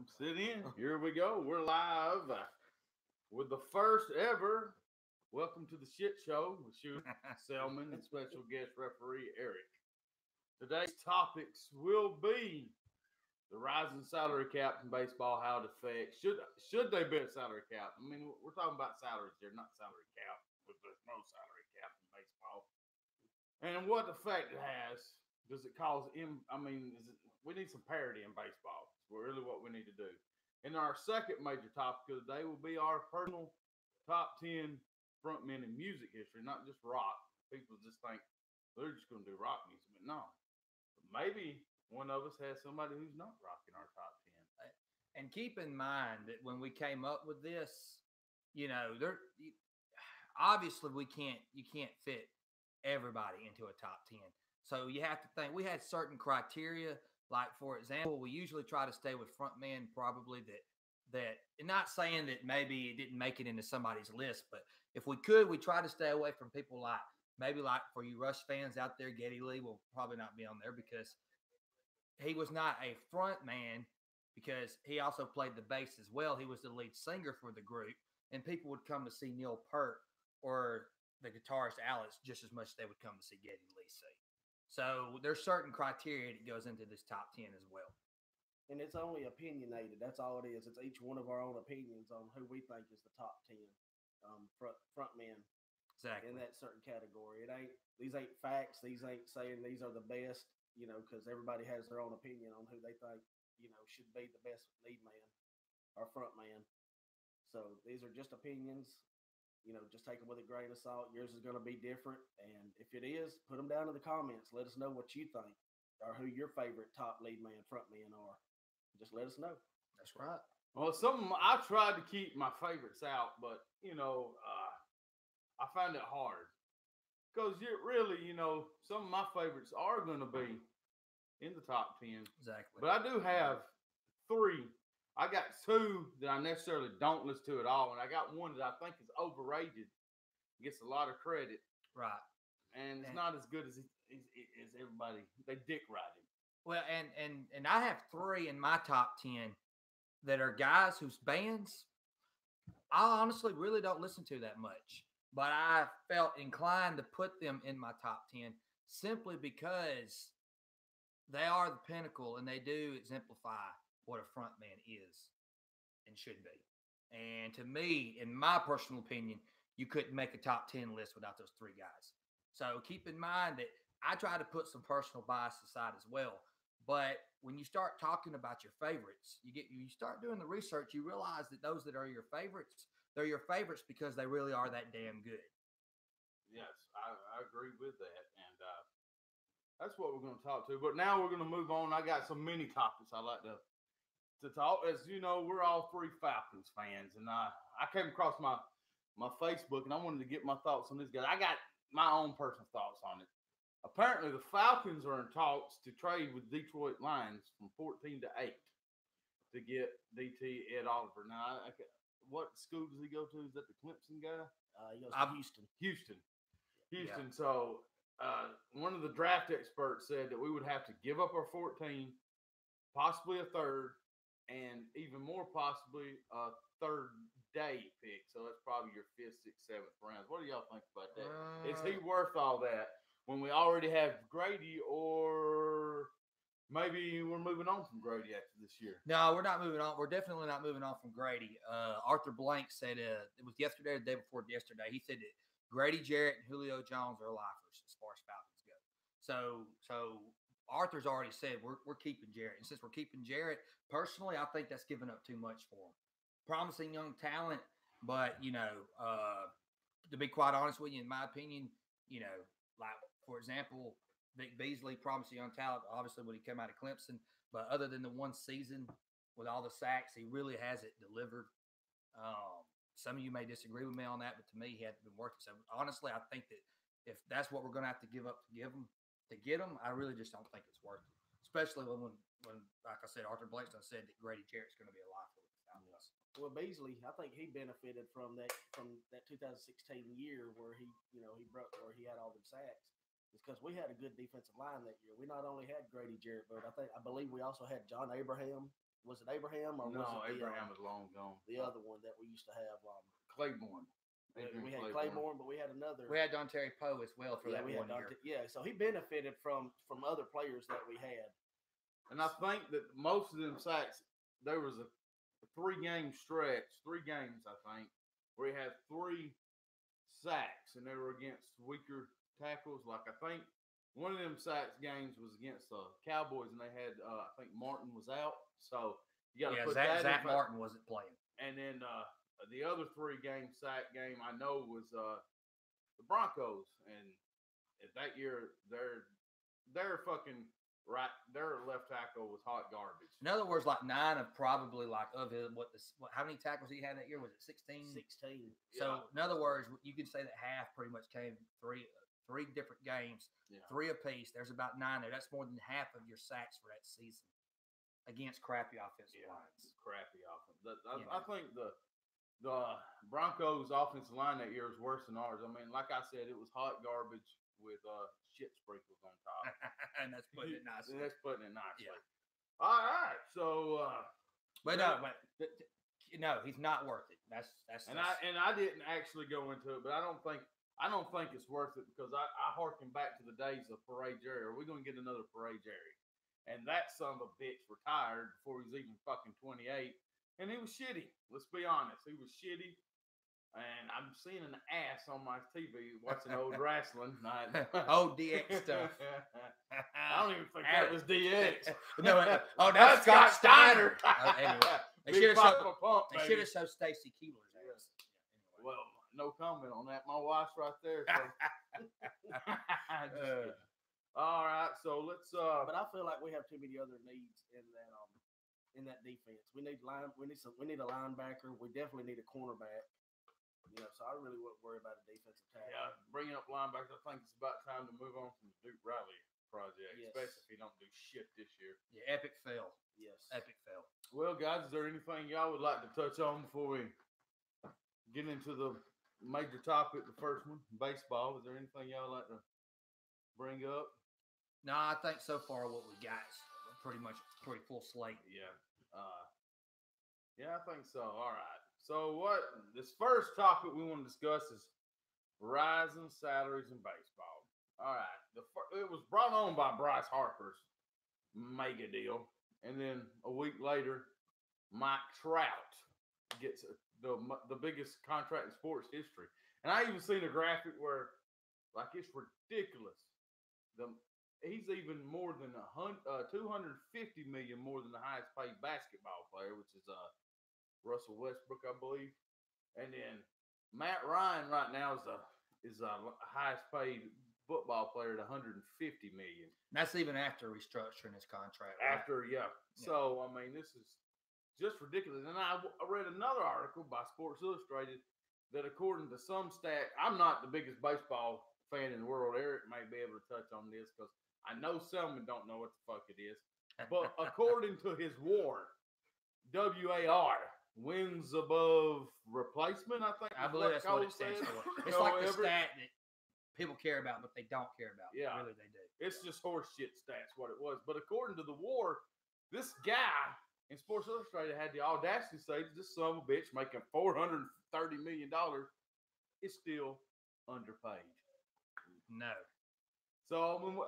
Sit in. Here we go. We're live with the first ever Welcome to the Shit Show with Shoot Selman and special guest referee Eric. Today's topics will be the rising salary cap in baseball, how it affects. Should they be a salary cap? I mean, we're talking about salaries here, not salary cap, but there's no salary cap in baseball. And what effect it has. Does it cause we need some parity in baseball. It's really what we need to do. And our second major topic of the day will be our personal top 10 frontmen in music history, not just rock. People just think they're just going to do rock music, but no. Maybe one of us has somebody who's not rocking our top 10. And keep in mind that when we came up with this, obviously you can't fit everybody into a top 10. So you have to think we had certain criteria. Like, for example, we usually try to stay with frontmen probably that and not saying that maybe it didn't make it into somebody's list, but if we could, we try to stay away from people like for you Rush fans out there, Geddy Lee will probably not be on there because he was not a front man because he also played the bass as well. He was the lead singer for the group, and people would come to see Neil Peart or the guitarist Alex just as much as they would come to see Geddy Lee sing. So there's certain criteria that goes into this top 10 as well. And it's only opinionated. That's all it is. It's each one of our own opinions on who we think is the top 10 front men exactly in that certain category. These ain't facts. These ain't saying these are the best, because everybody has their own opinion on who they think, should be the best lead man or front man. So these are just opinions. Just take them with a grain of salt. Yours is going to be different. And if it is, put them down in the comments. Let us know what you think or who your favorite top lead man, front man are. Just let us know. That's right. Well, I tried to keep my favorites out, but, I find it hard. Because some of my favorites are going to be in the top 10. Exactly. But I do have 3. I got 2 that I necessarily don't listen to at all, and I got one that I think is overrated. Gets a lot of credit, right? And it's not as good as everybody. They dick ride him. Well, and I have 3 in my top 10 that are guys whose bands I honestly really don't listen to that much, but I felt inclined to put them in my top 10 simply because they are the pinnacle and they do exemplify what a front man is and should be. And to me, in my personal opinion, you couldn't make a top 10 list without those 3 guys. So keep in mind that I try to put some personal bias aside as well. But when you start talking about your favorites, you start doing the research, you realize that those that are your favorites, they're your favorites because they really are that damn good. Yes, I agree with that. And that's what we're going to talk to. But now we're going to move on. I got some mini topics I like to talk. As you know, we're all 3 Falcons fans, and I came across my Facebook, and I wanted to get my thoughts on this guy. I got my own personal thoughts on it. Apparently, the Falcons are in talks to trade with Detroit Lions from 14 to 8 to get DT Ed Oliver. Now, what school does he go to? Is that the Clemson guy? He goes to Houston. Houston. Yeah. So one of the draft experts said that we would have to give up our 14, possibly a third, and even more possibly a third day pick. So that's probably your 5th, 6th, 7th rounds. What do y'all think about that? Is he worth all that when we already have Grady, or maybe we're moving on from Grady after this year? No, we're not moving on. We're definitely not moving on from Grady. Arthur Blank said it was yesterday or the day before yesterday. He said that Grady Jarrett and Julio Jones are lifers as far as Falcons go. So Arthur's already said we're keeping Jarrett. And since we're keeping Jarrett, personally, I think that's giving up too much for him. Promising young talent, but, to be quite honest with you, in my opinion, like, for example, Vic Beasley, promising young talent, obviously when he came out of Clemson, but other than the one season with all the sacks, he really hasn't delivered. Some of you may disagree with me on that, but to me, he hasn't been working. So honestly, I think that if that's what we're going to have to give up to get him, I really just don't think it's worth it. Especially when like I said, Arthur Blackstone said that Grady Jarrett's going to be a lifer with the Falcons. Well, Beasley, I think he benefited from that 2016 year where he had all them sacks. It's because we had a good defensive line that year. We not only had Grady Jarrett, but I believe we also had John Abraham Was it Abraham or No, was it Abraham is long gone. the other one that we used to have? Claiborne. We had Claiborne, but we had another. We had Dontarie Poe as well for that we 1 had year. Yeah, so he benefited from other players that we had. And I think that most of them sacks, there was a 3-game stretch, 3 games, I think, where he had 3 sacks, and they were against weaker tackles. Like, I think one of them sacks games was against the Cowboys, and they had, I think Martin was out. So you got to put that Zach Martin wasn't playing. And then the other 3-game sack game I know was the Broncos, and that year their fucking right, their left tackle was hot garbage. In other words, like 9 of probably like of his how many tackles he had that year? Was it 16? 16. So in other words, you can say that half pretty much came three different games, 3 apiece. There's about 9 there. That's more than half of your sacks for that season against crappy offensive lines. Crappy offense. I think the Broncos' offensive line that year was worse than ours. I mean, like I said, it was hot garbage with shit sprinkles on top. And that's putting it nicely. Yeah. All right. So but no, he's not worth it. That's I didn't actually go into it, but I don't think it's worth it because I harken back to the days of Parade Jerry. Are we gonna get another Parade Jerry? And that son of a bitch retired before he was even fucking 28. And he was shitty. Let's be honest. He was shitty. And I'm seeing an ass on my TV watching old wrestling. Old DX stuff. I don't even think that was DX. No, that's Scott Steiner. Anyway, They should have showed Stacy Keebler's ass. Anyway. Well, no comment on that. My wife's right there. So. All right, so let's. But I feel like we have too many other needs in that defense. We need a linebacker. We definitely need a cornerback. So I really wouldn't worry about a defensive tackle. Yeah, bringing up linebackers, I think it's about time to move on from the Duke Riley project, especially if he don't do shit this year. Yeah, epic fail. Yes, epic fail. Well, guys, is there anything y'all would like to touch on before we get into the major topic, the first one, baseball? Is there anything y'all would like to bring up? No, I think so far what we got is pretty full slate. Yeah. I think so. All right. So this first topic we want to discuss is rising salaries in baseball. All right. It was brought on by Bryce Harper's mega deal. And then a week later, Mike Trout gets the biggest contract in sports history. And I even seen a graphic where, like, it's ridiculous. He's even more than $250 million more than the highest paid basketball player, which is Russell Westbrook, I believe. And then Matt Ryan right now is the highest paid football player at $150 million. That's even after restructuring his contract. Right? So I mean, this is just ridiculous. And I read another article by Sports Illustrated that according to some stat, I'm not the biggest baseball fan in the world. Eric may be able to touch on this because I know Selman don't know what the fuck it is. But according to his WAR, WAR, wins above replacement, I think. I believe that's what it stands for. It's like the stat that people care about, but they don't care about. Yeah. Really, they do. It's just horse shit stats, what it was. But according to the WAR, this guy in Sports Illustrated had the audacity to say this son of a bitch making $430 million is still underpaid. No. So,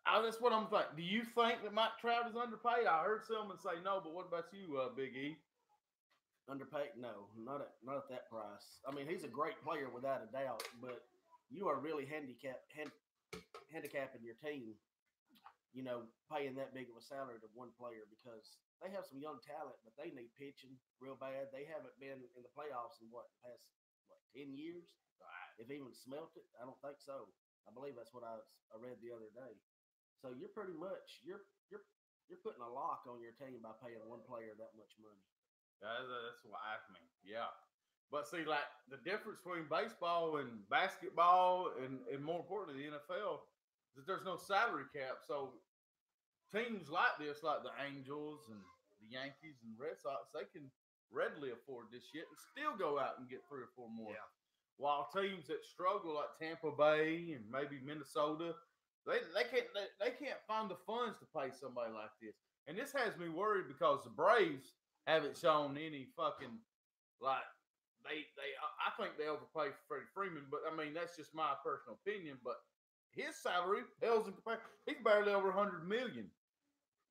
that's what I'm thinking. Do you think that Mike Trout is underpaid? I heard someone say no, but what about you, Big E? Underpaid? No, not at that price. I mean, he's a great player without a doubt, but you are really handicapping your team, paying that big of a salary to one player because they have some young talent, but they need pitching real bad. They haven't been in the playoffs in the past 10 years? If even smelt it? I don't think so. I believe that's what I read the other day. So you're pretty much you're putting a lock on your team by paying one player that much money. That's what I mean. Yeah. But see, like the difference between baseball and basketball and more importantly the NFL is that there's no salary cap. So teams like this, like the Angels and the Yankees and Red Sox, they can readily afford this shit and still go out and get 3 or 4 more. Yeah. While teams that struggle like Tampa Bay and maybe Minnesota, They can't find the funds to pay somebody like this, and this has me worried because the Braves haven't shown any fucking like they. I think they overpay Freddie Freeman, but I mean that's just my personal opinion. But his salary pales in comparison. He's barely over 100 million.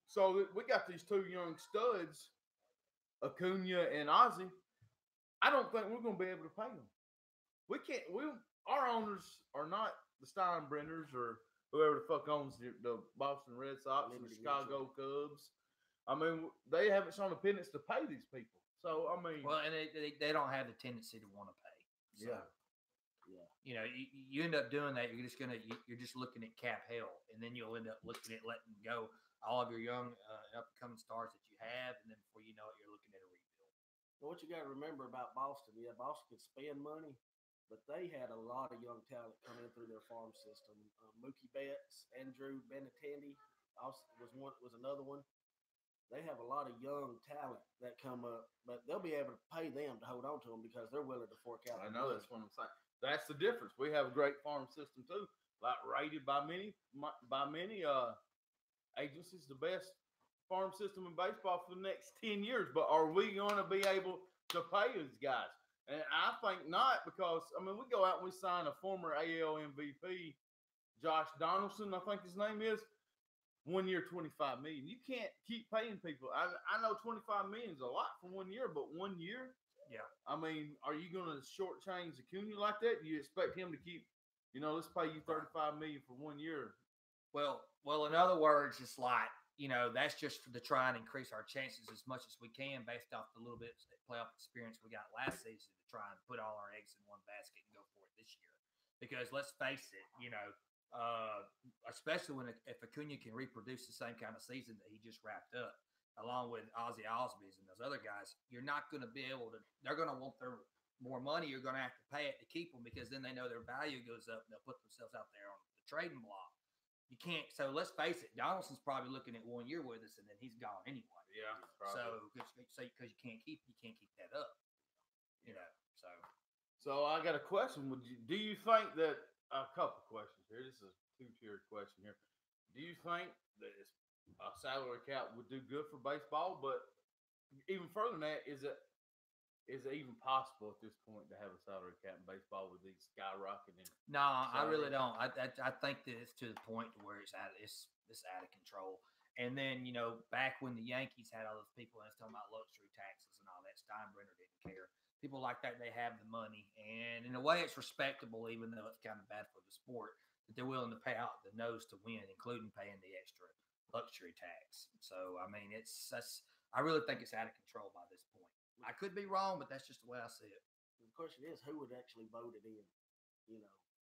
So we got these two young studs, Acuna and Ozzy. I don't think we're going to be able to pay them. We can't. Our owners are not the Steinbrenners or whoever the fuck owns the Boston Red Sox and the Chicago Cubs. I mean, they haven't shown a penance to pay these people. So I mean, well, and they don't have the tendency to want to pay. So, yeah. You know, you end up doing that. You're just looking at cap hell, and then you'll end up looking at letting go all of your young up and coming stars that you have, and then before you know it, you're looking at a rebuild. Well, what you got to remember about Boston, Boston could spend money, but they had a lot of young talent coming in through their farm system. Mookie Betts, Andrew Benintendi was another one. They have a lot of young talent that come up, but they'll be able to pay them to hold on to them because they're willing to fork out. I know that's what I'm saying. That's the difference. We have a great farm system too, like rated by many agencies the best farm system in baseball for the next 10 years. But are we going to be able to pay these guys? And I think not, because I mean we go out and we sign a former AL MVP, Josh Donaldson, I think his name is. 1 year, 25 million. You can't keep paying people. I know 25 million is a lot for 1 year, but 1 year. Yeah. I mean, are you going to shortchange Acuna like that? Do you expect him to keep? Let's pay you 35 million for 1 year. Well. In other words, it's like that's just to try and increase our chances as much as we can, based off the little bit of playoff experience we got last season, to try and put all our eggs in one basket and go for it this year. Because let's face it, especially if Acuna can reproduce the same kind of season that he just wrapped up, along with Ozzy Osbourne and those other guys, you're not going to be able to. They're going to want their more money. You're going to have to pay it to keep them, because then they know their value goes up and they'll put themselves out there on the trading block. You can't. So let's face it, Donaldson's probably looking at 1 year with us, and then he's gone anyway. Yeah. Probably. So because you can't keep that up. So I got a question. Do you think that a couple questions here? This is a two-tiered question here. Do you think that a salary cap would do good for baseball? But even further than that, is it even possible at this point to have a salary cap in baseball with these skyrocketing? No, I really don't. I think that it's to the point where it's out of control. And then back when the Yankees had all those people and was talking about luxury taxes and all that, Steinbrenner didn't care. People like that, they have the money, and in a way, it's respectable, even though it's kind of bad for the sport, that they're willing to pay out the nose to win, including paying the extra luxury tax. So I mean, I really think it's out of control by this point. I could be wrong, but that's just the way I see it. The question is, who would actually vote it in?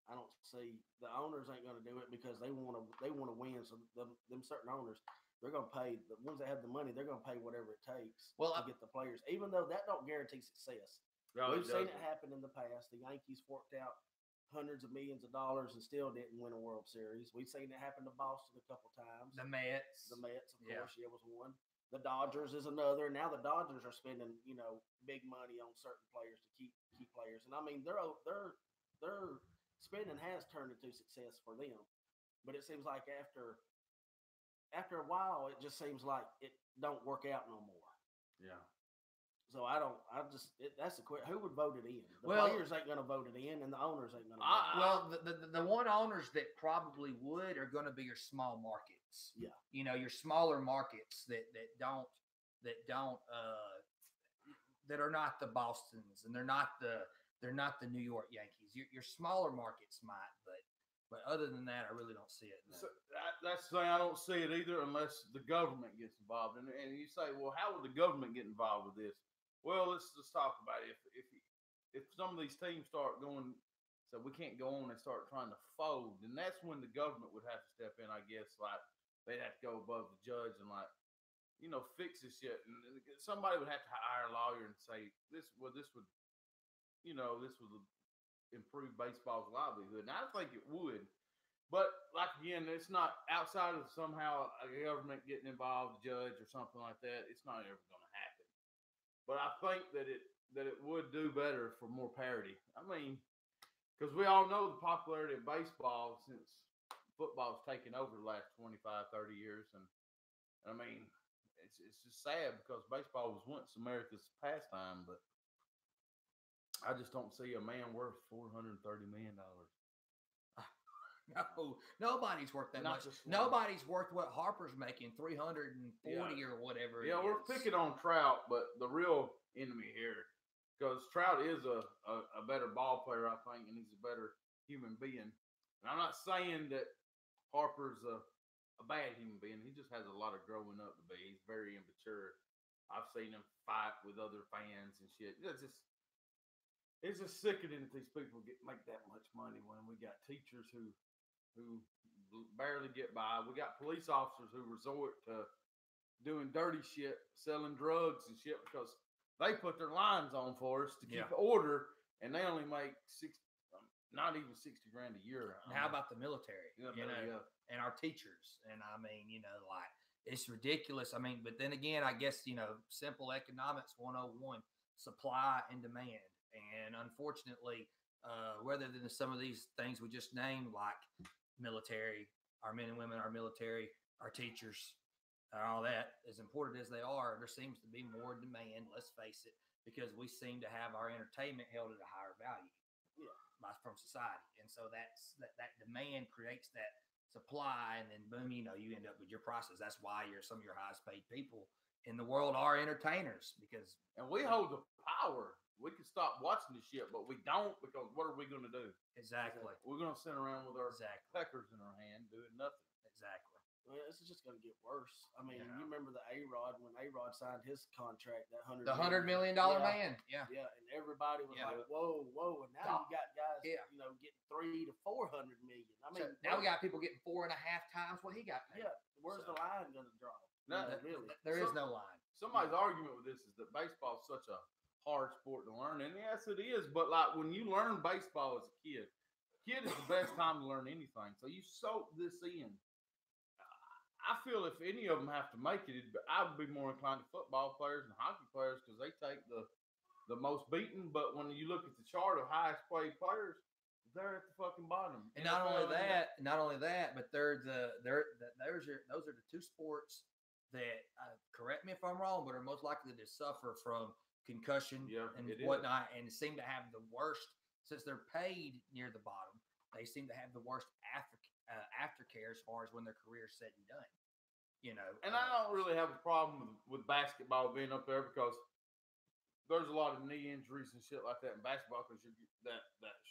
I don't see the owners ain't going to do it because they want to win. So them certain owners, they're going to pay the ones that have the money. They're going to pay whatever it takes to get the players, even though that don't guarantee success. No, we've seen it happen in the past. The Yankees forked out hundreds of millions of dollars and still didn't win a World Series. We've seen it happen to Boston a couple times. The Mets, of course, was one. The Dodgers is another. Now the Dodgers are spending, big money on certain players to keep players, and I mean their spending has turned into success for them. But it seems like after a while, it just seems like it don't work out no more. Yeah. So that's the question. Who would vote it in? The players ain't going to vote it in, and the owners ain't going to vote it in. Well, the one owners that probably would are going to be your small markets. Yeah. Your smaller markets that are not the Bostons, and they're not the New York Yankees. Your smaller markets might, but other than that, I really don't see it. No. So that's the thing. I don't see it either unless the government gets involved. And you say, well, how would the government get involved with this? Well, let's just talk about it. If some of these teams start going, so we can't go on and start trying to fold, then that's when the government would have to step in, I guess. Like they'd have to go above the judge and fix this shit. And somebody would have to hire a lawyer and say this would improve baseball's livelihood. And I think it would. But again, it's not outside of somehow a government getting involved, judge or something like that. It's not ever going to happen. But I think that it would do better for more parity. I mean, because we all know the popularity of baseball since football's taken over the last 25, 30 years. And I mean, it's just sad because baseball was once America's pastime, but I just don't see a man worth $430 million. No, nobody's worth that Not much. just one. Nobody's worth what Harper's making, 340 or whatever. Yeah, we're picking on Trout, but the real enemy here, because Trout is a better ball player, I think, and he's a better human being. And I'm not saying that Harper's a bad human being. He just has a lot of growing up to be. He's very immature. I've seen him fight with other fans and shit. It's just sickening that these people make that much money when we got teachers who barely get by. We got police officers who resort to doing dirty shit, selling drugs and shit because they put their lines on for us to keep order, and they only make not even $60,000 a year. And how about the military? Yeah, and our teachers. And I mean, like it's ridiculous. I mean, but then again, I guess simple economics 101, supply and demand. And unfortunately, rather than some of these things we just named, like military, our men and women, our military, our teachers, all that, as important as they are, there seems to be more demand, let's face it, because we seem to have our entertainment held at a higher value from society. And so that demand creates that supply, and then boom, you end up with your prices. That's why some of your highest paid people in the world are entertainers, and we hold the power. We can stop watching this shit, but we don't, because what are we going to do? Exactly. We're going to sit around with our peckers in our hand doing nothing. Exactly. Well, this is just going to get worse. I mean, you remember the A-Rod, when A-Rod signed his contract, that $100 million man. Yeah. Yeah, and everybody was like, whoa. And now you got guys, getting $300 to $400 million. I mean, so now we got people getting 4.5 times what he got paid. Yeah. Where's the line going to draw? No, really. There is no line. Somebody's argument with this is that baseball is such a hard sport to learn, and yes, it is. But like when you learn baseball as a kid is the best time to learn anything. So you soak this in. I feel if any of them have to make it, I would be more inclined to football players and hockey players because they take the most beating. But when you look at the chart of highest paid players, they're at the fucking bottom. And not only that, but those are the two sports that correct me if I'm wrong, but are most likely to suffer from concussion and whatnot, and seem to have the worst, since they're paid near the bottom. They seem to have the worst aftercare as far as when their career's said and done. And I don't really have a problem with basketball being up there because there's a lot of knee injuries and shit like that in basketball because you get that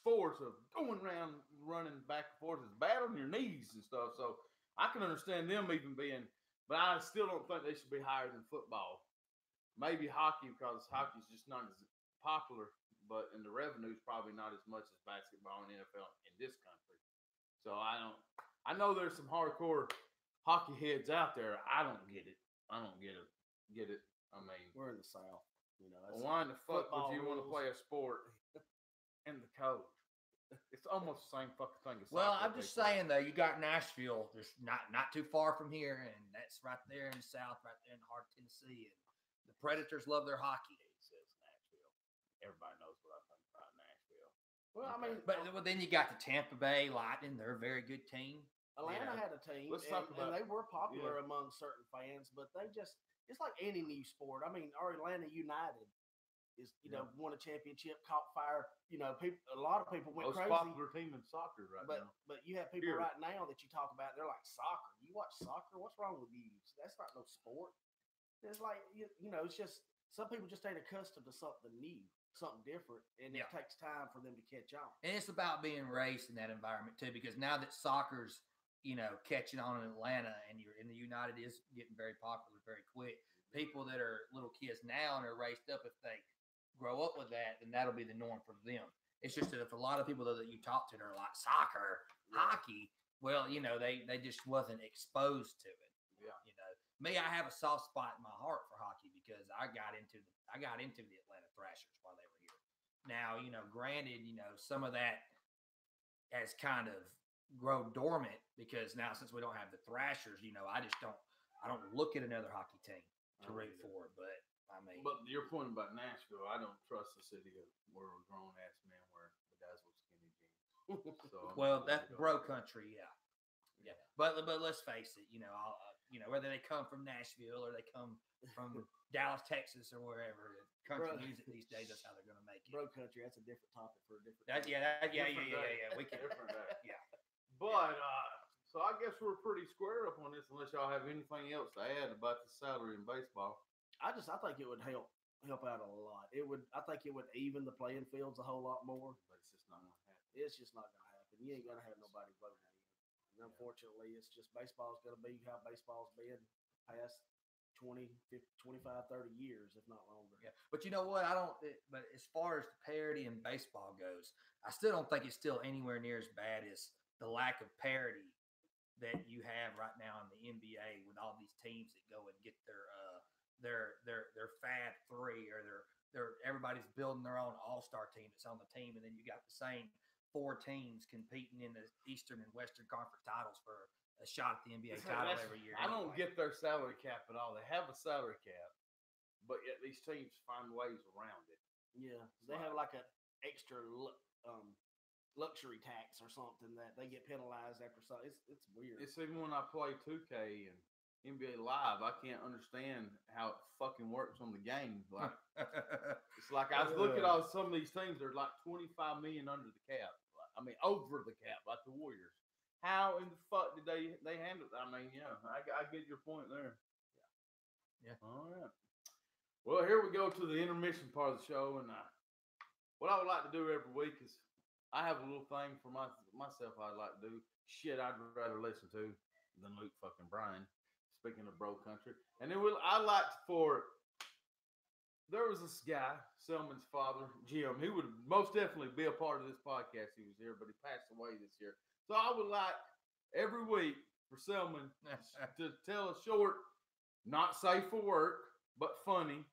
force of going around, running back and forth is bad on your knees and stuff. So I can understand them even being, but I still don't think they should be higher than football. Maybe hockey, because hockey's just not as popular, but in the revenue is probably not as much as basketball and NFL in this country. So I know there's some hardcore hockey heads out there. I don't get it. I mean, we're in the South. Why in the fuck would you want to play a sport in the cold? It's almost the same fucking thing as well, I'm just saying though, you got Nashville, just not too far from here, and that's right there in the South, right there in the heart of Tennessee, and the Predators love their hockey. He says Nashville. Everybody knows what I think about Nashville. Well, I mean, but then you got the Tampa Bay Lightning. They're a very good team. Atlanta had a team, and they were popular among certain fans, but it's like any new sport. I mean, our Atlanta United is, won a championship, caught fire. A lot of people went most crazy. Popular team in soccer now. But you have people right now that you talk about, they're like, soccer. You watch soccer? What's wrong with you? That's not no sport. It's like, it's just, some people just ain't accustomed to something new, something different, and it takes time for them to catch on. And it's about being raised in that environment too, because now that soccer's, catching on in Atlanta, and you're in the United is getting very popular very quick. People that are little kids now and are raised up, if they grow up with that, then that'll be the norm for them. It's just that if a lot of people that you talk to are like soccer, hockey, well, they just wasn't exposed to it. Yeah. Me, I have a soft spot in my heart for hockey because I got into the Atlanta Thrashers while they were here. Now, granted, some of that has kind of grown dormant because now since we don't have the Thrashers, I don't look at another hockey team to root for. But I mean, but your point about Nashville, I don't trust the city where grown ass men wear bedazzled skinny jeans. So, Well, that's bro country, yeah. Yeah, but let's face it, whether they come from Nashville or they come from Dallas, Texas, or wherever, country music these days, that's how they're going to make it. Bro country, that's a different topic for a different. Yeah. We can. Different day. Yeah. But so I guess we're pretty square up on this, unless y'all have anything else to add about the salary in baseball. I think it would help out a lot. I think it would even the playing fields a whole lot more. But it's just not gonna happen. It's just not gonna happen. You ain't gonna have nobody voting in. And unfortunately, it's just baseball's gonna be how baseball's been past 20, 50, 25, 30 years, if not longer. Yeah, but you know what? But as far as the parity in baseball goes, I still don't think it's still anywhere near as bad as the lack of parity that you have right now in the NBA with all these teams that go and get their Fab Three, or their everybody's building their own all-star team that's on the team, and then you got the same 4 teams competing in the Eastern and Western Conference titles for a shot at the NBA title every year. I don't get their salary cap at all. They have a salary cap, but yet these teams find ways around it. Yeah, they have like an extra luxury tax or something that they get penalized after. So it's weird. It's even when I play 2K and NBA Live, I can't understand how it fucking works on the game. Like it's like I was looking at some of these teams. They're like 25 million under the cap. I mean, over the cap, like the Warriors. How in the fuck did they handle it? I mean, yeah, I get your point there. Yeah. All right. Well, here we go to the intermission part of the show, and what I would like to do every week is I have a little thing for myself I'd like to do. Shit, I'd rather listen to than Luke fucking Bryan. Speaking of bro country, and then there was this guy, Selman's father, Jim. He would most definitely be a part of this podcast. He was here, but he passed away this year. So I would like every week for Selman to tell a short, not safe for work, but funny,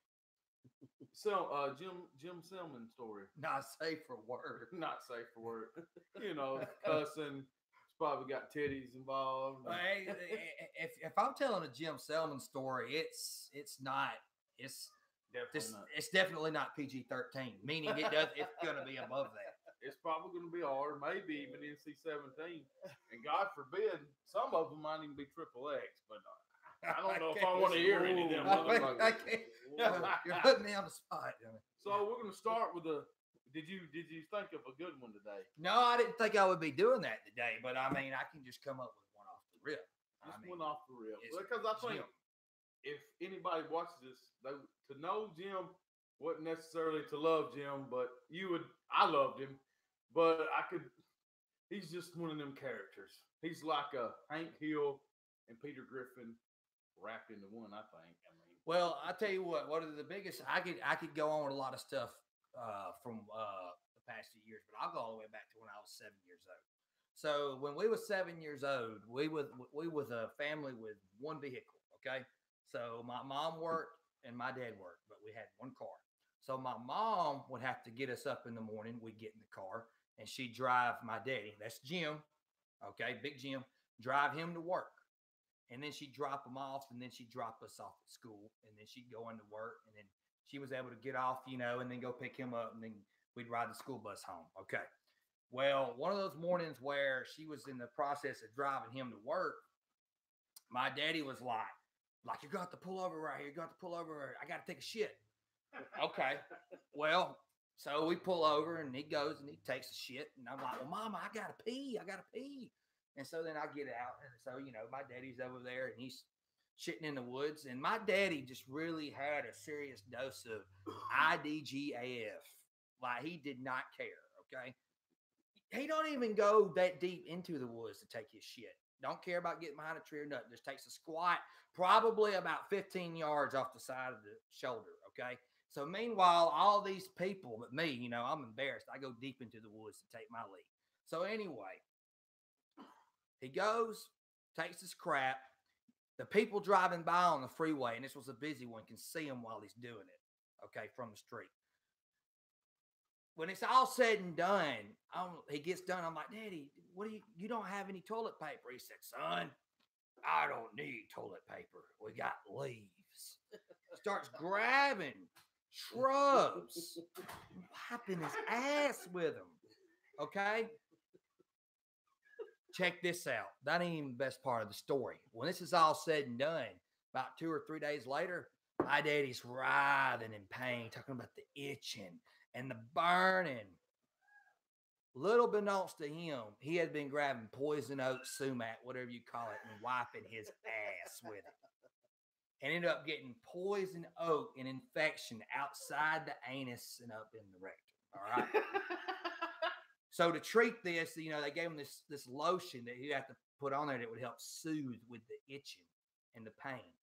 Jim Selman story. Not safe for work. Not safe for work. Cussing. It's probably got titties involved. Well, hey, if I'm telling a Jim Selman story, it's definitely not PG-13. Meaning it's going to be above that. It's probably going to be R, maybe even NC-17, and God forbid, some of them might even be triple X. But I don't know if I want to hear any of them. I can't. You're putting me on the spot. So we're going to start with Did you think of a good one today? No, I didn't think I would be doing that today. But I mean, I can just come up with one off the rip. One off the rip, because I think if anybody watches this, to know Jim wasn't necessarily to love Jim, but I loved him. But he's just one of them characters. He's like a Hank Hill and Peter Griffin wrapped into one, I think. I mean, well, I tell you what are the biggest, I could go on with a lot of stuff from the past few years, but I'll go all the way back to when I was 7 years old. So when we were 7 years old, we was a family with one vehicle, okay? So my mom worked and my dad worked, but we had one car. So my mom would have to get us up in the morning. We'd get in the car, and she'd drive my daddy. That's Jim, okay, Big Jim, drive him to work. And then she'd drop him off, and then she'd drop us off at school, and then she'd go into work, and then she was able to get off, and then go pick him up, and then we'd ride the school bus home. Okay. Well, one of those mornings where she was in the process of driving him to work, my daddy was like, you got to pull over right here. You got to pull over. I got to take a shit. Okay. Well, so we pull over, and he goes and he takes a shit. And I'm like, well, Mama, I got to pee. And so then I get out. And so, my daddy's over there, and he's shitting in the woods. And my daddy just really had a serious dose of IDGAF. Like, he did not care, okay? He don't even go that deep into the woods to take his shit. Don't care about getting behind a tree or nothing. Just takes a squat, probably about 15 yards off the side of the shoulder, okay? So meanwhile, all these people, but me, I'm embarrassed. I go deep into the woods to take my lead. So anyway, he goes, takes his crap. The people driving by on the freeway, and this was a busy one, can see him while he's doing it, okay, from the street. When it's all said and done, he gets done. I'm like, Daddy, you don't have any toilet paper? He said, son, I don't need toilet paper. We got leaves. Starts grabbing shrubs, wiping his ass with them. Okay. check this out. That ain't even the best part of the story. When this is all said and done, about 2 or 3 days later, my daddy's writhing in pain, talking about the itching and the burning. Little beknownst to him, he had been grabbing poison oak sumac, whatever you call it, and wiping his ass with it. And ended up getting poison oak and infection outside the anus and up in the rectum. All right. So to treat this, they gave him this lotion that he'd have to put on there that would help soothe with the itching and the pain.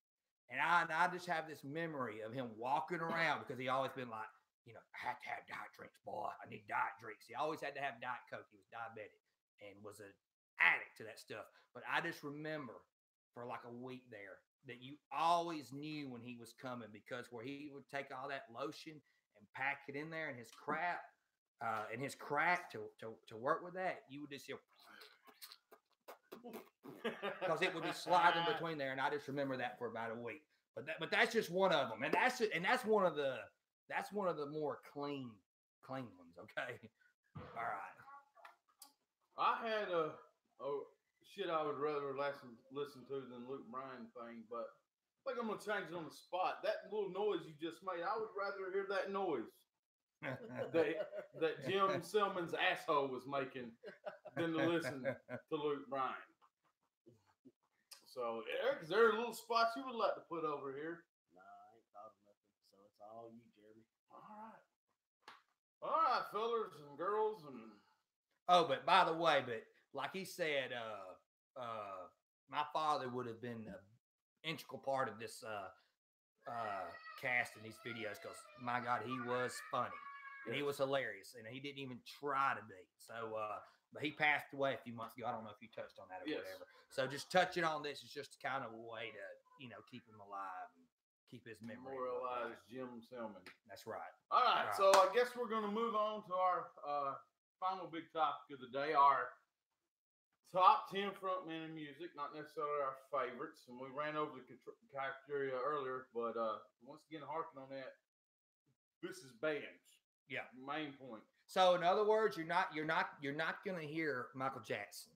And I just have this memory of him walking around because he always been like, I have to have diet drinks, boy. I need diet drinks. He always had to have Diet Coke. He was diabetic and was an addict to that stuff. But I just remember for like a week there that you always knew when he was coming because where he would take all that lotion and pack it in there and his crap and his crack to work with that, you would just hear because it would be sliding between there. And I just remember that for about a week. But that's just one of them. And that's one of the more clean ones. Okay. All right. I had a shit I would rather listen to than Luke Bryan thing, but I think I'm gonna change it on the spot. That little noise you just made, I would rather hear that noise that Jim Selman's asshole was making than to listen to Luke Bryan. So, Eric, is there a little spot you would like to put over here? Nah, I ain't thought of nothing. So it's all you, Jeremy. All right, fellas and girls, and but by the way, like he said, my father would have been an integral part of this cast in these videos because my God, he was funny and he was hilarious and he didn't even try to be. So, but he passed away a few months ago. I don't know if you touched on that or whatever. So just touching on this is just kind of a way to keep him alive and keep his memory. Memorialize Jim Selman. That's right. All right, so I guess we're going to move on to our final big topic of the day, our top 10 frontmen in music, not necessarily our favorites. And we ran over the criteria earlier, but once again, harping on that, this is bands. Yeah, main point. So in other words, you're not going to hear Michael Jackson.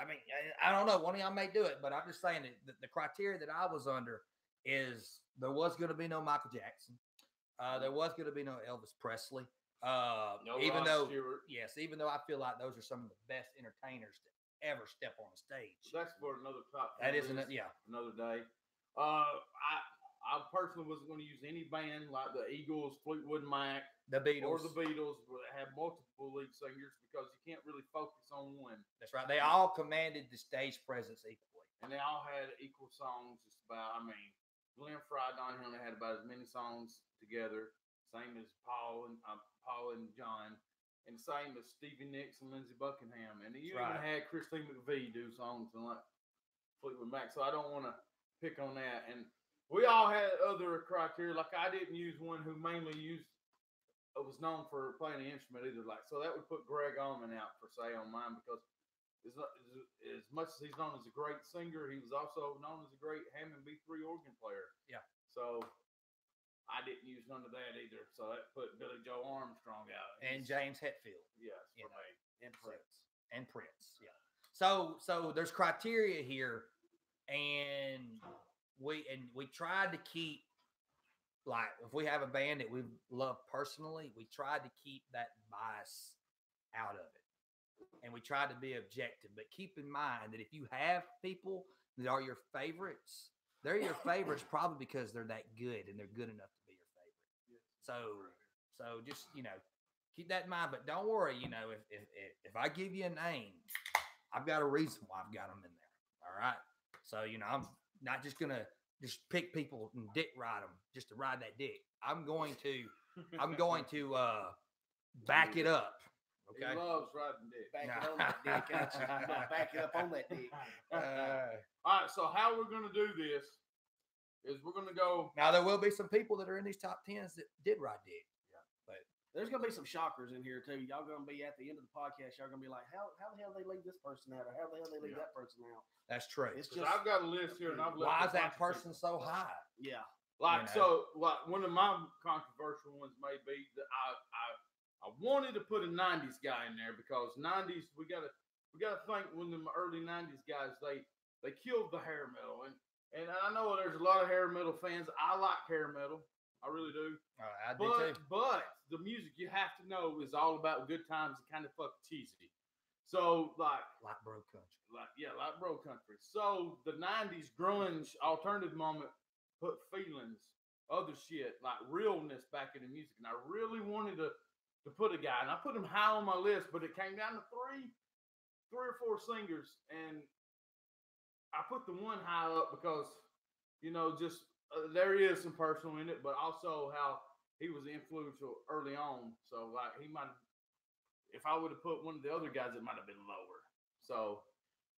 I mean, I don't know. One of y'all may do it, but I'm just saying that the criteria that I was under is there was going to be no Michael Jackson. There was going to be no Elvis Presley. No even Rod though, Stewart. yes, even though I feel like those are some of the best entertainers to ever step on a stage. That's for another top. That isn't it? Yeah, another day. I personally wasn't going to use any band like the Eagles, Fleetwood Mac, the Beatles, or the Beatles, where they have multiple lead singers because you can't really focus on one. That's right. They all commanded the stage presence equally, and they all had equal songs. Just about. I mean, Glenn Fry, Don Henley had about as many songs together, same as Paul and John, and same as Stevie Nicks and Lindsey Buckingham, and you even had Christine McVie do songs and like Fleetwood Mac. So I don't want to pick on that. And we all had other criteria. Like I didn't use one who mainly was known for playing the instrument either. Like so that would put Greg Allman out for say on mine because as much as he's known as a great singer, he was also known as a great Hammond B3 organ player. Yeah. So I didn't use none of that either. So that put Billy Joe Armstrong out. And James Hetfield. Yes, for me. And Prince. And Prince. Yeah. So there's criteria here, and we tried to keep, like, if we have a band that we love personally, we tried to keep that bias out of it. And we tried to be objective. But keep in mind that if you have people that are your favorites, they're your favorites probably because they're that good and they're good enough to be your favorite. So just, keep that in mind. But don't worry, if I give you a name, I've got a reason why I've got them in there. All right. So, I'm not just going to just pick people and dick ride them just to ride that dick. I'm going to back it up. Okay. He loves riding dick. Back it on that dick. Back it up on that dick. All right. So how we're going to do this is we're going to go. Now, there will be some people that are in these top 10s that did ride dick. There's going to be some shockers in here, too. Y'all going to be at the end of the podcast. Y'all going to be like, how the hell they leave this person out? Or how the hell they leave that person out? That's true. It's just, I've got a list here. And I've why is that person so high? Yeah. Like, so, like, one of my controversial ones may be that I wanted to put a 90s guy in there because 90s, we got to, we got to think when the early '90s guys they killed the hair metal, and I know there's a lot of hair metal fans. I like hair metal, I really do. I do too. But the music you have to know is all about good times and kind of fucking cheesy. So like bro country. Like bro country. So the '90s grunge alternative moment put feelings, other shit like realness back in the music, and I really wanted to put a guy, and I put him high on my list, but it came down to three or four singers, and I put the one high up because just there is some personal in it, but also how he was influential early on. So like he might, if I would have put one of the other guys, it might have been lower. So,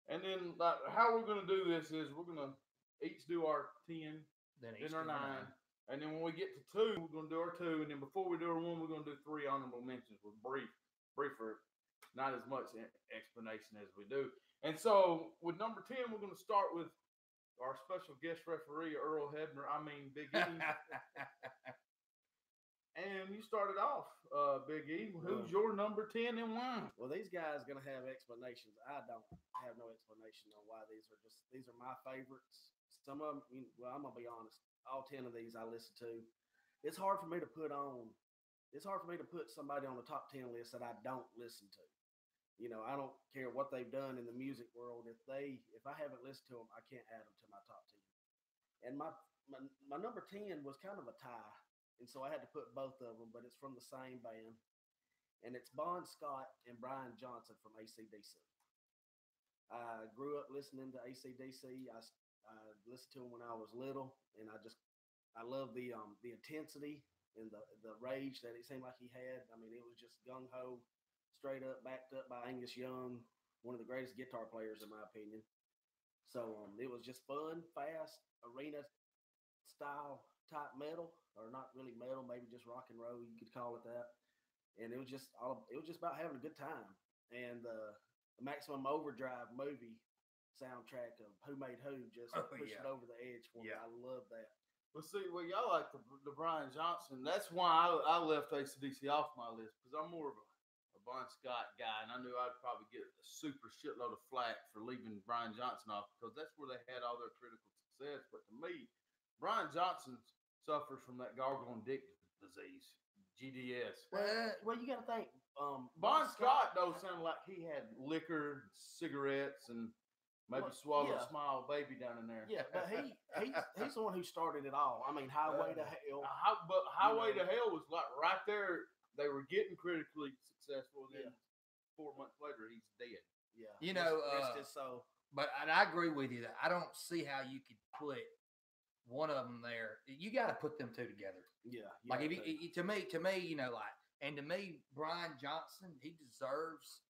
and then like how we're gonna do this is we're gonna each do our 10, then our 9, and then when we get to 2, we're gonna do our 2, and then before we do our 1, we're gonna do 3 honorable mentions with briefer, not as much explanation as we do. And so with number 10, we're gonna start with our special guest referee, Earl Hebner. I mean, Big E. And you started off, Big E. Who's your number 10 and why? Well, these guys are going to have explanations. I don't have no explanation on why these are my favorites. Some of them, I'm going to be honest, all 10 of these I listen to. It's hard for me to put somebody on the top 10 list that I don't listen to. I don't care what they've done in the music world. If I haven't listened to them, I can't add them to my top 10. And my number 10 was kind of a tie. And so I had to put both of them, but it's from the same band. And it's Bon Scott and Brian Johnson from AC/DC. I grew up listening to AC/DC. I listened to them when I was little, and I love the intensity and the rage that it seemed like he had. I mean, it was just gung-ho, straight up, backed up by Angus Young, one of the greatest guitar players in my opinion. So it was just fun, fast, arena style type metal, or not really metal, maybe just rock and roll, you could call it that. And it was just about having a good time. And the Maximum Overdrive movie soundtrack of Who Made Who just pushed it over the edge for me. I love that. Well, see, y'all like the Brian Johnson. That's why I left AC/DC off my list, because I'm more of a Bon Scott guy, and I knew I'd probably get a super shitload of flack for leaving Brian Johnson off, because that's where they had all their critical success. But to me, Brian Johnson suffers from that gargling dick disease, GDS. Well, you got to think. Bon Scott, though, sounded like he had liquor, cigarettes, and maybe swallowed a small baby down in there. Yeah, but he's the one who started it all. I mean, Highway to Hell. But Highway to Hell was like right there. They were getting critically successful. Then 4 months later, he's dead. Yeah. Rest his soul. But I agree with you that I don't see how you could put one of them there. You got to put them two together. Yeah. Like to me, and to me, Brian Johnson, he deserves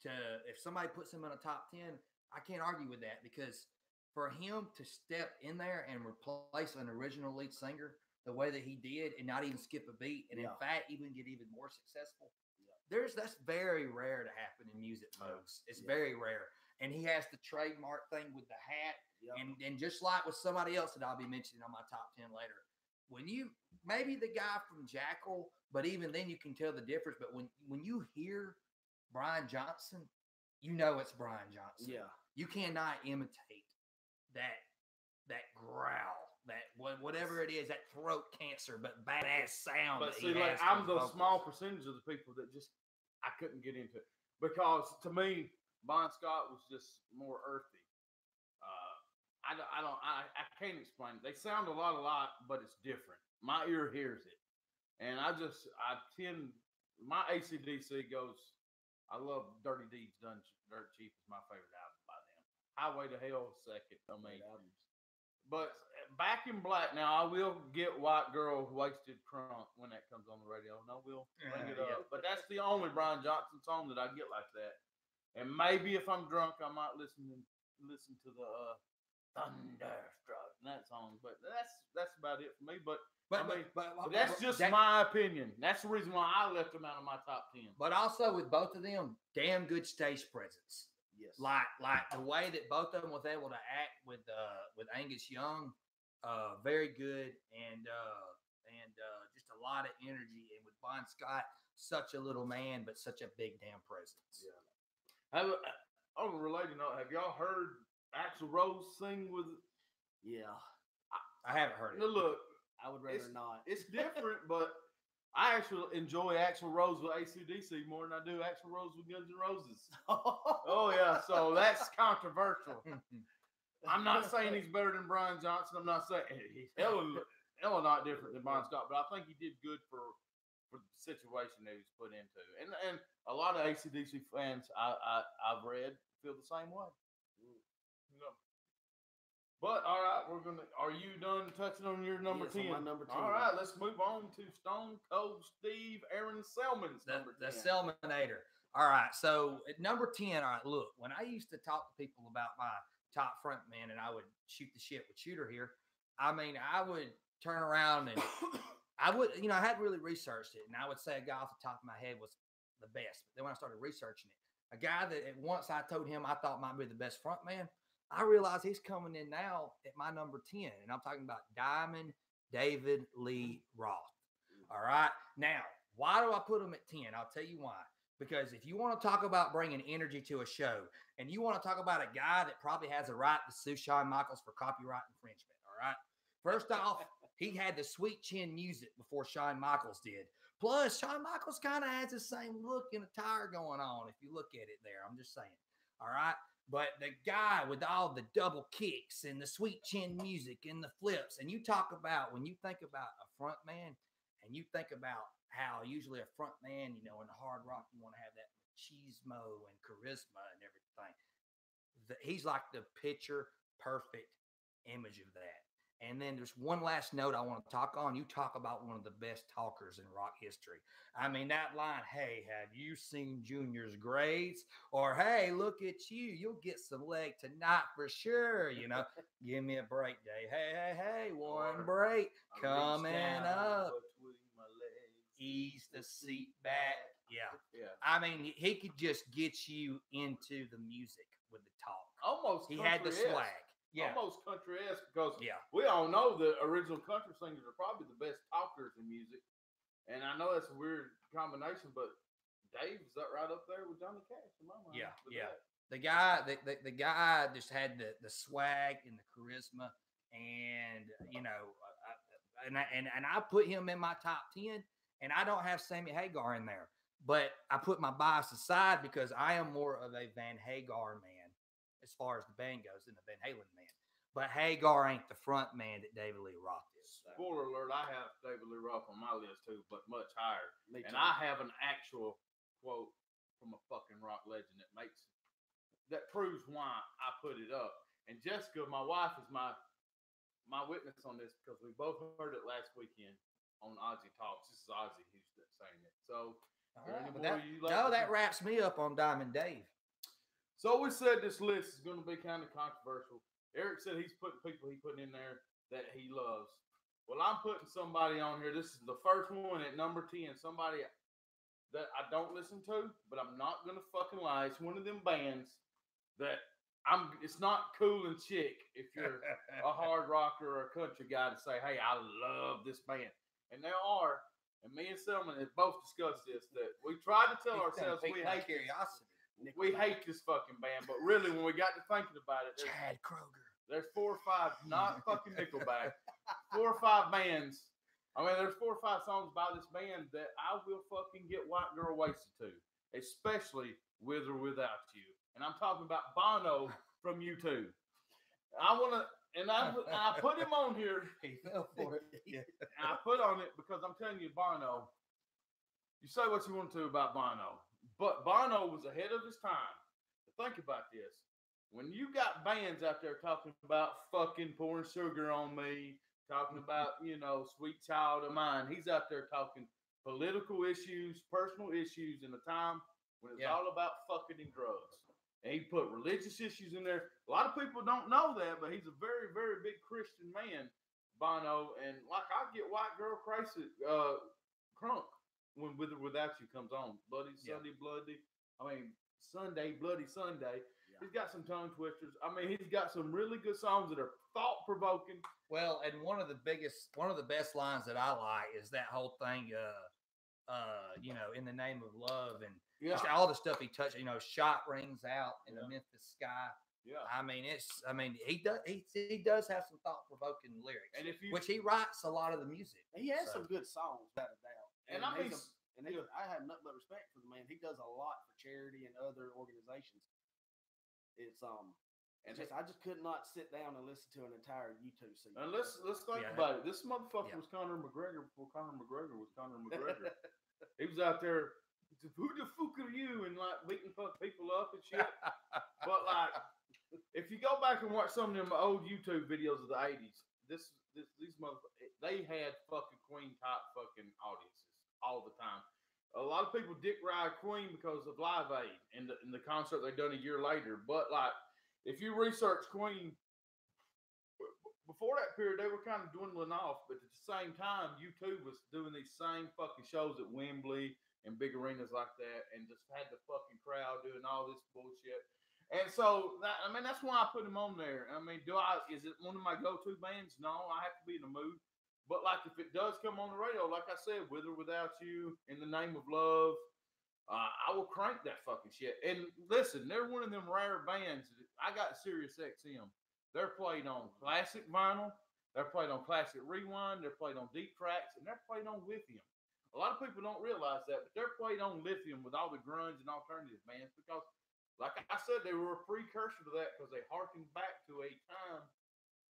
to. If somebody puts him in a top 10, I can't argue with that, because for him to step in there and replace an original lead singer the way that he did, and not even skip a beat, and in fact even get even more successful, that's very rare to happen in music, folks. It's very rare. And he has the trademark thing with the hat. Yep. And just like with somebody else that I'll be mentioning on my top 10 later, when you maybe the guy from Jackal, but even then you can tell the difference. But when you hear Brian Johnson, you know it's Brian Johnson. Yeah. You cannot imitate that growl, that whatever it is, that throat cancer, but badass sound. But see, like I'm the small percentage of the people that just I couldn't get into it, because to me, Bon Scott was just more earthy. I can't explain it. They sound a lot, but it's different. My ear hears it, and my AC/DC goes. I love Dirty Deeds Done Dirt Cheap is my favorite album by them. Highway to Hell second. I mean, but Back in Black. Now I will get White Girl Wasted Crunk when that comes on the radio, and I will bring it up. But that's the only Brian Johnson song that I get like that. And maybe if I'm drunk, I might listen to the Thunderstruck and that song. But that's about it for me. But that's just my opinion. That's the reason why I left them out of my top 10. But also with both of them, damn good stage presence. Yes. Like the way that both of them was able to act with Angus Young, very good, and just a lot of energy. And with Bon Scott, such a little man, but such a big damn presence. Yeah. On a related note, have y'all heard Axl Rose sing with? Yeah, I haven't heard it. No, look, I would rather not. it's different, but I actually enjoy Axl Rose with AC/DC more than I do Axl Rose with Guns N' Roses. Oh yeah, so that's controversial. I'm not saying he's better than Brian Johnson. I'm not saying he's hella not different than Bon Scott, but I think he did good for the situation that he was put into. And a lot of AC/DC fans I've read feel the same way. You know. But all right, are you done touching on your number Yes, 10? on my number 10. All right, let's move on to Stone Cold Steve Aaron Selman's number 10. The Selmanator. All right, so at number 10, all right, look, when I used to talk to people about my top front man and I would shoot the shit with Shooter here, I mean, I would turn around and I would, you know, I hadn't really researched it, and I would say a guy off the top of my head was the best. But then when I started researching it, a guy that at once I told him I thought might be the best front man, I realize he's coming in now at my number 10, and I'm talking about Diamond David Lee Roth. All right. Now, why do I put him at 10? I'll tell you why. Because if you want to talk about bringing energy to a show, and you want to talk about a guy that probably has a right to sue Shawn Michaels for copyright infringement, all right? First off, he had the sweet chin music before Shawn Michaels did. Plus, Shawn Michaels kind of has the same look and attire going on if you look at it there. I'm just saying. All right. But the guy with all the double kicks and the sweet chin music and the flips, and you talk about when you think about a front man and you think about how usually a front man, you know, in the hard rock, you want to have that machismo and charisma and everything. He's like the picture perfect image of that. And then there's one last note I want to talk on. You talk about one of the best talkers in rock history. I mean, that line, hey, have you seen Junior's grades? Or, hey, look at you. You'll get some leg tonight for sure. You know, give me a break, Dave. Hey, one break coming up. Ease the seat back. Yeah. I mean, he could just get you into the music with the talk. Almost. He had the swag. Yeah. Almost country-esque because we all know the original country singers are probably the best talkers in music. And I know that's a weird combination, but Dave's right up there with Johnny Cash in my mind. Yeah. The guy just had the swag and the charisma, and you know, and I put him in my top 10, and I don't have Sammy Hagar in there, but I put my bias aside because I am more of a Van Hagar man as far as the band goes than the Van Halen man. But Hagar ain't the front man that David Lee Roth is. Spoiler alert, I have David Lee Roth on my list too, but much higher. And I have an actual quote from a fucking rock legend that proves why I put it up. And Jessica, my wife, is my witness on this because we both heard it last weekend on Ozzy Talks. This is Ozzy who's saying it. So that wraps me up on Diamond Dave. So we said this list is going to be kind of controversial. Eric said he's putting people he's putting in there that he loves. Well, I'm putting somebody on here. This is the first one at number 10. Somebody that I don't listen to, but I'm not going to fucking lie. It's one of them bands that it's not cool and chic if you're a hard rocker or a country guy to say, hey, I love this band. And there are, and me and Selman have both discussed this, that we try to tell ourselves we hate curiosity. We hate this fucking band, but really, when we got to thinking about it, Chad Kroger. There's 4 or 5, not fucking Nickelback, 4 or 5 bands. I mean, there's 4 or 5 songs by this band that I will fucking get white girl wasted to, especially With or Without You. And I'm talking about Bono from U2. I put him on here. He fell for it. Yeah. I put on it because I'm telling you, Bono. You say what you want to about Bono. But Bono was ahead of his time. Think about this. When you got bands out there talking about fucking pouring sugar on me, talking about, you know, Sweet Child of Mine, he's out there talking political issues, personal issues in a time when it's all about fucking and drugs. And he put religious issues in there. A lot of people don't know that, but he's a very, very big Christian man, Bono. And like I get white girl crazy, crunk. When With or Without You comes on. Bloody Sunday, Sunday, Bloody Sunday. Yeah. He's got some tongue twisters. I mean, he's got some really good songs that are thought-provoking. Well, and one of the best lines that I like is that whole thing, you know, In the Name of Love, and Yeah. just all the stuff he touched. You know, Shot Rings Out in the Memphis Sky. Yeah. I mean, he does have some thought provoking lyrics, And if you, which he writes a lot of the music. He has some good songs, without a doubt. And I mean, I have nothing but respect for the man. He does a lot for charity and other organizations. It's I just could not sit down and listen to an entire YouTube CD. And let's think about it. This motherfucker was Conor McGregor before Conor McGregor was Conor McGregor. He was out there, who the fuck are you? And like beating people up and shit. But like, if you go back and watch some of them old YouTube videos of the 80s, these motherfuckers, they had fucking Queen type fucking audiences all the time. A lot of people dick ride Queen because of Live Aid and the concert they done a year later. But like, if you research Queen, before that period, they were kind of dwindling off. But at the same time, YouTube was doing these same fucking shows at Wembley and big arenas like that, and just had the fucking crowd doing all this bullshit. And so, that's why I put him on there. I mean, is it one of my go-to bands? No, I have to be in the mood. But like, if it does come on the radio, like I said, With or Without You, In the Name of Love, I will crank that fucking shit. And listen, they're one of them rare bands. I got Sirius XM. They're played on classic vinyl. They're played on classic rewind. They're played on deep tracks, and they're played on lithium. A lot of people don't realize that, but they're played on lithium with all the grunge and alternative bands because, like I said, they were a precursor to that because they harkened back to a time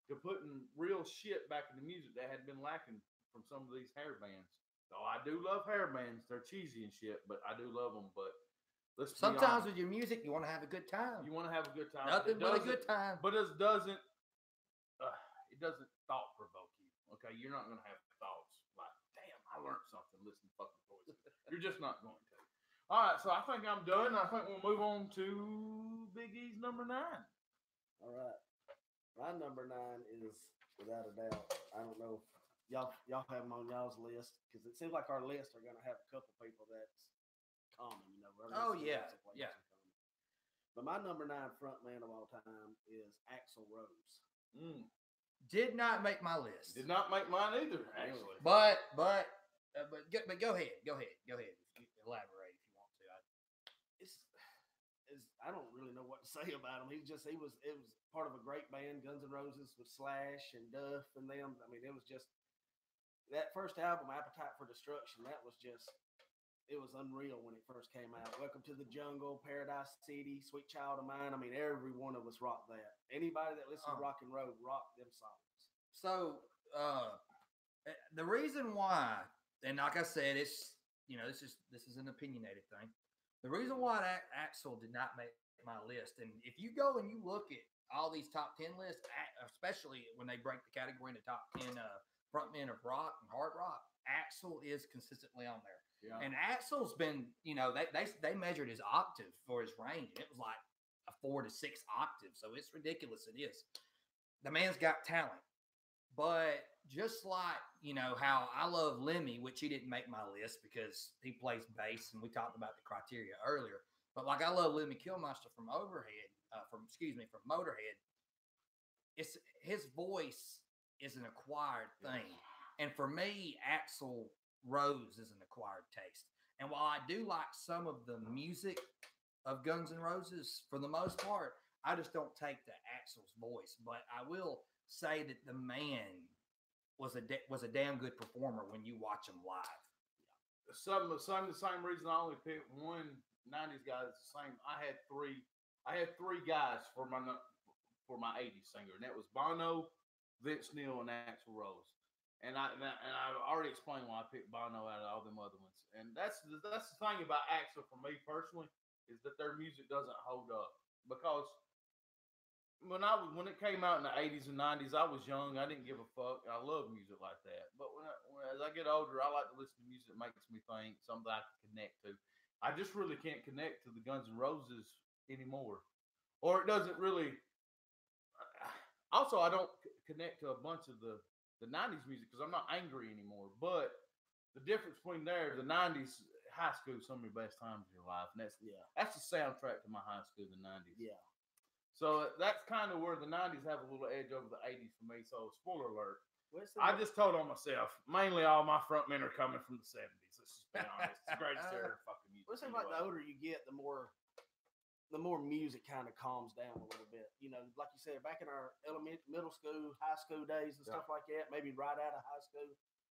to putting real shit back in the music that had been lacking from some of these hair bands. So I do love hair bands. They're cheesy and shit, but I do love them. But sometimes with your music, you want to have a good time. You want to have a good time. Nothing but a good time. But it doesn't thought provoke you. Okay, you're not going to have thoughts like, damn, I learned something. Listen to fucking voices. You're just not going to. All right, so I think I'm done. I think we'll move on to Big E's number 9. All right. My number 9 is, without a doubt, I don't know if y'all have them on y'all's list, because it seems like our list are going to have a couple people that's common, you know. Oh, yeah. But my number 9 frontman of all time is Axl Rose. Did not make my list. Did not make mine either, actually. But go ahead. Go ahead. Elaborate if you want to. I don't really know what to say about him. It was part of a great band, Guns N' Roses with Slash and Duff and them. I mean, it was just that first album, Appetite for Destruction. It was unreal when it first came out. Welcome to the Jungle, Paradise City, Sweet Child of Mine. I mean, every one of us rocked that. Anybody that listens to rock and roll rocked them songs. So the reason why, and like I said, it's, you know, this is an opinionated thing. The reason why Axl did not make my list, and if you go and you look at all these top 10 lists, especially when they break the category into top 10 frontmen of rock and hard rock, Axl is consistently on there. Yeah. And Axl's been, you know, they measured his octave for his range, and it was like a 4 to 6 octave. So it's ridiculous. It is. The man's got talent. But just like, you know, how I love Lemmy, which he didn't make my list because he plays bass, and we talked about the criteria earlier. But like I love Lemmy Kilmister from Motorhead. It's his voice is an acquired thing. And for me, Axl Rose is an acquired taste. And while I do like some of the music of Guns N' Roses, for the most part, I just don't take the Axl's voice. But I will say that the man was a damn good performer when you watch him live. The same reason I only picked one 90s guy. It's the same. I had three guys for my 80s singer, and that was Bono, Vince Neil, and Axl Rose. And I've already explained why I picked Bono out of all them other ones. And that's the thing about Axl for me personally, is that their music doesn't hold up. Because when it came out in the 80s and 90s, I was young. I didn't give a fuck. I love music like that. But as I get older, I like to listen to music that makes me think, something I can connect to. I just really can't connect to the Guns N' Roses anymore. Or it doesn't really. Also, I don't connect to a bunch of the 90s music because I'm not angry anymore. But the difference between the 90s, high school, some of your best times in your life. And that's the soundtrack to my high school, the 90s. Yeah. So that's kind of where the 90s have a little edge over the 80s for me. So spoiler alert. I just told on myself. Mainly, all my frontmen are coming from the 70s. Let's just be honest. It's the greatest era of fucking music. Well, it seems like the older you get, the more music kind of calms down a little bit. You know, like you said, back in our middle school, high school days and stuff like that, maybe right out of high school,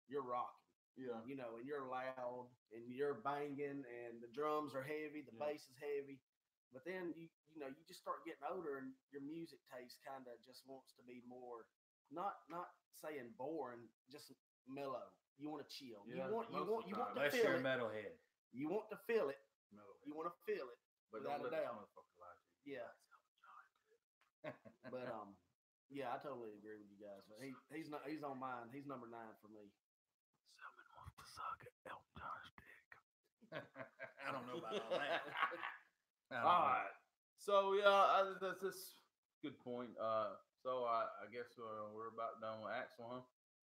you're rocking. Yeah. You know, and you're loud and you're banging and the drums are heavy, the bass is heavy. But then you just start getting older and your music taste kind of just wants to be more not saying boring, just mellow. You want to chill. Yeah, you want to Unless feel you're a it. metalhead. You want to feel it. Metalhead. You want to feel it. But without don't a let doubt. this motherfucker lie to you. Yeah. But yeah, I totally agree with you guys. He's on mine. He's number 9 for me. Selman wants to suck at Elton John's dick. I don't know about all that. All right. So yeah, that's good point. So I guess we're about done with Axel, huh?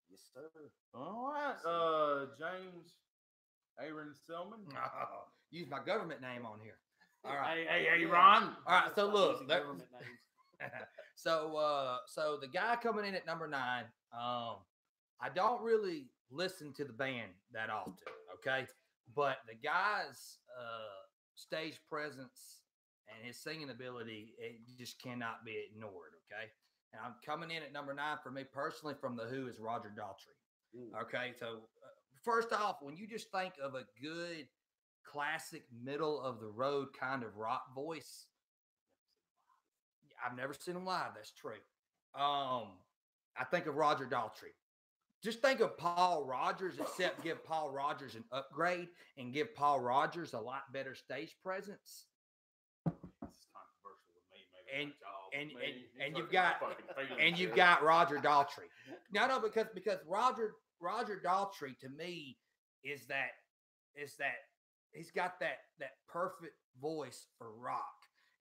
Yes, sir. All right. James Aaron Selman. Oh, use my government name on here. All right. Hey, Ron. All right. So look, government names. so the guy coming in at number 9, I don't really listen to the band that often, okay? But the guy's stage presence and his singing ability, it just cannot be ignored, okay? And I'm coming in at number 9 for me personally from The Who is Roger Daltrey. Okay, so first off, when you just think of a good classic middle of the road kind of rock voice, I've never seen him live. That's true. I think of Roger Daltrey. Just think of Paul Rogers, except give Paul Rogers an upgrade and give Paul Rogers a lot better stage presence. This is controversial with me, maybe. And you've got Roger Daltrey. No, because Roger Daltrey to me is that he's got that perfect voice for rock.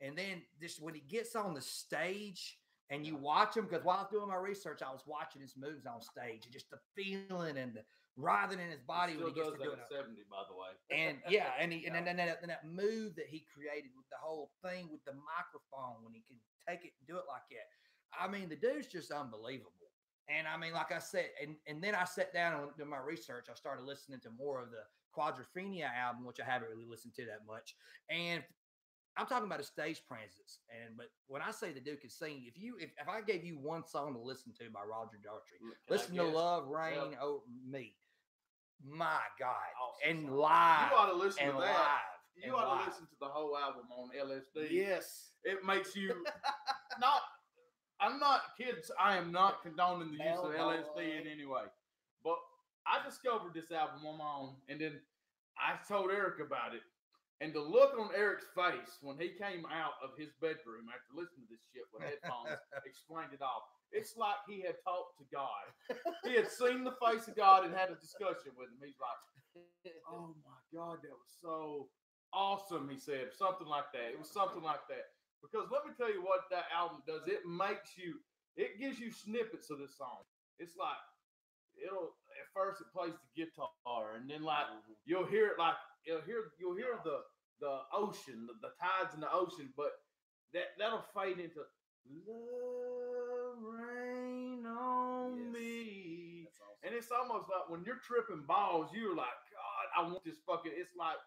And then just when he gets on the stage and you watch him, because while I was doing my research, I was watching his moves on stage and just the feeling and the writhing in his body when he gets to do it. 70, by the way. And yeah, and that move that he created with the whole thing with the microphone when he can take it and do it like that. I mean, the dude's just unbelievable. And I mean, like I said, and then I sat down and did my research. I started listening to more of the Quadrophenia album, which I haven't really listened to that much. And I'm talking about a stage presence. But when I say the dude can sing, if I gave you one song to listen to by Roger Daltrey, listen to Love Rain Over Me. My God. Awesome and song. Live. You ought to listen to that. Live. You ought to listen to the whole album on LSD. Yes. It makes you I'm not kids. I am not condoning the use of LSD in any way. But I discovered this album on my own, and then I told Eric about it. And the look on Eric's face when he came out of his bedroom after listening to this shit with headphones explained it all. It's like he had talked to God. He had seen the face of God and had a discussion with him. He's like, oh my God, that was so awesome, he said. Something like that. It was something like that. Because let me tell you what that album does. It gives you snippets of this song. It's like, at first it plays the guitar, and then like you'll hear it like you'll hear the ocean, the tides in the ocean, but that'll fade into Love Rain on Me. Awesome. And it's almost like when you're tripping balls, you're like, God, I want this fucking. It's like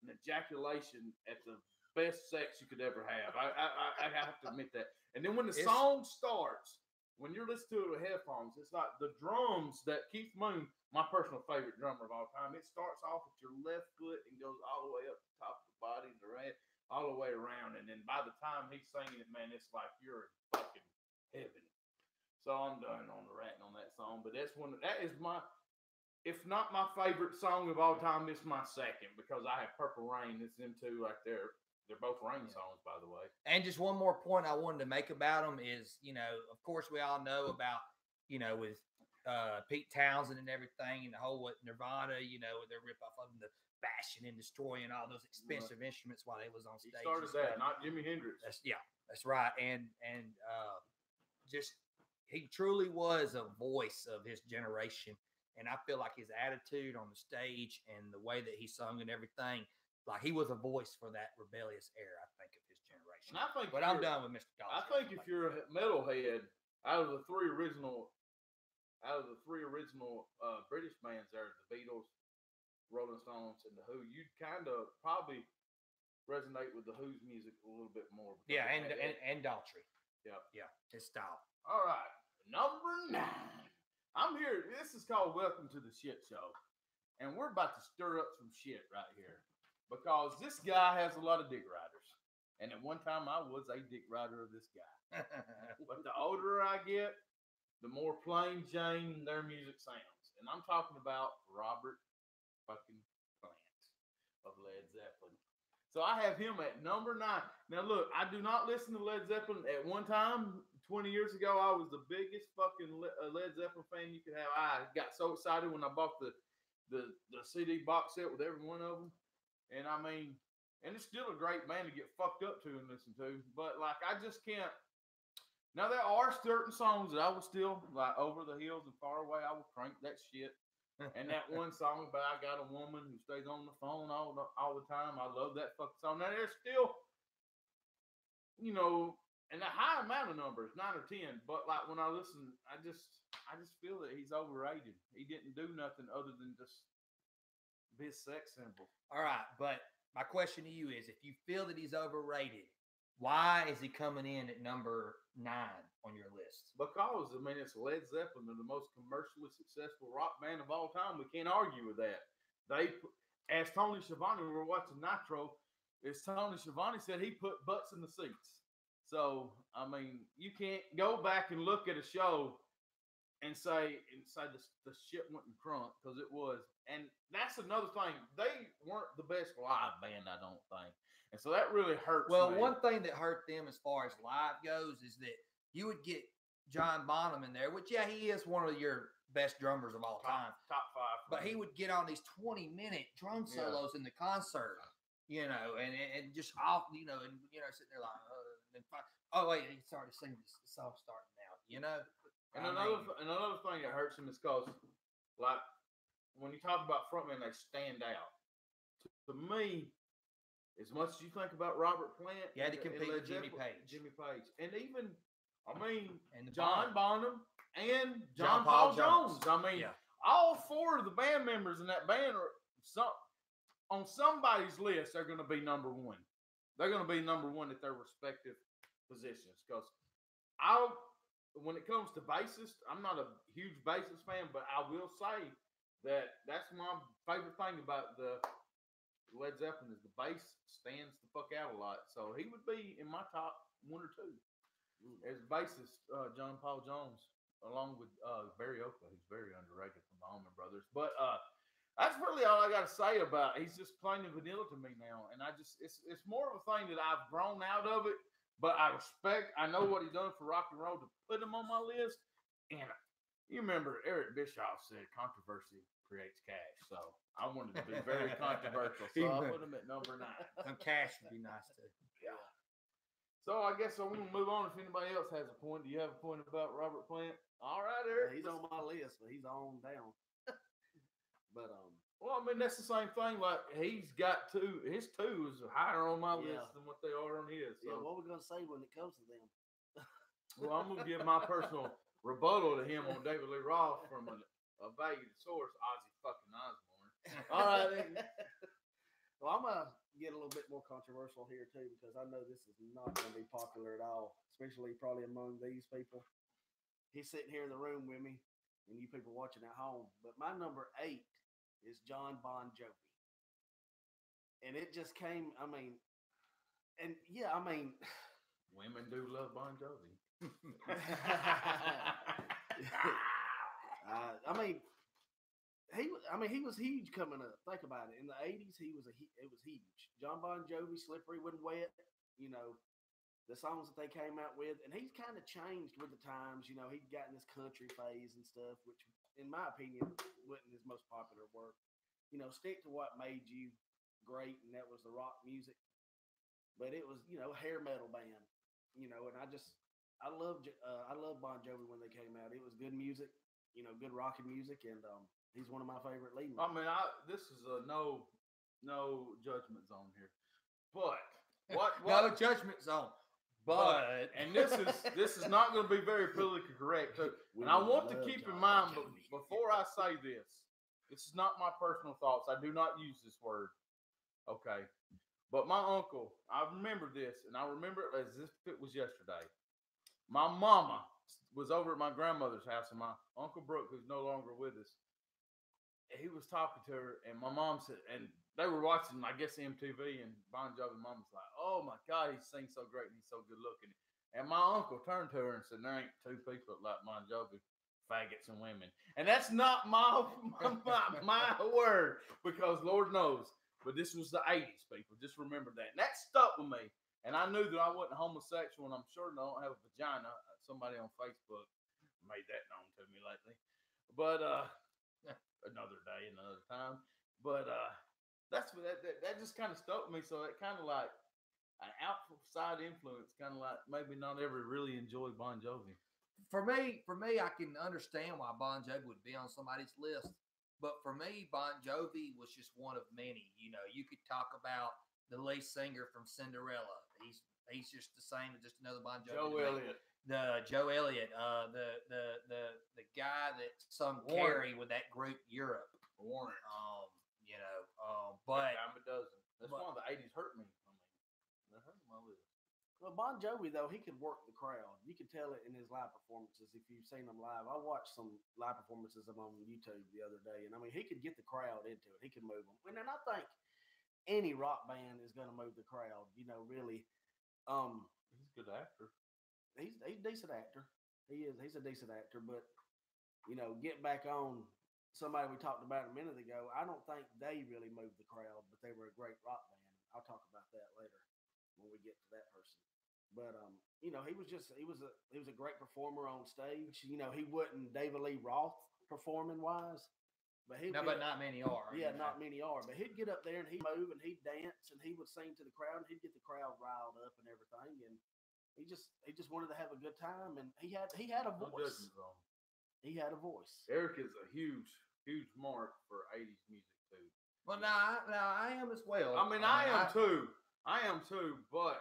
an ejaculation at the best sex you could ever have. I have to admit that. And then when the song starts, when you're listening to it with headphones, it's like the drums that Keith Moon, my personal favorite drummer of all time, it starts off with your left foot and goes all the way up the top of the body, the right, all the way around. And then by the time he's singing it, man, it's like you're in fucking heaven. So I'm done on the ranting on that song. But that is my, if not my favorite song of all time, it's my second, because I have Purple Rain. It's them two right there. They're both Rain songs, by the way. And just one more point I wanted to make about them is, of course, we all know about, with Pete Townsend and everything, and the whole Nirvana, with their rip off of them, the bashing and destroying all those expensive instruments while they was on stage. He started that, not Jimi Hendrix. That's right. And just he truly was a voice of his generation. And I feel like his attitude on the stage and the way that he sung and everything, like he was a voice for that rebellious era, I think, of his generation. But I'm done with Mr. Daltrey. I think if you're a metalhead, out of the out of the three original British bands there, the Beatles, Rolling Stones, and the Who, you'd kind of probably resonate with the Who's music a little bit more. Yeah, and Daltrey. Yeah, his style. All right, number 9. I'm here. This is called Welcome to the Shit Show, and we're about to stir up some shit right here because this guy has a lot of dick riders, and at one time I was a dick rider of this guy. But the older I get, the more plain Jane their music sounds, and I'm talking about Robert fucking Plant of Led Zeppelin. So I have him at number 9. Now look, I do not listen to Led Zeppelin. At one time, 20 years ago, I was the biggest fucking Led Zeppelin fan you could have. I got so excited when I bought the CD box set with every one of them. And I mean, and it's still a great band to get fucked up to and listen to. But like, I just can't. Now there are certain songs that I will still like, Over the Hills and Far Away. I will crank that shit. And that one song about I got a woman who stays on the phone all the time. I love that fucking song. Now there's still, you know, and a high amount of numbers, 9 or 10. But like when I listen, I just feel that he's overrated. He didn't do nothing other than just be a sex symbol. All right, but my question to you is, if you feel that he's overrated, why is he coming in at number 9 on your list? Because, I mean, it's Led Zeppelin. They're the most commercially successful rock band of all time. We can't argue with that. As Tony Schiavone, we were watching Nitro, as Tony Schiavone said, he put butts in the seats. So, I mean, you can't go back and look at a show and say the shit went crunk, because it was. And that's another thing. They weren't the best live band, I don't think. And so that really hurts me. One thing that hurt them as far as live goes is that you would get John Bonham in there, which, yeah, he is one of your best drummers of all time. Top 5. But he would get on these 20-minute drum solos in the concert, you know, and just off, you know, and, you know, sitting there like, oh, wait, he's starting to sing this song starting now, you know. And another thing that hurts him is because, like, when you talk about frontmen, they stand out. To me, as much as you think about Robert Plant, you had to compete with Jimmy Page, and even, I mean, and John Bonham and John Paul Jones. I mean, all 4 of the band members in that band are on somebody's list. They're going to be number 1. They're going to be number 1 at their respective positions. Because when it comes to bassist, I'm not a huge bassist fan, but I will say that that's my favorite thing about the Led Zeppelin is the bass stands the fuck out a lot. So he would be in my top 1 or 2 as bassist, John Paul Jones, along with Barry Oakley, who's very underrated from the Allman Brothers. But that's really all I got to say about it. He's just plain and vanilla to me now, and it's more of a thing that I've grown out of it. But I know what he's done for rock and roll to put him on my list. And you remember Eric Bischoff said controversy creates cash. So I wanted to be very controversial. So I put him at number 9. Some cash would be nice too. Yeah. So I guess I'm going to move on. If anybody else has a point, do you have a point about Robert Plant? All right, Eric. Yeah, he's on my list, but he's on down. But well, I mean, that's the same thing. Like, he's got 2. His 2 is higher on my list than what they are on his. So. Yeah, what are we going to say when it comes to them? Well, I'm going to give my personal rebuttal to him on David Lee Roth from a valued source, Ozzy fucking Osbourne. All right. Well, I'm going to get a little bit more controversial here, too, because I know this is not going to be popular at all, especially probably among these people. He's sitting here in the room with me, and you people watching at home. But my number 8 is John Bon Jovi. And it just came, I mean, women do love Bon Jovi. He was huge coming up. Think about it. In the 80s, it was huge. John Bon Jovi, Slippery When Wet, you know, the songs that they came out with. And he's kind of changed with the times. You know, he'd gotten this country phase and stuff, which, in my opinion, wasn't his most popular work. You know, stick to what made you great, and that was the rock music. But it was, you know, hair metal band, you know, and I love Bon Jovi when they came out. It was good music, you know, good rocking music, and he's one of my favorite lead men. I mean, this is a no judgment zone here, but what no judgment zone. But and this is not going to be very politically correct too. And I want to keep in mind, but before I say this is not my personal thoughts. I do not use this word. Okay. But my uncle, I remember this, and I remember it as if it was yesterday. My mama was over at my grandmother's house, and my Uncle Brooke, who's no longer with us, he was talking to her, and my mom said, and they were watching, I guess, MTV, and Bon Jovi. Mom was like, "Oh my God, he sings so great, and he's so good looking." And my uncle turned to her and said, "There ain't two people like Bon Jovi, faggots and women." And that's not my word, because Lord knows, but this was the 80s, people. Just remember that. And that stuck with me. And I knew that I wasn't homosexual, and I'm sure I don't have a vagina. Somebody on Facebook made that known to me lately. But another day, another time. But that's what that just kind of stuck with me. So it kind of like an outside influence, kind of like maybe not ever really enjoy Bon Jovi. For me, I can understand why Bon Jovi would be on somebody's list. But for me, Bon Jovi was just one of many. You know, you could talk about the lead singer from Cinderella. He's just the same as just another Bon Jovi. Joe Elliott. Joe Elliott, the guy that sung Carrie with that group Europe. Warren. But dime a dozen. That's why the 80s hurt me. I mean, that hurt my list. Well, Bon Jovi, though, he could work the crowd. You could tell it in his live performances if you've seen him live. I watched some live performances of him on YouTube the other day, and I mean, he could get the crowd into it. He could move them. And then I think any rock band is going to move the crowd. You know, really. He's a good actor. He's a decent actor. He is. He's a decent actor. But you know, get back on somebody we talked about a minute ago. I don't think they really moved the crowd, but they were a great rock band. I'll talk about that later when we get to that person. But you know, he was a great performer on stage. You know, he wasn't David Lee Roth performing wise. But not many are. Yeah, not many are. But he'd get up there and he'd move and he'd dance and he would sing to the crowd and he'd get the crowd riled up and everything. And he just wanted to have a good time, and he had a voice. He had a voice. Eric is a huge mark for 80s music too. Well, now I am as well. I mean, I am too. But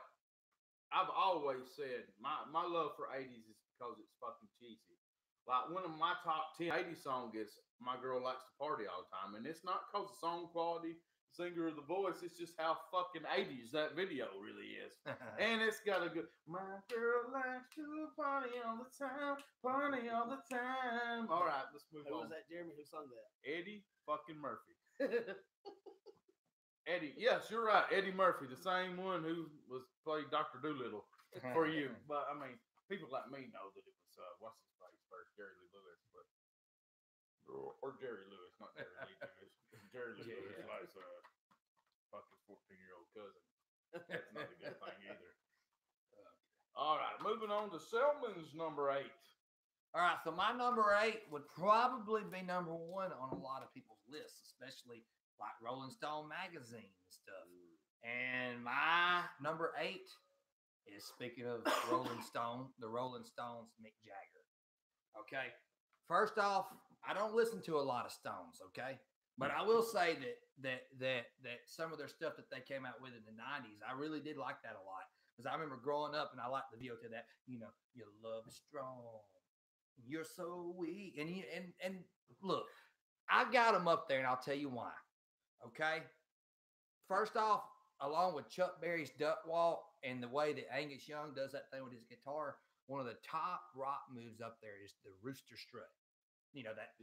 I've always said my love for 80s is because it's fucking cheesy. Like one of my top 10 80s songs is "My Girl Likes to Party All the Time," and it's not because of song quality, singer, or the voice. It's just how fucking 80s that video really is. And it's got a good "My girl likes to party all the time, party all the time." All right, let's move on. Who was that, Jeremy? Who sung that? Eddie fucking Murphy. Eddie, yes, you're right. Eddie Murphy, the same one who was played Dr. Doolittle for you. But I mean, people like me know that it was what's his face first, Jerry Lee Lewis, or Jerry Lewis, not Jerry Lee Lewis. Jerry Lee Lewis likes fucking 14-year-old cousin. That's not a good thing either. All right, moving on to Selman's number 8. All right, so my number 8 would probably be number 1 on a lot of people's lists, especially like Rolling Stone magazine and stuff. And my number 8 is, speaking of Rolling Stone, the Rolling Stones, Mick Jagger. Okay, first off, I don't listen to a lot of Stones. Okay, but I will say that some of their stuff that they came out with in the 90s, I really did like that a lot, because I remember growing up and I liked the video to that. You know, your love is strong, you're so weak, and look, I got them up there, and I'll tell you why. Okay, first off, along with Chuck Berry's Duck Walk and the way that Angus Young does that thing with his guitar, one of the top rock moves up there is the Rooster Strut. You know, that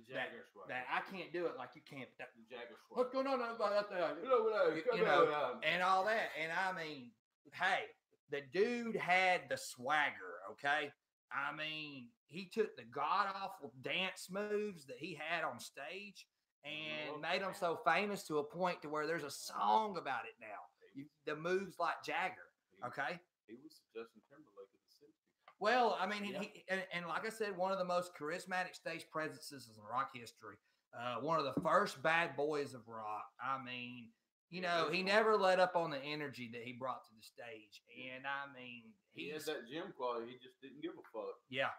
I can't do it like you can't. That Jagger what's going on out there? And all that. And I mean, hey, the dude had the swagger. Okay, I mean, he took the god awful dance moves that he had on stage and made them so famous to a point to where there's a song about it now. The moves like Jagger. Okay, he was Justin Timberlake of the 60s. Well, I mean, and like I said, one of the most charismatic stage presences in rock history. One of the first bad boys of rock. I mean, you know, he never let up on the energy that he brought to the stage. And I mean, he had that gym quality. He just didn't give a fuck. Yeah.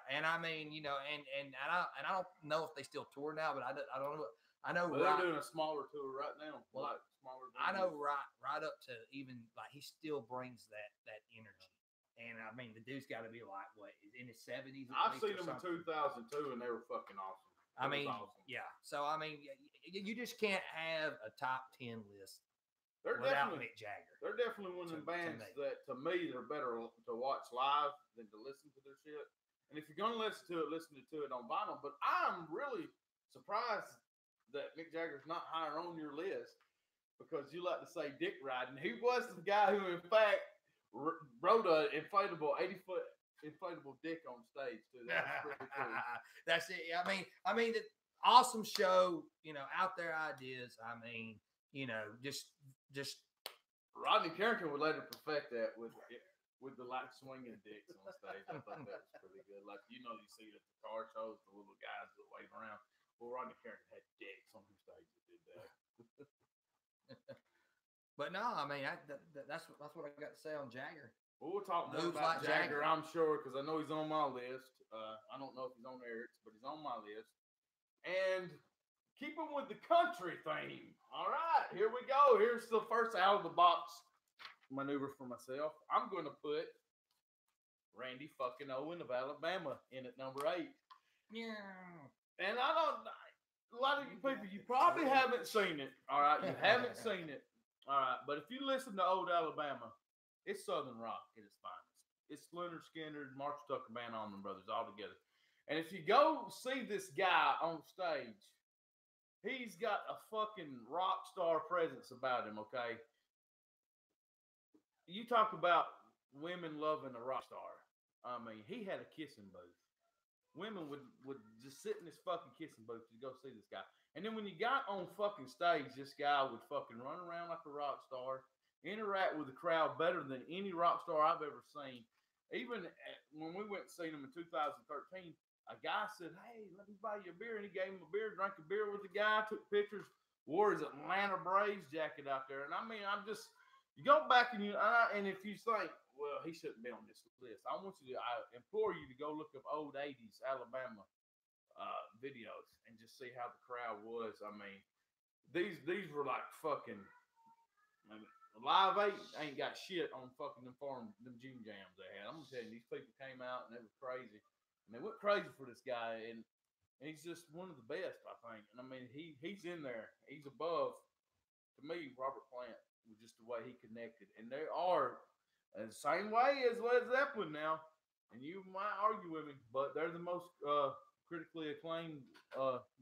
And I mean, you know, and I don't know if they still tour now, but I don't know. I know they're doing a smaller tour right now. Well, smaller. I know right up to even like he still brings that energy. And I mean, the dude's got to be like what in his 70s. I've seen him in 2002, and they were fucking awesome. I mean, awesome. yeah. So I mean, you just can't have a top 10 list They're without definitely Mick Jagger. They're definitely one of the bands that, to me, they're better to watch live than to listen to their shit. And if you're gonna listen to it on vinyl. But I'm really surprised that Mick Jagger's not higher on your list because you like to say dick riding. He was the guy who, in fact, rode an inflatable 80-foot inflatable dick on stage too. That's pretty cool. That's it. I mean, the awesome show. You know, out there ideas. I mean, you know, just. Rodney Carrington would later perfect that with the like swinging dicks on stage. I thought that was pretty good. Like you see at the car shows, the little guys that wave around. Well, Rodney Carrington had dicks on his stage that did that. But no, I mean that's what I got to say on Jagger. Well, we'll talk more about Jagger, I'm sure, because I know he's on my list. I don't know if he's on Eric's, but he's on my list. And keeping with the country theme. All right, here we go. Here's the first out of the box maneuver for myself. I'm going to put Randy fucking Owen of Alabama in at number 8. Yeah. And a lot of you people, you probably haven't seen it. All right, you haven't seen it. All right, but if you listen to old Alabama, it's Southern rock at its finest. It's Leonard Skinner, Marshall Tucker Band, Allman Brothers all together. And if you go see this guy on stage, he's got a fucking rock star presence about him, okay? You talk about women loving a rock star. I mean, he had a kissing booth. Women would just sit in this fucking kissing booth to go see this guy. And then when you got on fucking stage, this guy would fucking run around like a rock star, interact with the crowd better than any rock star I've ever seen. Even when we went and seen him in 2013, a guy said, "Hey, let me buy you a beer." And he gave him a beer, drank a beer with the guy, took pictures, wore his Atlanta Braves jacket out there. And I mean, you go back and and if you think, well, he shouldn't be on this list, I implore you to go look up old 80s Alabama videos and just see how the crowd was. I mean, these were like fucking, Live 8 ain't got shit on fucking them June jams they had. I'm gonna tell you, these people came out and they were crazy. And they went crazy for this guy, and he's just one of the best, I think. And I mean, he's in there. He's above, to me, Robert Plant, with just the way he connected. And they are the same way as Led Zeppelin now. And you might argue with me, but they're the most critically acclaimed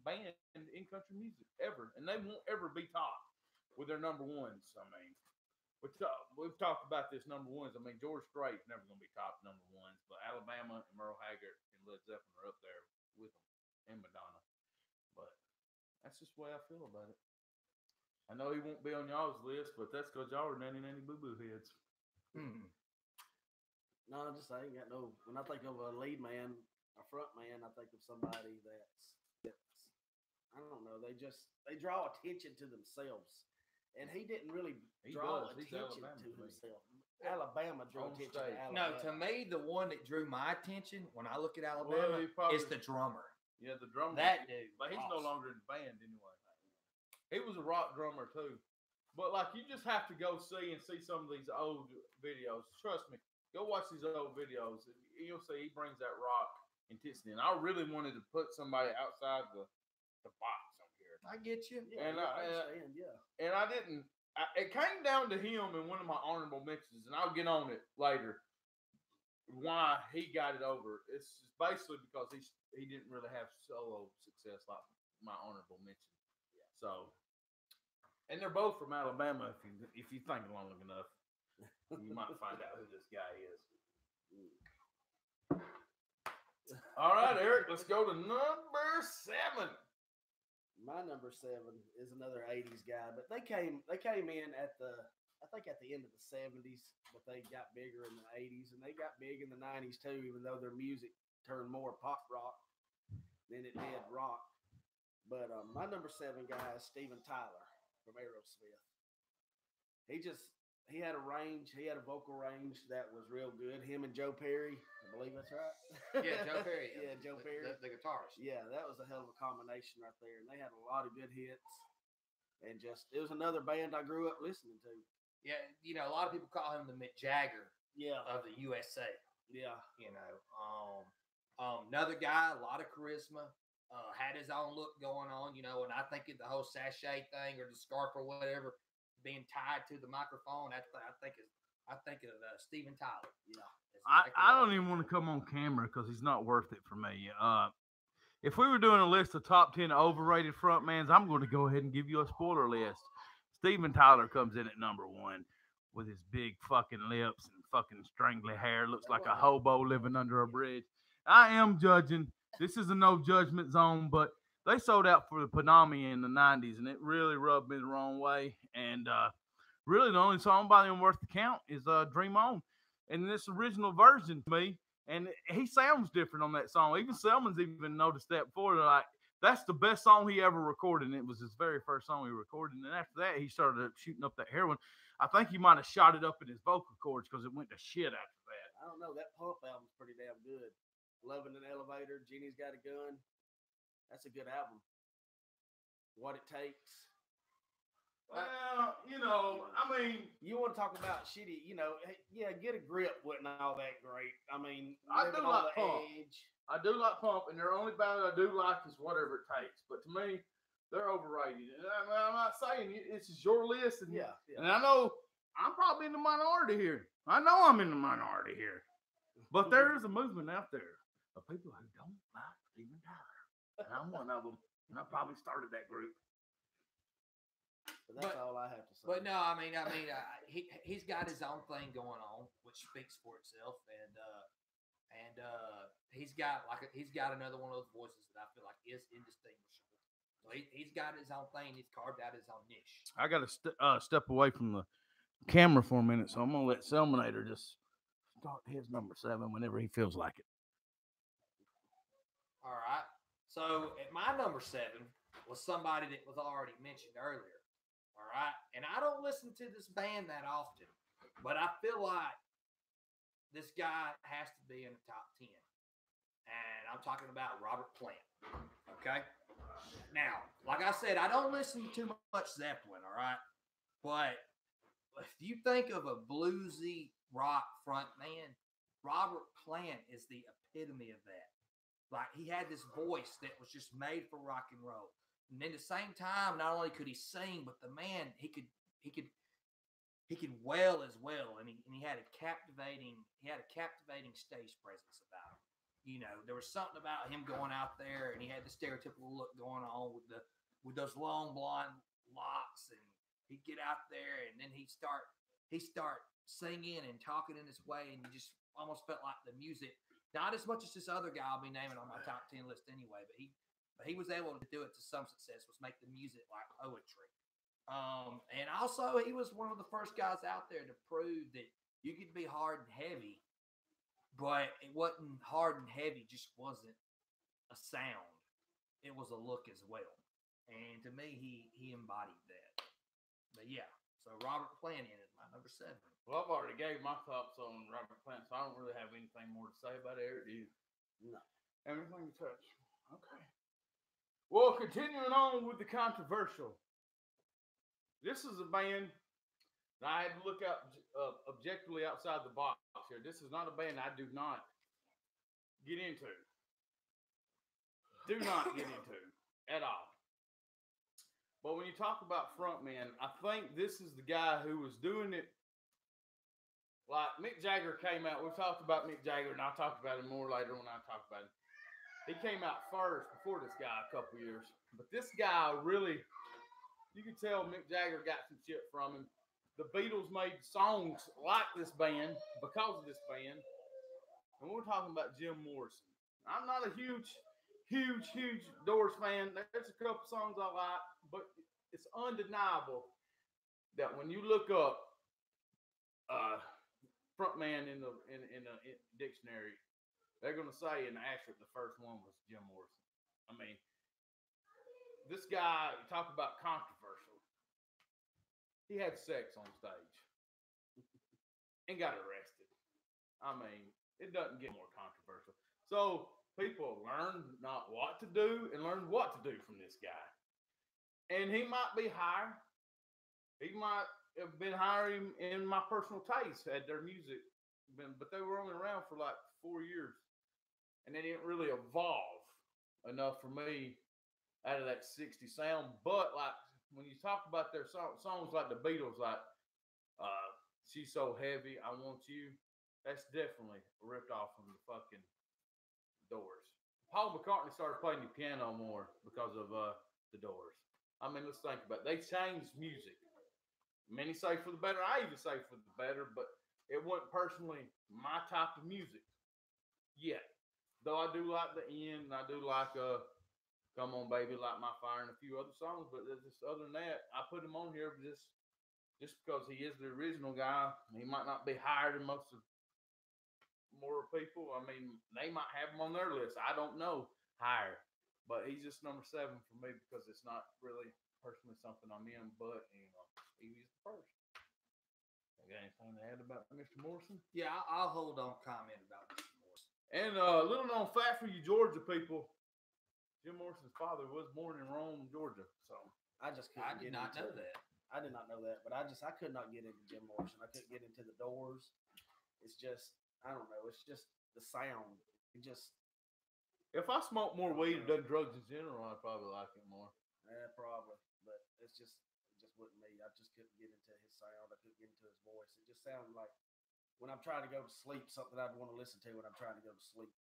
band in country music ever. And they won't ever be topped with their number ones. I mean, we've talked about this number ones. I mean, George Strait's never going to be top number ones, but Alabama and Merle Haggard and Led Zeppelin are up there with them, and Madonna. But that's just the way I feel about it. I know he won't be on y'all's list, but that's because y'all are nanny boo-boo heads. No, I ain't got no. When I think of a lead man, a front man, I think of somebody that's I don't know. They draw attention to themselves. And he didn't really draw attention to himself. Alabama drew attention to Alabama. No, to me, the one that drew my attention when I look at Alabama is the drummer. Yeah, the drummer. That dude. But he's no longer in the band anyway. He was a rock drummer too. But like, you just have to go see some of these old videos. Trust me, go watch these old videos. You'll see he brings that rock intensity. And I really wanted to put somebody outside the box. I get you. Yeah, and I didn't. It came down to him in one of my honorable mentions, and I'll get on it later. Why he got it over? It's basically because he didn't really have solo success like my honorable mention. Yeah. So, and they're both from Alabama. If you think long enough, you might find out who this guy is. All right, Eric. Let's go to number 7. My number 7 is another 80s guy, but they came in at the end of the 70s, but they got bigger in the 80s, and they got big in the 90s too, even though their music turned more pop rock than it did rock. But my number 7 guy is Steven Tyler from Aerosmith. He had a range. He had a vocal range that was real good. Him and Joe Perry, I believe that's right. Yeah, Joe Perry. Yeah, Joe Perry. The guitarist. Yeah, that was a hell of a combination right there. And they had a lot of good hits. And it was another band I grew up listening to. Yeah, a lot of people call him the Mick Jagger Yeah. of the USA. Yeah. You know, another guy, a lot of charisma, had his own look going on. You know, and I think the whole sachet thing or the scarf or whatever being tied to the microphone, I think of Steven Tyler. Yeah. I don't even want to come on camera because he's not worth it for me. If we were doing a list of top 10 overrated frontmans, I'm going to go ahead and give you a spoiler list. Steven Tyler comes in at number 1 with his big fucking lips and fucking strangly hair. Looks like a hobo living under a bridge. I am judging. This is a no judgment zone, but they sold out for the Panami in the 90s, and it really rubbed me the wrong way. And really, the only song by them worth the count is Dream On. And this original version to me, and he sounds different on that song. Even Selman's even noticed that before. They're like, that's the best song he ever recorded. And it was his very first song he recorded. And after that, he started shooting up that heroin. I think he might have shot it up in his vocal cords because it went to shit after that. I don't know. That Pump album's pretty damn good. Loving an Elevator, Jeannie's Got a Gun. That's a good album. What It Takes. Well, you know, I mean, you want to talk about shitty, you know, yeah, Get a Grip wasn't all that great. I mean, I do like Pump. Edge. I do like Pump, and their only ballad I do like is Whatever It Takes. But to me, they're overrated. And I'm not saying this is your list, and yeah. And I know I'm probably in the minority here. I know I'm in the minority here, but there is a movement out there of people who don't like Steven Tyler, and I'm one of them. And I probably started that group. But that's all I have to say. But no, I mean, he's got his own thing going on, which speaks for itself, and he's got another one of those voices that I feel like is indistinguishable. So he's got his own thing. He's carved out his own niche. I got to step away from the camera for a minute, so I'm gonna let Selmanator just start his number 7 whenever he feels like it. All right. So at my number 7 was somebody that was already mentioned earlier. All right. And I don't listen to this band that often, but I feel like this guy has to be in the top 10. And I'm talking about Robert Plant. Okay. Now, like I said, I don't listen to too much Zeppelin. All right. But if you think of a bluesy rock front man, Robert Plant is the epitome of that. Like, he had this voice that was just made for rock and roll. And at the same time, not only could he sing, but the man, he could wail as well. And he had a captivating stage presence about him. You know, there was something about him going out there, and he had the stereotypical look going on with those long blonde locks, and he'd get out there, and then he'd start singing and talking in this way, and you just almost felt like the music, not as much as this other guy I'll be naming on my top 10 list anyway, but he was able to do it to some success, was make the music like poetry. And also he was one of the first guys out there to prove that you could be hard and heavy, but it wasn't hard and heavy, just wasn't a sound. It was a look as well. And to me, he embodied that. But yeah, so Robert Plant is my number 7. Well, I've already gave my thoughts on Robert Plant, so I don't really have anything more to say about Eric. Do you? No. Everything you touch. Okay. Well, continuing on with the controversial. This is a band that I had to look out objectively outside the box here. This is not a band I do not get into. Do not get into at all. But when you talk about frontmen, I think this is the guy who was doing it. Like Mick Jagger came out. We've talked about Mick Jagger, and I'll talk about him more later when I talk about him. He came out first before this guy a couple years. But this guy really, you can tell Mick Jagger got some shit from him. The Beatles made songs like this band because of this band. And we're talking about Jim Morrison. I'm not a huge Doors fan. There's a couple songs I like, but it's undeniable that when you look up frontman in the dictionary, they're going to say in the asterisk the first one was Jim Morrison. I mean, this guy, you talk about controversial. He had sex on stage and got arrested. I mean, it doesn't get more controversial. So people learn not what to do and learn what to do from this guy. And he might be higher. He might have been higher in my personal taste had their music but they were only around for like 4 years, and they didn't really evolve enough for me out of that 60 sound. But like when you talk about their songs like the Beatles, like She's So Heavy, I Want You, that's definitely ripped off from the fucking Doors. Paul McCartney started playing the piano more because of the Doors. I mean, let's think about it. They changed music. Many say for the better. I even say for the better, but it wasn't personally my type of music yet. Though I do like The End, and I do like Come On Baby, Light My Fire, and a few other songs. But just other than that, I put him on here just because he is the original guy. He might not be higher than most of more people. I mean, they might have him on their list. I don't know higher, but he's just number 7 for me because it's not really personally something I'm in. But he was the first. You got anything to add about Mr. Morrison? Yeah, I'll hold on comment about Mr. Morrison. And a little known fact for you Georgia people, Jim Morrison's father was born in Rome, Georgia. So I just couldn't I did not know that. I did not know that, but I could not get into Jim Morrison. I couldn't get into the Doors. It's just, I don't know. It's just the sound. It just. If I smoked more weed and done drugs in general, I'd probably like it more. Yeah, probably. But it just wasn't me. I just couldn't get into his sound. I couldn't get into his voice. It just sounded like when I'm trying to go to sleep, something I'd want to listen to when I'm trying to go to sleep.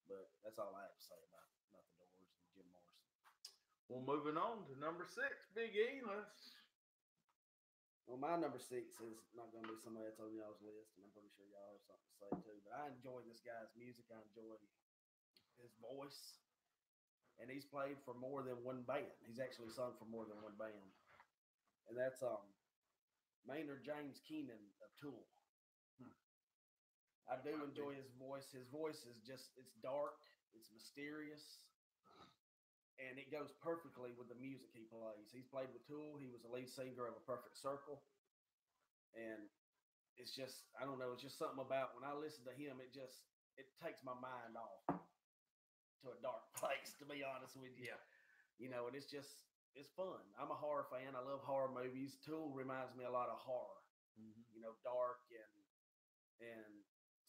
But that's all I have to say about the Doors and Jim Morrison. Well, moving on to number 6, Big E. Well, my number 6 is not going to be somebody that's on y'all's list, and I'm pretty sure y'all have something to say too. But I enjoy this guy's music. I enjoy his voice, and he's played for more than one band. He's actually sung for more than one band, and that's Maynard James Keenan of Tool. I do enjoy his voice. His voice is it's dark, it's mysterious. And it goes perfectly with the music he plays. He's played with Tool. He was the lead singer of A Perfect Circle. And it's just, I don't know, it's just something about when I listen to him, it takes my mind off to a dark place, to be honest with you. Yeah. And it's fun. I'm a horror fan. I love horror movies. Tool reminds me a lot of horror. Mm-hmm. Dark and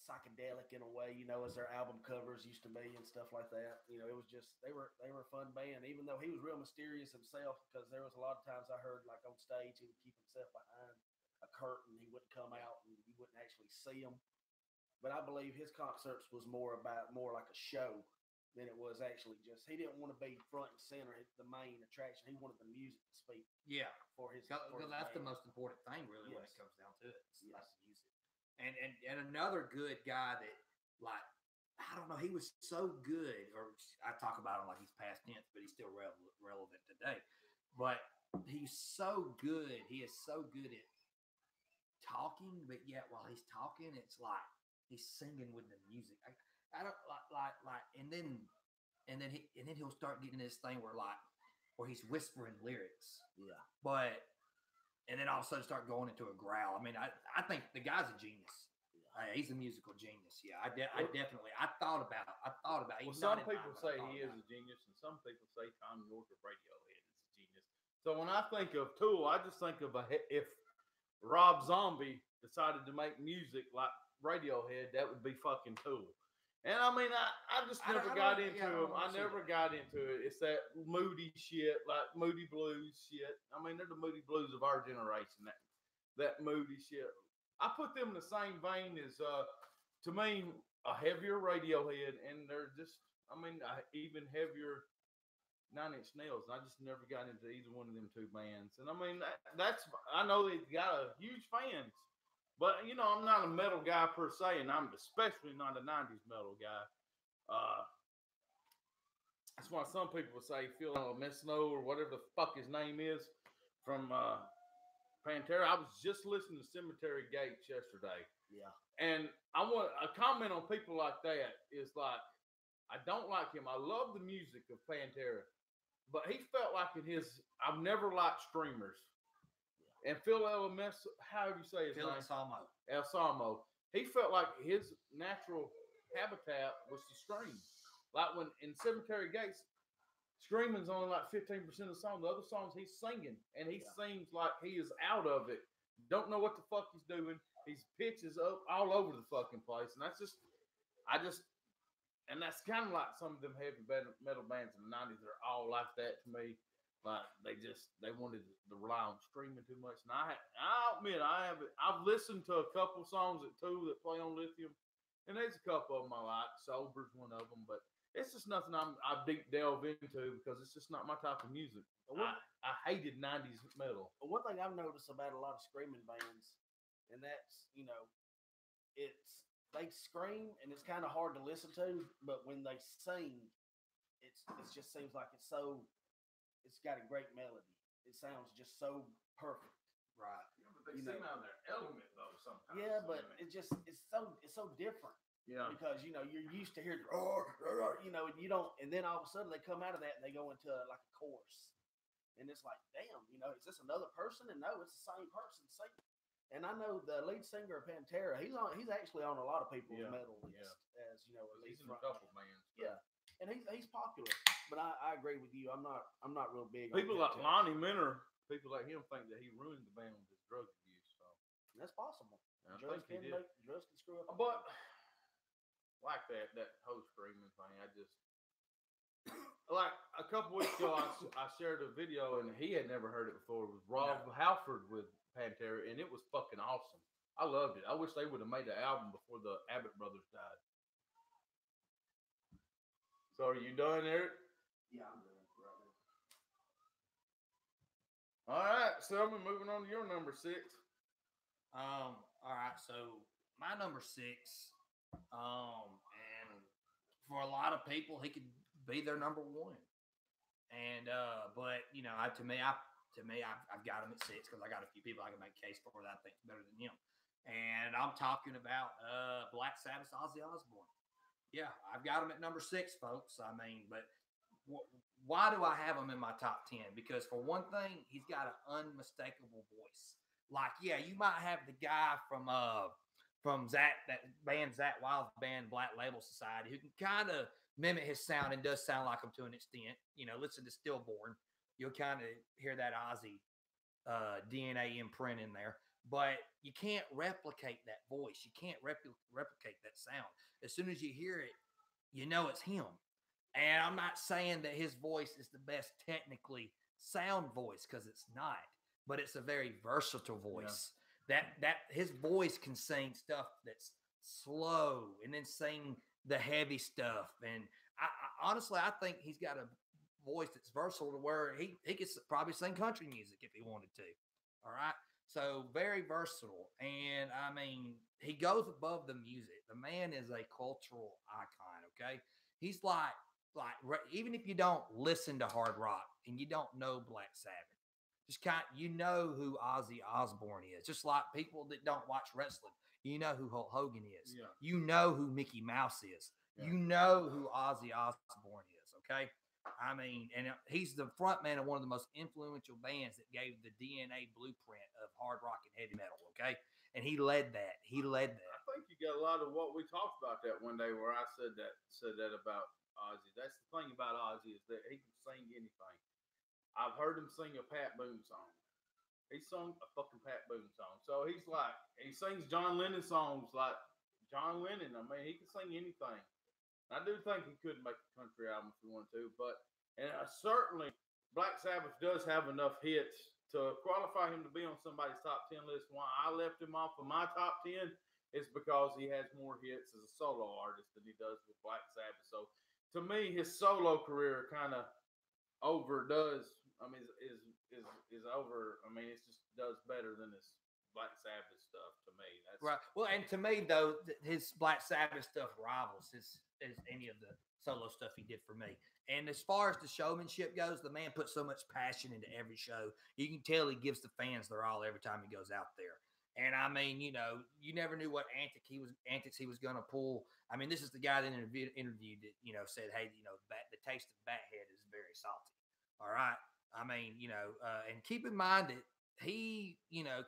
psychedelic in a way, as their album covers used to be and stuff like that. It was just they were a fun band, even though he was real mysterious himself, because there was a lot of times I heard like on stage he would keep himself behind a curtain. He wouldn't come out and you wouldn't actually see him. But I believe his concerts was more like a show than it was actually just, he didn't want to be front and center, the main attraction. He wanted the music to speak. Yeah. For his that's band. the most important thing really when it comes down to it. It's yes. like the music. And another good guy that, like, I don't know, he was so good, or I talk about him like he's past tense, but he's still relevant today. But he's so good. He is so good at talking, but yet while he's talking, it's like he's singing with the music. I don't like, and then he'll start getting this thing where he's whispering lyrics. Yeah. And then all of a sudden start going into a growl. I mean, I think the guy's a genius. He's a musical genius. Yeah, I definitely. I thought about. Well, some people say he is a genius, and some people say Tom York of Radiohead is a genius. So when I think of Tool, I just think of if Rob Zombie decided to make music like Radiohead, that would be fucking Tool. And I mean, I just never got into him. I never got into it. It's that moody shit, like moody blues shit. I mean, they're the moody blues of our generation. That moody shit. I put them in the same vein as, to me, a heavier Radiohead, and they're just, I mean, even heavier 9 Inch Nails. And I just never got into either one of them two bands. And I mean, that's I know they've got a huge fans. But, I'm not a metal guy per se, and I'm especially not a 90s metal guy. That's why some people say Phil Messino or whatever the fuck his name is from Pantera. I was just listening to Cemetery Gates yesterday. Yeah. And I want a comment on people like that is like, I don't like him. I love the music of Pantera. But he felt like I've never liked streamers. And Phil however you say his name? El Salmo. He felt like his natural habitat was to scream. Like when in Cemetery Gates, screaming's only like 15% of the song. The other songs he's singing, and he seems like he is out of it. Don't know what the fuck he's doing. His pitch is up all over the fucking place, and and that's kind of like some of them heavy metal bands in the '90s. They're all like that to me. Like they wanted to rely on streaming too much. And I'll admit I've listened to a couple songs that play on Lithium, and there's a couple of them I like. Sober's one of them, but it's just nothing I deep delve into because it's just not my type of music. I hated '90s metal. One thing I've noticed about a lot of screaming bands, and that's they scream and it's kind of hard to listen to, but when they sing, it just seems like it's got a great melody. It sounds just so perfect. Right. Yeah, but they sing out of their element though sometimes. Yeah, but it's so different. Yeah. Because you're used to hearing and you don't, and then all of a sudden they come out of that and they go into like a chorus. And it's like, damn, is this another person? And no, it's the same person singing. And I know the lead singer of Pantera, he's actually on a lot of people's metal list as at least he's in a couple bands. Yeah. And he's popular. But I agree with you. I'm not real big people on like Lonnie Minner, people like him think that he ruined the band with his drug abuse. So that's possible. Drugs can screw up. But like that whole screaming thing, I just like a couple weeks ago I shared a video and he had never heard it before. It was Rob Halford with Pantera, and it was fucking awesome. I loved it. I wish they would have made the album before the Abbott brothers died. So are you done, Eric? Yeah, I'm done right now. All right, Selman, moving on to your number 6. All right, so my number 6, and for a lot of people, he could be their number 1. And but to me, I've got him at 6 because I got a few people I can make a case for that I think better than him. And I'm talking about Black Sabbath's Ozzy Osbourne. Yeah, I've got him at number 6, folks. I mean, but why do I have him in my top 10? Because for one thing, he's got an unmistakable voice. Like, yeah, you might have the guy from Zach Wild's band, Black Label Society, who can kind of mimic his sound and does sound like him to an extent. Listen to Stillborn, you'll kind of hear that Ozzy DNA imprint in there. But you can't replicate that voice. You can't replicate that sound. As soon as you hear it, it's him. And I'm not saying that his voice is the best technically sound voice, because it's not. But it's a very versatile voice. Yeah. That his voice can sing stuff that's slow and then sing the heavy stuff. And I honestly think he's got a voice that's versatile to where he could probably sing country music if he wanted to. All right. So very versatile. And I mean, he goes above the music. The man is a cultural icon. Okay. He's like even if you don't listen to hard rock and you don't know Black Sabbath, just who Ozzy Osbourne is. Just like people that don't watch wrestling, you know who Hulk Hogan is. Yeah. You know who Mickey Mouse is. Yeah. You know who Ozzy Osbourne is. Okay. I mean, and he's the front man of one of the most influential bands that gave the DNA blueprint of hard rock and heavy metal, okay? And he led that. I think you got a lot of what we talked about that one day where I said that about Ozzy. That's the thing about Ozzy is that he can sing anything. I've heard him sing a Pat Boone song. He sung a fucking Pat Boone song. So he sings John Lennon songs like John Lennon. I mean, he can sing anything. I do think he could make a country album if he wanted to, but certainly Black Sabbath does have enough hits to qualify him to be on somebody's top 10 list. Why I left him off of my top 10 is because he has more hits as a solo artist than he does with Black Sabbath. So to me, his solo career kind of overdoes. I mean, is over. I mean, it just does better than his Black Sabbath stuff to me. That's right. Well, and to me though, his Black Sabbath stuff rivals his any of the solo stuff he did for me. And as far as the showmanship goes, the man puts so much passion into every show. You can tell he gives the fans their all every time he goes out there. And I mean, you never knew what antics he was going to pull. I mean, this is the guy that interviewed that said, hey, the taste of Bathead is very salty. All right. I mean, and keep in mind that he,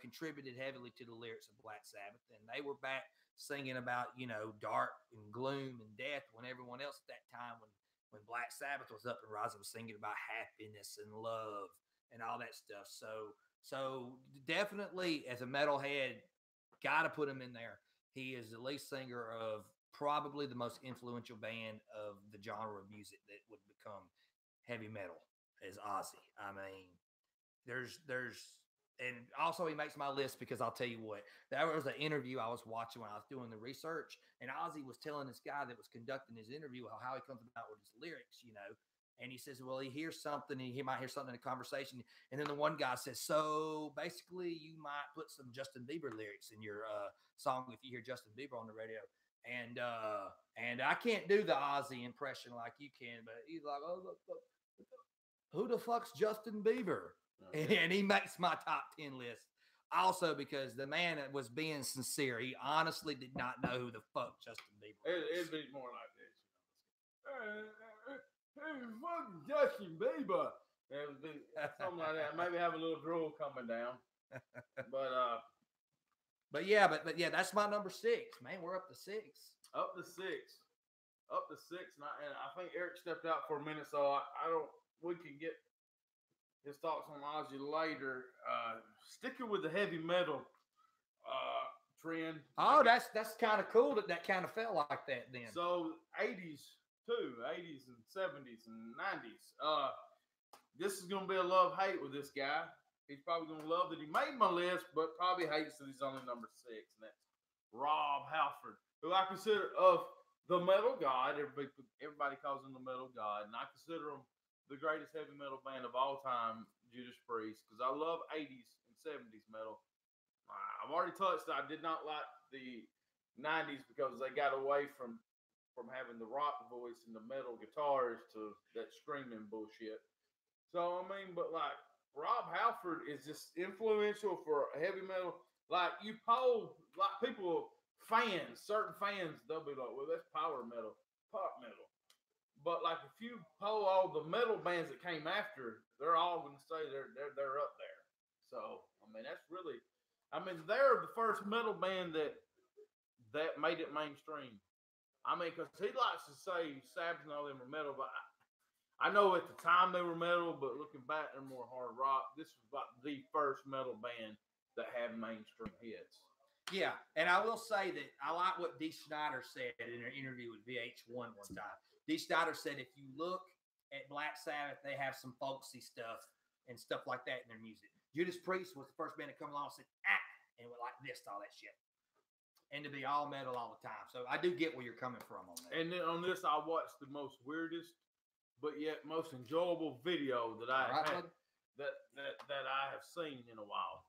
contributed heavily to the lyrics of Black Sabbath, and they were back singing about, dark and gloom and death when everyone else at that time, when Black Sabbath was up and rising, was singing about happiness and love and all that stuff. So definitely as a metalhead, Got to put him in there. He is the lead singer of probably the most influential band of the genre of music that would become heavy metal is Ozzy. I mean, and also he makes my list because I'll tell you what, there was an interview I was watching when I was doing the research, and Ozzy was telling this guy that was conducting his interview how he comes about with his lyrics, and he says, well, he hears something, and he might hear something in a conversation, and then the one guy says, so basically you might put some Justin Bieber lyrics in your song if you hear Justin Bieber on the radio. And I can't do the Ozzy impression like you can, but he's like, oh, look, who the fuck's Justin Bieber? Okay. And he makes my top 10 list. Also, because the man was being sincere. He honestly did not know who the fuck Justin Bieber was. It'd be more like this. Hey, fuck Justin Bieber. It would be something like that. Maybe have a little drool coming down. But yeah, that's my number 6. Man, we're up to 6. Up to 6. And I think Eric stepped out for a minute, so we can get his thoughts on Ozzy later. Sticking with the heavy metal trend. Oh, that's kind of cool that kind of felt like that then. So 80s too, 80s and 70s and 90s. This is gonna be a love-hate with this guy. He's probably gonna love that he made my list, but probably hates that he's only number 6, and that's Rob Halford, who I consider of the metal god. Everybody calls him the metal god, and I consider him the greatest heavy metal band of all time, Judas Priest, because I love 80s and 70s metal. I've already touched I did not like the 90s because they got away from having the rock voice and the metal guitars to that screaming bullshit. So, I mean, but like Rob Halford is just influential for heavy metal. Like you poll, like people, certain fans, they'll be like, well, that's power metal, pop metal. But like if you poll all the metal bands that came after, they're all going to say they're up there. So I mean they're the first metal band that made it mainstream. I mean, because he likes to say Sabbath and all them were metal, but I know at the time they were metal, but looking back, they're more hard rock. This was about the first metal band that had mainstream hits. Yeah, and I will say that I like what Dee Snider said in an interview with VH1 one time. Dee Snider said if you look at Black Sabbath, they have some folksy stuff and stuff like that in their music. Judas Priest was the first band to come along and said, and went like this to all that shit. And to be all metal all the time. So I do get where you're coming from on that. And then on this, I watched the most weirdest, but yet most enjoyable video that I have seen in a while.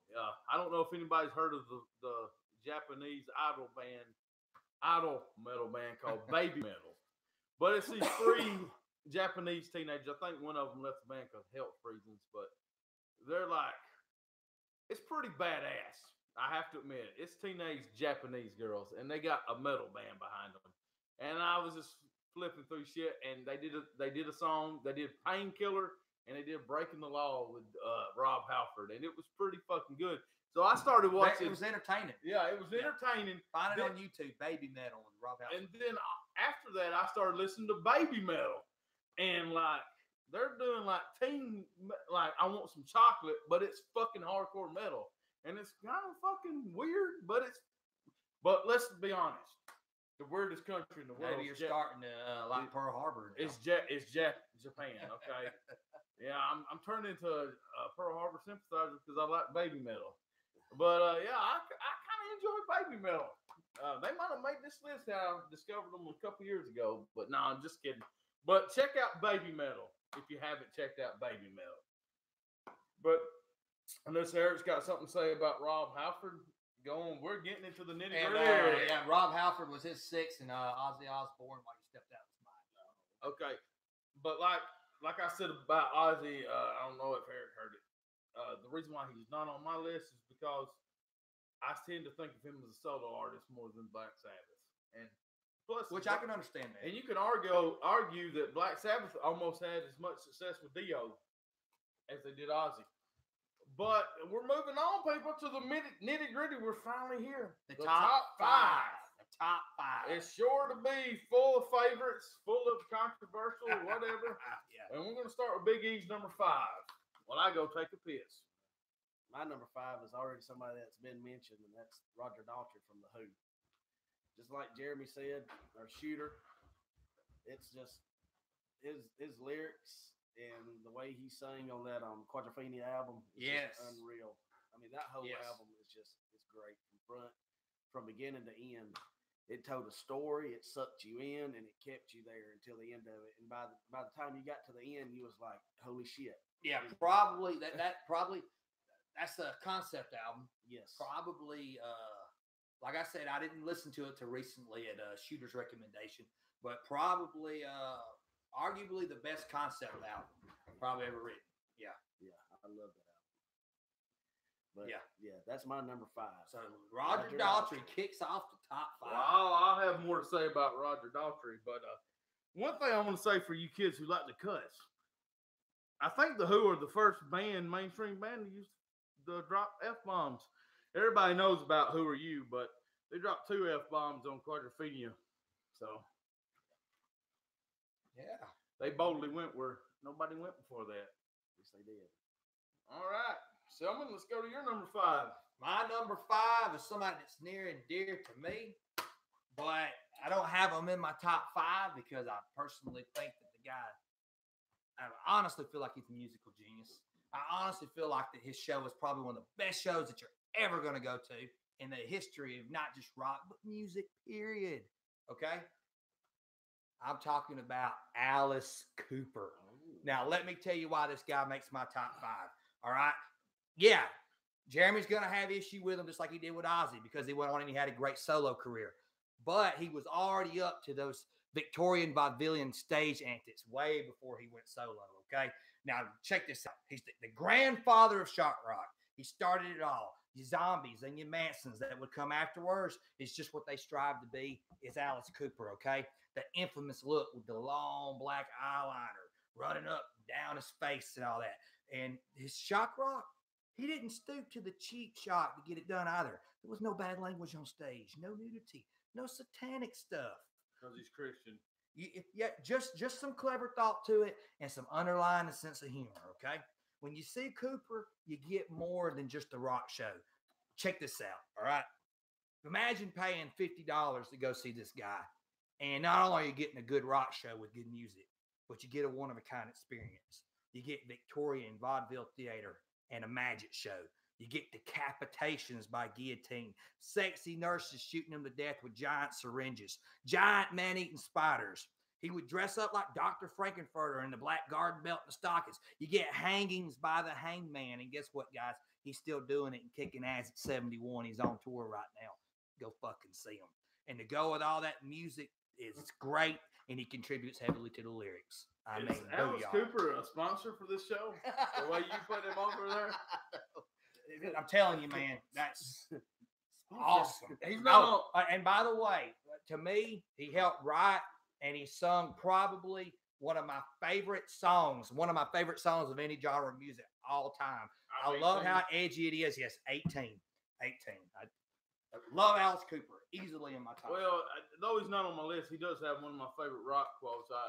I don't know if anybody's heard of the Japanese idol metal band called Baby Metal. But it's these 3 Japanese teenagers. I think one of them left the band because of health reasons, but they're like, it's pretty badass. I have to admit, it's teenage Japanese girls, and they got a metal band behind them. And I was just flipping through shit, and they did a song. They did Painkiller, and they did Breaking the Law with Rob Halford, and it was pretty fucking good. So I started watching. It was entertaining. Yeah, it was entertaining. Find it on YouTube, Baby Metal with Rob Halford. And then after that, I started listening to Baby Metal, and like they're doing like I want some chocolate, but it's fucking hardcore metal. And it's kind of fucking weird, but let's be honest. The weirdest country in the world. Maybe you're starting to like Pearl Harbor. It's Japan, okay? Yeah, I'm turning into a Pearl Harbor sympathizer because I like Baby Metal. But yeah, I kind of enjoy Baby Metal. They might have made this list. I discovered them a couple years ago, but no, I'm just kidding. But check out Baby Metal if you haven't checked out Baby Metal. But unless Eric's got something to say about Rob Halford, we're getting into the nitty gritty. Yeah, Rob Halford was his 6, and Ozzy Osbourne while he stepped out was mine. Okay, but like I said about Ozzy, I don't know if Eric heard it. The reason why he's not on my list is because I tend to think of him as a solo artist more than Black Sabbath, and plus, which I can understand that. And you can argue that Black Sabbath almost had as much success with Dio as they did Ozzy. But we're moving on, people, to the nitty gritty. We're finally here. The top 5. The top 5. It's sure to be full of favorites, full of controversial, whatever. Yeah. And we're going to start with Big E's number 5. When I go take a piss. my number 5 is already somebody that's been mentioned, and that's Roger Daltrey from The Who. Just like Jeremy said, our shooter, it's just his lyrics and the way he sang on that Quadrophenia album is just unreal. I mean, that whole album is it's great from beginning to end. It told a story, it sucked you in, and it kept you there until the end of it. And by the time you got to the end, you was like, "Holy shit!" Yeah, probably that's a concept album. Yes, probably. Like I said, I didn't listen to it till recently at Shooter's recommendation, but probably, arguably the best concept album probably ever written. Yeah, I love that album. But yeah, that's my number 5. So Roger Daltrey kicks off the top 5. Well, I'll have more to say about Roger Daltrey, but one thing I want to say for you kids who like to cuss, I think the Who are the first mainstream band to use the drop F-bombs. Everybody knows about Who Are You, but they dropped 2 F-bombs on Quadrophenia. So yeah, they boldly went where nobody went before that. Yes, they did. All right. Selman, let's go to your number 5. My number 5 is somebody that's near and dear to me, but I don't have him in my top 5 because I personally think that the guy, I honestly feel like he's a musical genius. I honestly feel like that his show is probably one of the best shows that you're ever going to go to in the history of not just rock, but music, period. Okay? I'm talking about Alice Cooper. Now, let me tell you why this guy makes my top 5. All right? Yeah, Jeremy's going to have issue with him just like he did with Ozzy because he went on and he had a great solo career. But he was already up to those Victorian vaudevillian stage antics way before he went solo, okay? Now, check this out. He's the grandfather of shock rock. He started it all. Your Zombies and your Mansons that would come afterwards is just what they strive to be is Alice Cooper, okay? The infamous look with the long black eyeliner running up and down his face and all that. And his shock rock, he didn't stoop to the cheap shock to get it done either. There was no bad language on stage, no nudity, no satanic stuff. Because he's Christian. Just some clever thought to it and some underlying sense of humor, okay? When you see Cooper, you get more than just a rock show. Check this out, all right? Imagine paying $50 to go see this guy. And not only are you getting a good rock show with good music, but you get a one-of-a-kind experience. You get Victorian vaudeville theater and a magic show. You get decapitations by guillotine, sexy nurses shooting them to death with giant syringes, giant man-eating spiders. He would dress up like Dr. Frankenfurter in the black garden belt and the stockings. You get hangings by the hangman. And guess what, guys? He's still doing it and kicking ass at 71. He's on tour right now. Go fucking see him. And to go with all that music is great, and he contributes heavily to the lyrics. I mean, Alice Cooper a sponsor for this show? The way you put him over there? I'm telling you, man, that's awesome. He's not. And by the way, to me, he helped write and he sung probably one of my favorite songs of any genre of music all time. I love how edgy it is. Yes, 18. I love Alice Cooper, easily in my top. Well, though he's not on my list, he does have one of my favorite rock quotes I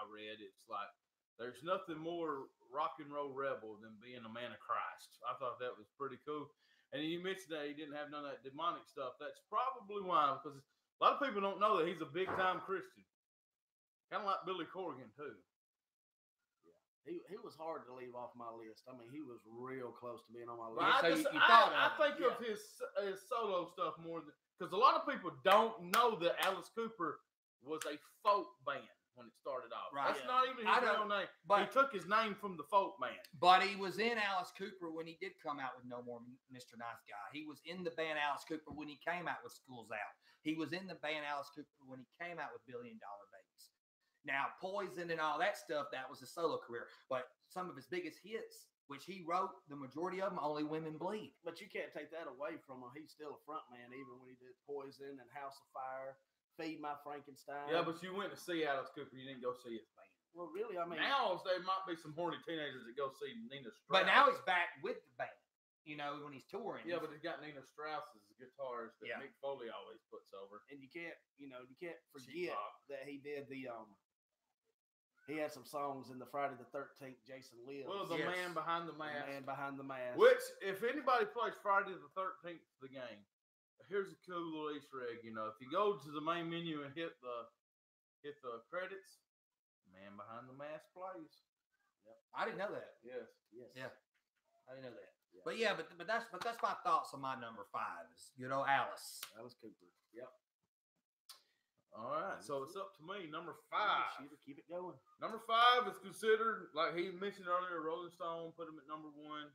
read. It's like, there's nothing more rock and roll rebel than being a man of Christ. I thought that was pretty cool. And you mentioned that he didn't have none of that demonic stuff. That's probably why, because a lot of people don't know that he's a big-time Christian. Kind of like Billy Corgan, too. He was hard to leave off my list. I mean, he was real close to being on my list. Well, I think of his solo stuff more than, because a lot of people don't know that Alice Cooper was a folk band when it started off. Right. That's not even his real name. But he took his name from the folk band. But he was in Alice Cooper when he did come out with No More Mr. Nice Guy. He was in the band Alice Cooper when he came out with School's Out. He was in the band Alice Cooper when he came out with $1 Billion Babies. Now, Poison and all that stuff, that was his solo career. But some of his biggest hits, which he wrote, the majority of them, Only Women Bleed. But you can't take that away from him. He's still a front man, even when he did Poison and House of Fire, Feed My Frankenstein. Yeah, but you went to see Alice Cooper. You didn't go see his band. Well, really, I mean. Now, there might be some horny teenagers that go see Nina Strauss. But now he's back with the band, you know, when he's touring. Yeah, but he's got Nina Strauss as a guitarist that Mick Foley always puts over. And you can't forget that he did the he had some songs in the Friday the 13th. Jason Lives. Well, the man behind the mask. The man behind the mask. Which, if anybody plays Friday the 13th, the game, here's a cool little Easter egg. You know, if you go to the main menu and hit the credits, man behind the mask plays. Yep. I didn't know that. Yes. Yeah, I didn't know that. Yeah. But that's my thoughts on my number 5 is good old Alice Cooper. Yep. All right, so it's up to me. Number 5. Keep it going. Number 5 is considered, like he mentioned earlier, Rolling Stone put him at number 1,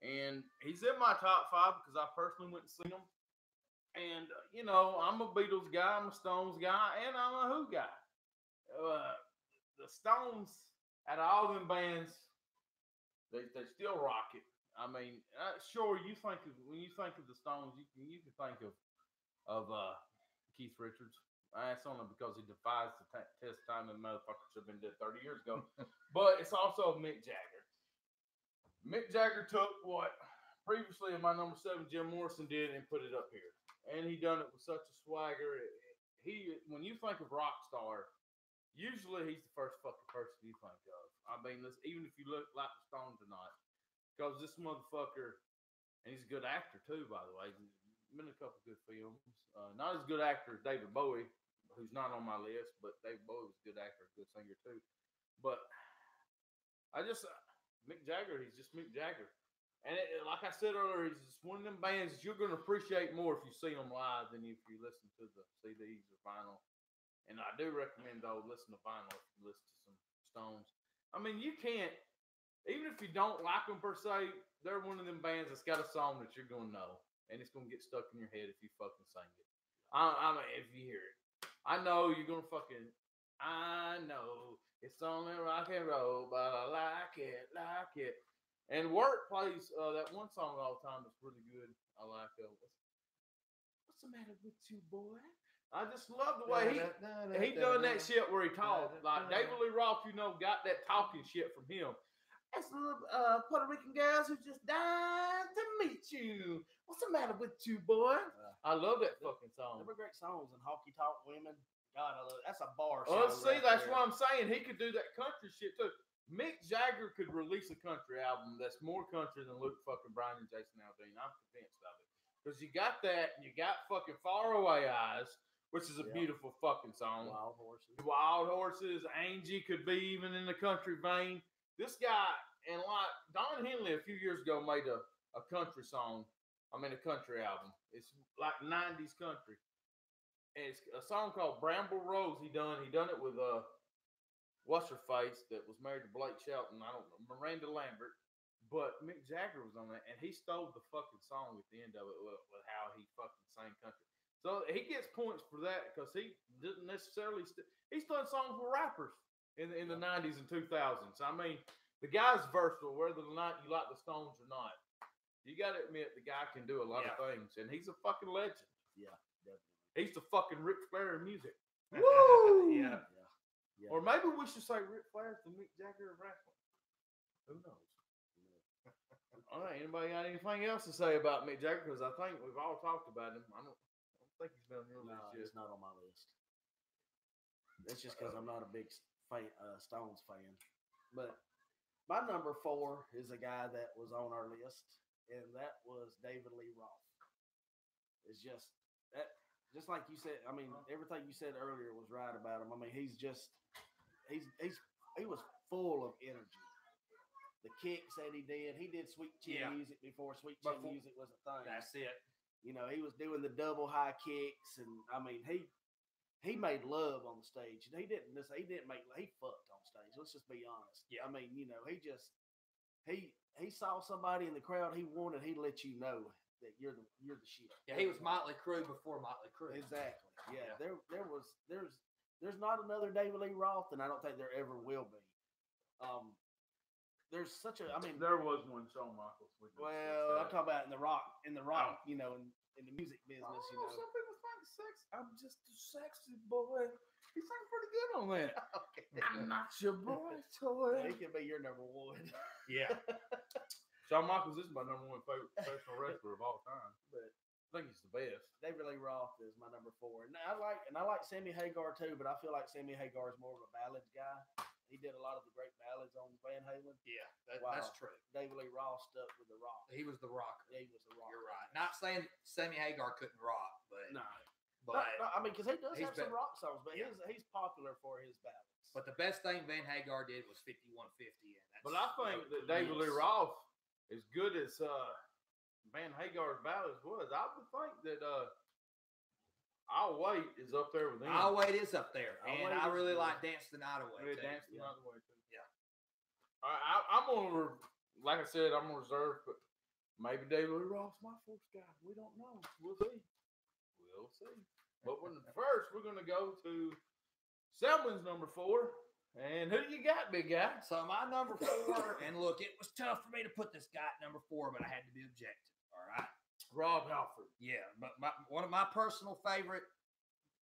and he's in my top 5 because I personally went and seen him. And you know, I'm a Beatles guy, I'm a Stones guy, and I'm a Who guy. The Stones, out of all them bands, they still rock it. I mean, sure, when you think of the Stones, you can think of Keith Richards. That's only because he defies the test time and motherfucker should have been dead 30 years ago. But it's also Mick Jagger. Mick Jagger took what previously in my number 7 Jim Morrison did and put it up here, and he done it with such a swagger. When you think of rock star, usually he's the first fucking person you think of. I mean, even if you look like the Stones or not, because this motherfucker, and he's a good actor too, by the way. He's been in a couple good films. Not as good actor as David Bowie, who's not on my list, but David Bowie was a good actor, a good singer too. But Mick Jagger, he's just Mick Jagger. And like I said earlier, he's just one of them bands that you're going to appreciate more if you see them live than if you listen to the CDs or vinyl. And I do recommend, though, listen to vinyl if you listen to some Stones. I mean, you can't, even if you don't like them per se, they're one of them bands that's got a song that you're going to know. And it's going to get stuck in your head if you fucking sing it. I mean, if you hear it. I know you're going to fucking, I know it's only rock and roll, but I like it. And Work plays that one song all the time that's really good. I like what's the matter with you, boy? I just love the way he done that shit where he talked. Like David Lee Roth, you know, got that talking shit from him. That's little Puerto Rican girls who just died to meet you. What's the matter with you, boy? I love that fucking song. They were great songs and Honky Tonk Women. God, I love it. That's a bar. Well, see, that's what I'm saying. He could do that country shit too. Mick Jagger could release a country album that's more country than Luke fucking Bryan and Jason Aldean. I'm convinced of it. Because you got that, and you got fucking Far Away Eyes, which is a beautiful fucking song. Wild Horses. Angie could be even in the country vein. This guy, and like Don Henley a few years ago made a country song. I mean, a country album. It's like 90s country. And it's a song called Bramble Rose. He done it with what's her face that was married to Blake Shelton. I don't know, Miranda Lambert. But Mick Jagger was on that, and he stole the fucking song at the end of it with how he fucking sang country. So he gets points for that because he didn't necessarily. He's done songs with rappers in the 90s and 2000s. I mean, the guy's versatile, whether or not you like the Stones or not. You got to admit the guy can do a lot of things, and he's a fucking legend. Yeah, definitely. He's the fucking Ric Flair of music. Woo! Yeah. Or maybe we should say Ric Flair's the Mick Jagger of wrestling. Who knows? All right. Anybody got anything else to say about Mick Jagger? Because I think we've all talked about him. I don't think he's been on your list yet. It's not on my list. That's just because I'm not a big Stones fan. But my number 4 is a guy that was on our list, and that was David Lee Roth. It's just that, just like you said. I mean, everything you said earlier was right about him. I mean, he was full of energy. The kicks that he did Sweet Chin music before Sweet Chin music was a thing. That's it. You know, he was doing the double high kicks, and I mean, he made love on the stage. He fucked on stage. Let's just be honest. Yeah. I mean, you know, he saw somebody in the crowd he wanted. He let you know that you're the shit. Yeah, he was Motley Crue before Motley Crue. Exactly. Yeah. There's not another David Lee Roth, and I don't think there ever will be. There's such a, I mean, there was one Shawn Michaels. Well, I'm talking about in the rock, you know, in the music business, you know. Some people think sex. I'm just a sexy boy. He sang pretty good on that. Okay. I'm not your boy toy. He can be your number 1. Yeah. Shawn Michaels is my number 1 favorite professional wrestler of all time. But I think he's the best. David Lee Roth is my number 4. And I like Sammy Hagar too, but I feel like Sammy Hagar is more of a ballads guy. He did a lot of the great ballads on Van Halen. Yeah, Wow. that's true. David Lee Roth stuck with the rock. He was the rocker. Yeah, he was the rock. You're right. Not saying Sammy Hagar couldn't rock, but No. but No, I mean, because he does he's have some better. rock songs, but Yeah. he's popular for his ballads. But the best thing Van Hagar did was 5150, and that's, But I think that David Lee Roth, as good as Van Hagar's ballads was, I would think that I'll Wait is up there with him. I'll Wait is up there, I'll and Wait I is really good. like Dance the Night Away. Yeah, too. Dance the Yeah. Night Away too. Yeah. All right, I'm gonna, like I said, I'm gonna reserve, but maybe David Lee Roth's my fourth guy. We don't know. We'll see. We'll see. But first, we're gonna go to Selman's number 4. And who you got, big guy? So my number 4, and look, it was tough for me to put this guy at number 4, but I had to be objective. All right. Rob Halford. Yeah, but one of my personal favorite,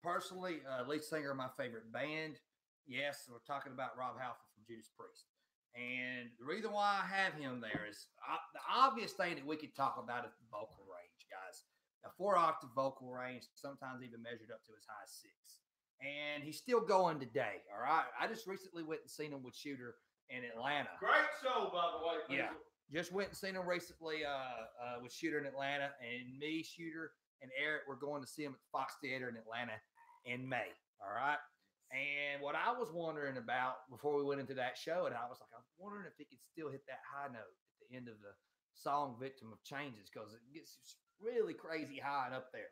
lead singer of my favorite band. Yes, we're talking about Rob Halford from Judas Priest. And the reason why I have him there is the obvious thing that we could talk about is the vocal range, guys. A 4-octave vocal range, sometimes even measured up to as high as 6. And he's still going today, all right? I just recently went and seen him with Shooter in Atlanta. Great show, by the way. Yeah. Just went and seen him recently with Shooter in Atlanta, and me, Shooter, and Eric were going to see him at the Fox Theater in Atlanta in May. All right. And what I was wondering about before we went into that show, and I was wondering if he could still hit that high note at the end of the song "Victim of Changes," because it gets really crazy high and up there.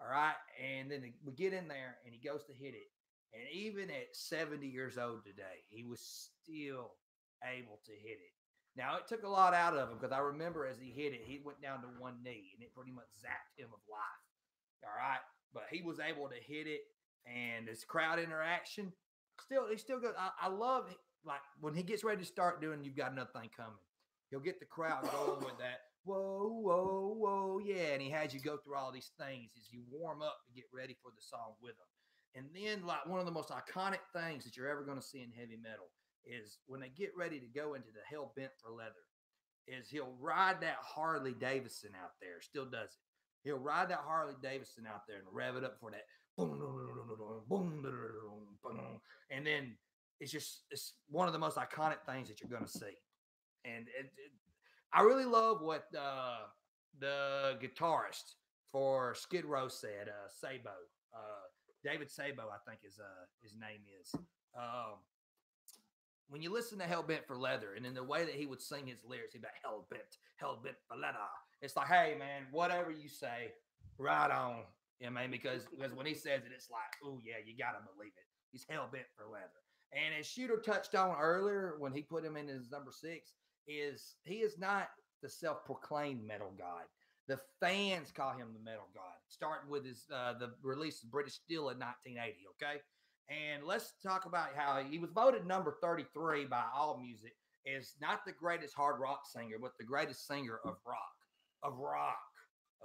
All right. And then we get in there and he goes to hit it. And even at 70 years old today, he was still able to hit it. Now, it took a lot out of him because I remember as he hit it, he went down to one knee and it pretty much zapped him of life. All right. But he was able to hit it, and this crowd interaction, he still goes. I love, like, when he gets ready to start doing You've Got Another Thing Coming, he'll get the crowd going with that. Whoa, whoa, whoa, yeah. And he has you go through all these things as you warm up to get ready for the song with him. And then, like, one of the most iconic things that you're ever going to see in heavy metal is when they get ready to go into the Hell Bent for Leather, is he'll ride that Harley Davidson out there. Still does it. He'll ride that Harley Davidson out there and rev it up for that. Boom, boom, boom, and then it's one of the most iconic things that you're going to see. And I really love what the guitarist for Skid Row said, Sabo. David Sabo, I think his name is. When you listen to Hell Bent for Leather, and in the way that he would sing his lyrics, he'd be like, Hell Bent for Leather. It's like, hey, man, whatever you say, right on. You know what I mean? Because when he says it, it's like, oh, yeah, you got to believe it. He's hell bent for leather. And as Shooter touched on earlier when he put him in his number 6, he is not the self-proclaimed metal god. The fans call him the metal god, starting with his the release of British Steel in 1980, okay? And let's talk about how he was voted number 33 by AllMusic as not the greatest hard rock singer, but the greatest singer of rock,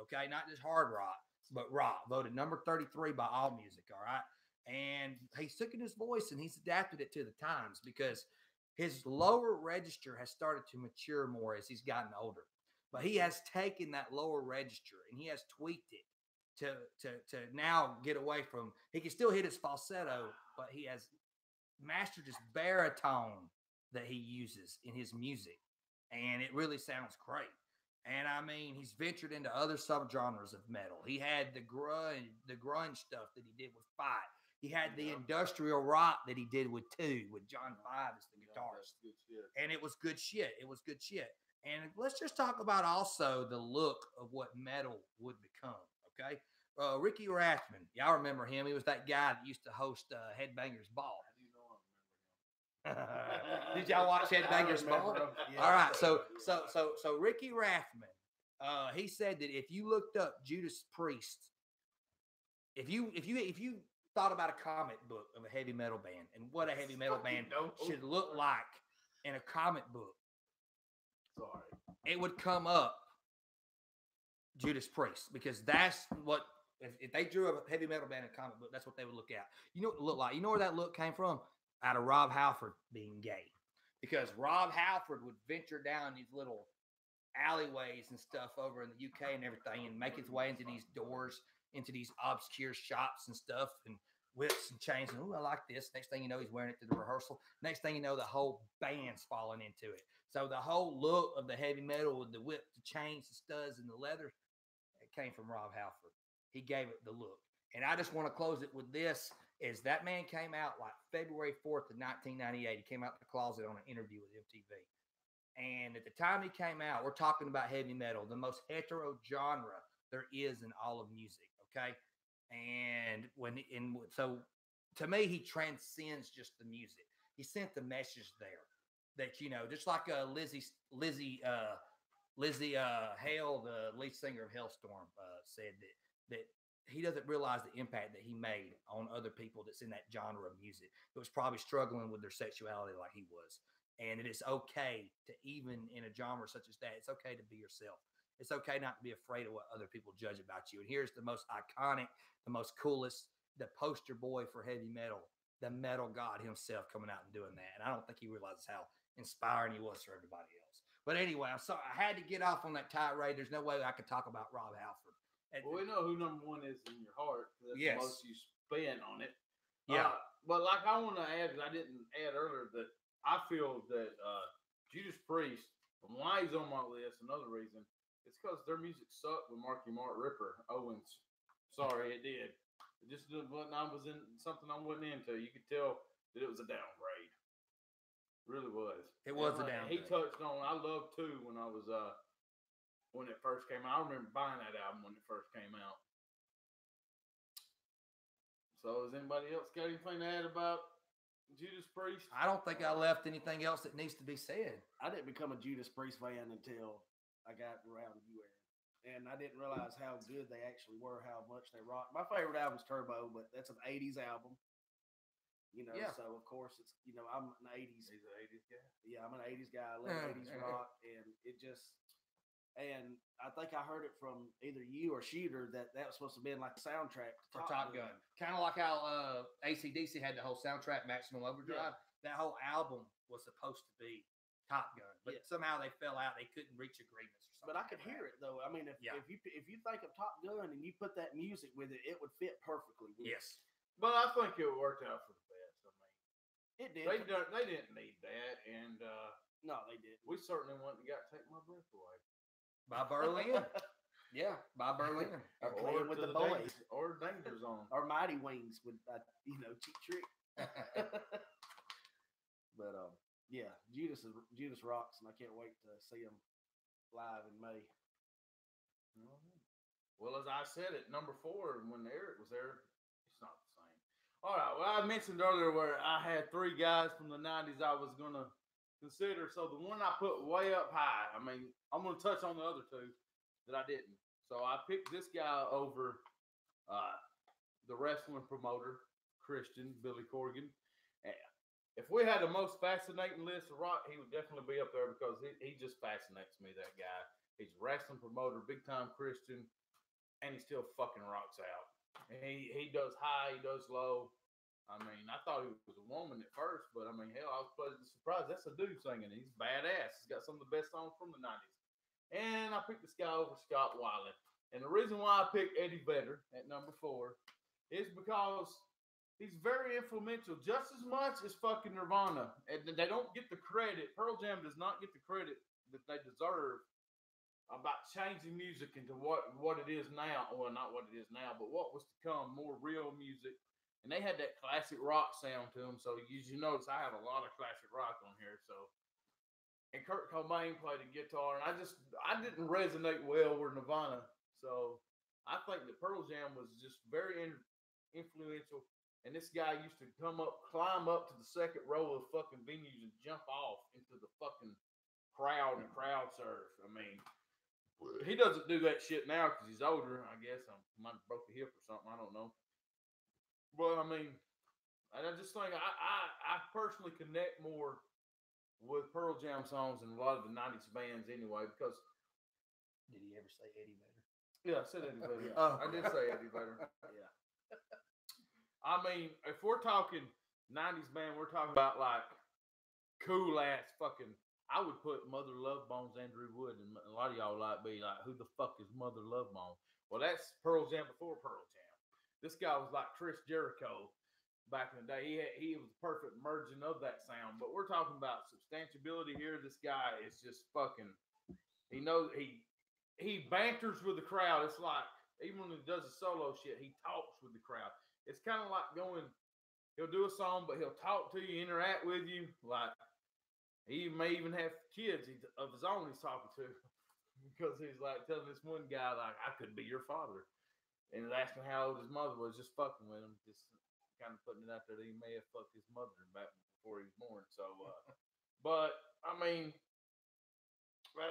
okay? Not just hard rock, but rock. Voted number 33 by AllMusic, all right? And he's taken his voice and he's adapted it to the times because his lower register has started to mature more as he's gotten older. But he has taken that lower register and he has tweaked it to now get away from, he can still hit his falsetto, but he has mastered this baritone that he uses in his music. And it really sounds great. And I mean, he's ventured into other subgenres of metal. He had the grunge stuff that he did with Fight. He had the industrial rock that he did with John 5 as the guitarist. And it was good shit. And let's just talk about also the look of what metal would become, okay? Ricky Rathman, y'all remember him. He was that guy that used to host Headbangers Ball. Did y'all watch Headbangers Ball? Yeah. All right, so Ricky Rathman, he said that if you looked up Judas Priest, if you thought about a comic book of a heavy metal band and what a heavy metal band should look like in a comic book, it would come up Judas Priest, because that's what, if they drew a heavy metal band in a comic book, that's what they would look at. You know what it looked like? You know where that look came from? Out of Rob Halford being gay, because Rob Halford would venture down these little alleyways and stuff over in the UK and everything and make his way into these doors, into these obscure shops and stuff, and whips and chains. And, ooh, I like this. Next thing you know, he's wearing it to the rehearsal. Next thing you know, the whole band's falling into it. So the whole look of the heavy metal with the whip, the chains, the studs, and the leather, it came from Rob Halford. He gave it the look. And I just want to close it with this, is that man came out like February 4th of 1998. He came out the closet on an interview with MTV. And at the time he came out, we're talking about heavy metal, the most hetero genre there is in all of music, okay? And so to me, he transcends just the music. He sent the message there that, you know, just like Lizzie Hale, the lead singer of Hellstorm, said that he doesn't realize the impact that he made on other people that's in that genre of music that was probably struggling with their sexuality like he was. And it is okay to, even in a genre such as that, it's okay to be yourself. It's okay not to be afraid of what other people judge about you. And here's the most iconic, the most coolest, the poster boy for heavy metal, the metal god himself coming out and doing that. And I don't think he realizes how inspiring he was for everybody else. But anyway, I'm sorry. I had to get off on that tirade. There's no way I could talk about Rob Halford. Well, we know who number one is in your heart. That's yes. The most you spend on it. Yeah. But like I want to add, because I didn't add earlier, that I feel that Judas Priest, and why he's on my list, another reason, it's because their music sucked with Marky Mark Ripper Owens. Sorry, it did. It just was in something I wasn't into. You could tell that it was a downgrade. It really was. It was a downgrade. He touched on. I loved too when I was when it first came out. I remember buying that album when it first came out. So, has anybody else got anything to add about Judas Priest? I don't think I left anything else that needs to be said. I didn't become a Judas Priest fan until I got around you, Aaron. And I didn't realize how good they actually were, how much they rock. My favorite album is Turbo, but that's an 80s album. You know, yeah. So of course it's, you know, I'm an 80s. He's an 80s guy. Yeah, I'm an 80s guy. I love 80s rock. And it just, and I think I heard it from either you or Shooter that was supposed to be like a soundtrack for Top Gun. Kind of like how AC/DC had the whole soundtrack, Maximum Overdrive. Yeah. That whole album was supposed to be Top Gun, but somehow they fell out. They couldn't reach agreements or something. But I could hear it though. I mean, if you think of Top Gun and you put that music with it, it would fit perfectly. Yes. But I think it worked out for the best. I mean, it did. They didn't need that, and no, they didn't. We certainly wouldn't have got to take my breath away. By Berlin. Yeah, by Berlin. Or with the boys. Or Danger Zone. Or Mighty Wings with, Cheap Trick. But, yeah, Judas rocks, and I can't wait to see them live in May. Well, as I said at number 4, when Eric was there, it's not the same. All right, well, I mentioned earlier where I had 3 guys from the 90s I was going to consider. So the one I put way up high, I mean, I'm going to touch on the other 2 that I didn't. So I picked this guy over the wrestling promoter, Christian, Billy Corgan. And if we had the most fascinating list of rock, he would definitely be up there because he just fascinates me, that guy. He's a wrestling promoter, big-time Christian, and he still fucking rocks out. And he does high, he does low. I mean, I thought he was a woman at first, but I mean, hell, I was pleasantly surprised. That's a dude singing. He's badass. He's got some of the best songs from the 90s. And I picked this guy over Scott Weiland. And the reason why I picked Eddie Vedder at number 4 is because he's very influential, just as much as fucking Nirvana. And they don't get the credit. Pearl Jam does not get the credit that they deserve about changing music into what it is now. Well, not what it is now, but what was to come, more real music. And they had that classic rock sound to them. So as you notice, I have a lot of classic rock on here. So, and Kurt Cobain played the guitar, and I didn't resonate well with Nirvana. So I think that Pearl Jam was just very influential. And this guy used to climb up to the second row of fucking venues and jump off into the fucking crowd and crowd surf. I mean, he doesn't do that shit now because he's older. I guess I might have broke a hip or something. I don't know. But I mean, and I just think I personally connect more with Pearl Jam songs than a lot of the 90s bands anyway, because. Did he ever say Eddie Vedder? Yeah, I said Eddie Vedder. Oh. I did say Eddie Vedder. Yeah. I mean, if we're talking 90s band, we're talking about like cool ass fucking. I would put Mother Love Bone's Andrew Wood, and a lot of y'all like be like, who the fuck is Mother Love Bone? Well, that's Pearl Jam before Pearl Jam. This guy was like Chris Jericho. back in the day. He was the perfect merging of that sound. But we're talking about substantiability here. This guy is just fucking. He knows he banters with the crowd. It's like even when he does the solo shit, he talks with the crowd. It's kind of like going. He'll do a song, but he'll talk to you, interact with you. Like he may even have kids of his own he's talking to, because he's like telling this one guy like, "I could be your father," and he's asking how old his mother was, just fucking with him, just kind of putting it out there that he may have fucked his mother back before he was born. So, but I mean,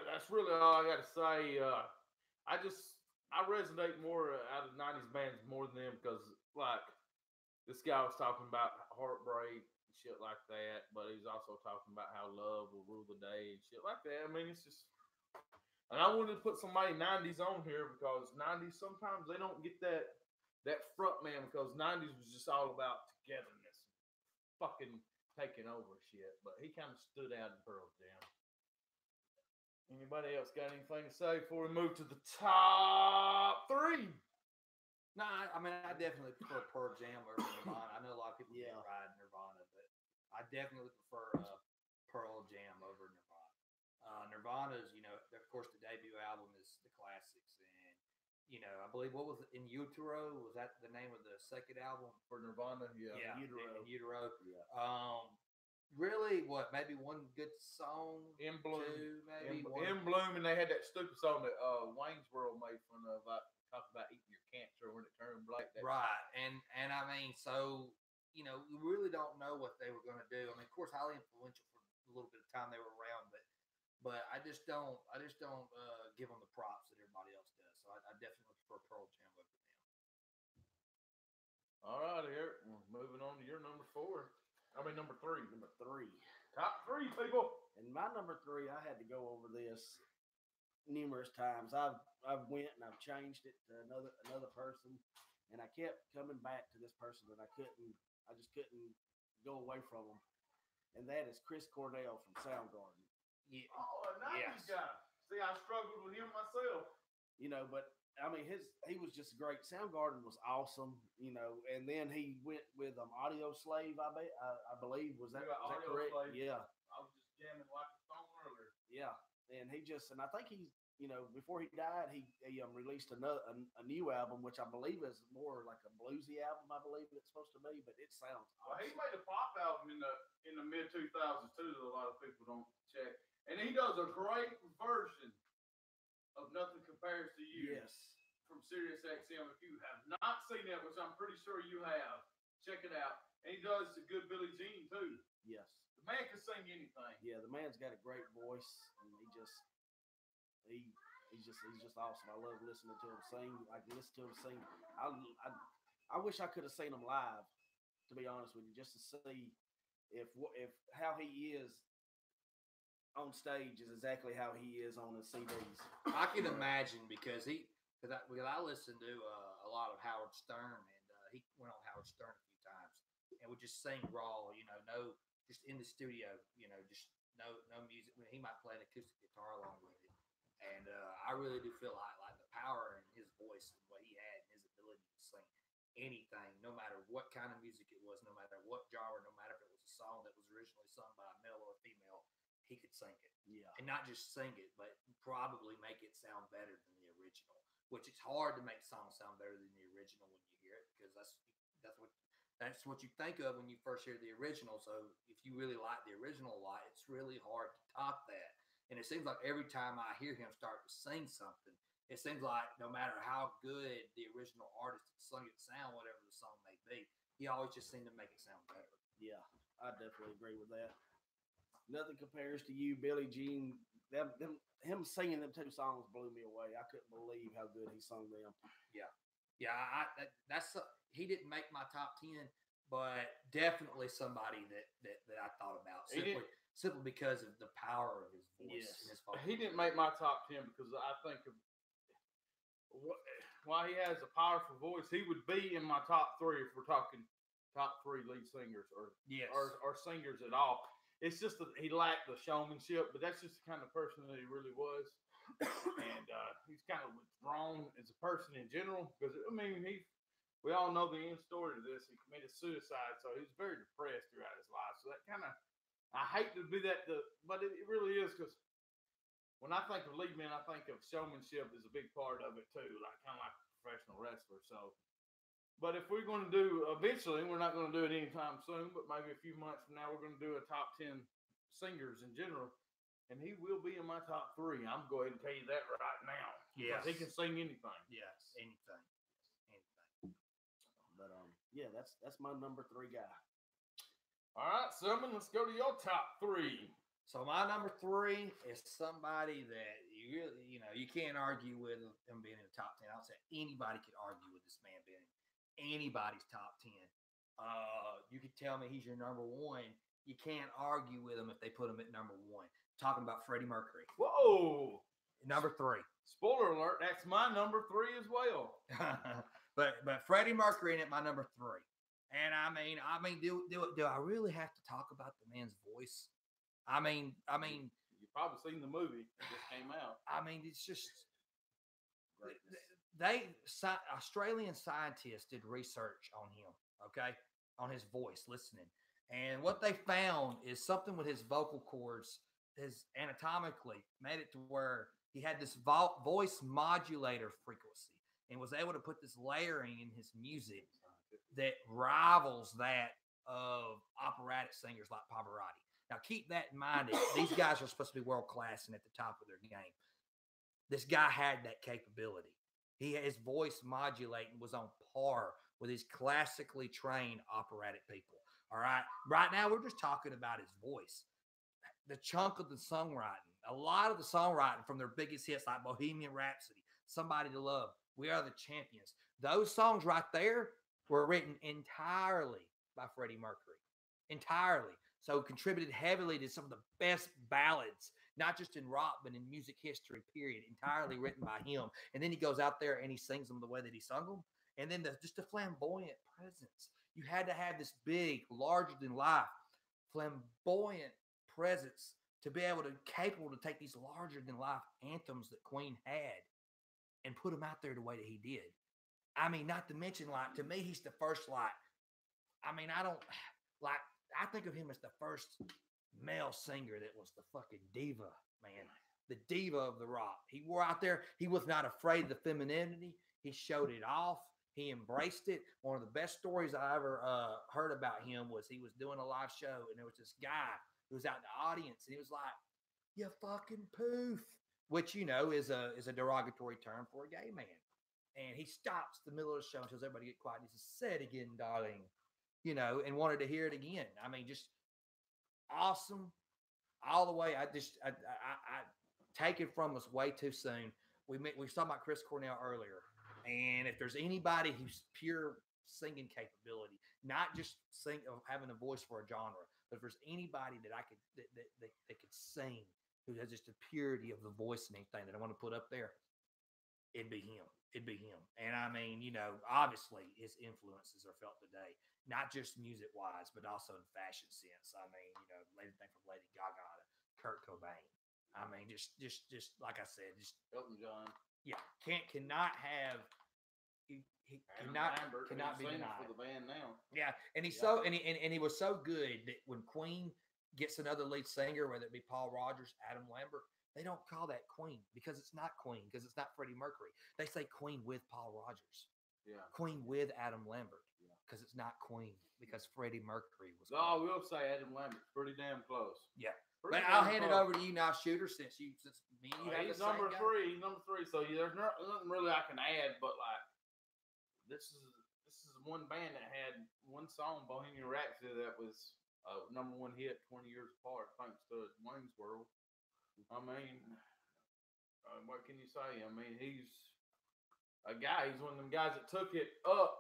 that's really all I got to say. I resonate more out of '90s bands more than them because like this guy was talking about heartbreak and shit like that, but he's also talking about how love will rule the day and shit like that. I mean, it's just. And I wanted to put somebody '90s on here because '90s sometimes they don't get that front man because '90s was just all about togetherness, fucking taking over shit. But he kind of stood out in Pearl Jam. Anybody else got anything to say before we move to the top three? No, I mean I definitely prefer Pearl Jam over Nirvana. I know a lot of people ride Nirvana, but I definitely prefer Pearl Jam over Nirvana. Nirvana's, of course, the debut album is the classics, and I believe what was it, In Utero? Was that the name of the second album For Nirvana? Yeah, In Utero. Yeah. Really, maybe one good song? In Bloom. Two, maybe In Bloom, and they had that stupid song that Wayne's World made fun of, like talk about eating your cancer when it turned black. Right, and I mean, so you really don't know what they were going to do. I mean, of course, highly influential for a little bit of time they were around, but I just don't give them the props that everybody else does. So I definitely prefer Pearl Jam over them. All right, Eric. Moving on to your number four. I mean, number three. Number three. Top three, people. And my number three, I had to go over this numerous times. I've went and I've changed it to another person, and I kept coming back to this person that I just couldn't go away from them, and that is Chris Cornell from Soundgarden. Yeah. Oh, a '90s guy. See, I struggled with him myself. But I mean, he was just great. Soundgarden was awesome, and then he went with Audio Slave. I believe was that correct? Slave. Yeah. I was just jamming like a song earlier. Yeah, and I think he, before he died, he released a new album, which I believe is more like a bluesy album. I believe it's supposed to be, but it sounds awesome. Well, he made a pop album in the mid 2000s too that a lot of people don't check, and he does a great version of Nothing Compares to You. Yes. From Sirius XM. If you have not seen that, which I'm pretty sure you have, check it out. And he does a good Billie Jean too. Yes. The man can sing anything. Yeah, the man's got a great voice, and he's just awesome. I love listening to him sing. I can listen to him sing. I wish I could have seen him live, to be honest with you, just to see if how he is on stage is exactly how he is on his CDs. I can imagine because I listened to a lot of Howard Stern, and he went on Howard Stern a few times, and would just sing raw, no, just in the studio, just no music. He might play an acoustic guitar along with it, and I really do feel like the power in his voice and what he had, and his ability to sing anything, no matter what kind of music it was, no matter what genre, no matter if it was a song that was originally sung by a male or a female, he could sing it. Yeah, and not just sing it, but probably make it sound better than the original. Which it's hard to make songs sound better than the original when you hear it, because that's what you think of when you first hear the original. So if you really like the original a lot, it's really hard to top that. And it seems like every time I hear him start to sing something, it seems like no matter how good the original artist sung it sound, whatever the song may be, he always just seemed to make it sound better. Yeah, I definitely agree with that. Nothing Compares to You, Billie Jean. Him singing them two songs blew me away. I couldn't believe how good he sung them. Yeah. He didn't make my top 10, but definitely somebody that I thought about simply because of the power of his voice. Yes. And his voice. He didn't make my top 10 because I think while he has a powerful voice, he would be in my top three if we're talking top three lead singers or singers at all. It's just that he lacked the showmanship, but that's just the kind of person that he really was. And he's kind of withdrawn as a person in general because, I mean, we all know the end story to this. He committed suicide, so he was very depressed throughout his life. So that kind of, I hate to be that, but it really is, because when I think of lead men, I think of showmanship is a big part of it too, like kind of like a professional wrestler. So, but if we're going to do eventually, we're not going to do it anytime soon, but maybe a few months from now, we're going to do a top 10 singers in general, and he will be in my top 3. I'm going to tell you that right now. Yes, he can sing anything. Yes, anything. But yeah, that's my number 3 guy. All right, Selman, let's go to your top 3. So my number 3 is somebody that you really, you can't argue with him being in the top 10. I would say anybody could argue with this man being in anybody's top 10. You could tell me he's your number 1. You can't argue with him if they put him at number 1. Talking about Freddie Mercury. Whoa. Number 3. Spoiler alert, that's my number 3 as well. but Freddie Mercury in at my number 3. And I mean, do I really have to talk about the man's voice? I mean, you've probably seen the movie that just came out. I mean, it's just Australian scientists did research on him, okay, on his voice, listening, and what they found is something with his vocal cords, his anatomically made it to where he had this voice modulator frequency and was able to put this layering in his music that rivals that of operatic singers like Pavarotti. Now, keep that in mind. These guys are supposed to be world-class and at the top of their game. This guy had that capability. His voice modulating was on par with his classically trained operatic people. All right? Right now, we're just talking about his voice. The chunk of the songwriting, a lot of the songwriting from their biggest hits like Bohemian Rhapsody, Somebody to Love, We Are the Champions. Those songs right there were written entirely by Freddie Mercury. Entirely. So contributed heavily to some of the best ballads, not just in rock, but in music history, period, entirely written by him. And then he goes out there and he sings them the way that he sung them. And then just the flamboyant presence. You had to have this big, larger-than-life, flamboyant presence to be capable to take these larger-than-life anthems that Queen had and put them out there the way that he did. I mean, not to mention, like, to me, he's the first, like, I mean, I think of him as the first male singer that was the fucking diva, man. The diva of the rock. He wore out there. He was not afraid of the femininity. He showed it off. He embraced it. One of the best stories I ever heard about him was he was doing a live show, and there was this guy who was out in the audience, and he was like, "You fucking poof," which, is a derogatory term for a gay man. And he stops the middle of the show and tells everybody to get quiet. He says, "Say it again, darling." And wanted to hear it again. I mean, just awesome all the way. I take it from us way too soon. We was talking about Chris Cornell earlier, and if there's anybody who's pure singing capability, not just having a voice for a genre, but if there's anybody that that could sing, who has just the purity of the voice and anything that I want to put up there, it'd be him. And I mean, obviously his influences are felt today, not just music wise, but also in fashion sense. I mean, anything from Lady Gaga to Kurt Cobain. I mean, just like I said, just Elton John. Yeah, cannot have. He cannot be denied for the band now. Yeah, and he's so and he was so good that when Queen gets another lead singer, whether it be Paul Rodgers, Adam Lambert, they don't call that Queen because it's not Queen, because it's not Freddie Mercury. They say Queen with Paul Rodgers. Yeah. Queen with Adam Lambert. Because it's not Queen, because Freddie Mercury was. No, I will say Adam Lambert's pretty damn close. Yeah. But I'll hand it over to you now, Shooter, since me and you have he's the number same three. He's number 3. So there's nothing really I can add, but like this is one band that had one song, Bohemian Rhapsody, that was number 1 hit 20 years apart, thanks to Wayne's World. I mean, what can you say? I mean, he's a guy. He's one of them guys that took it up,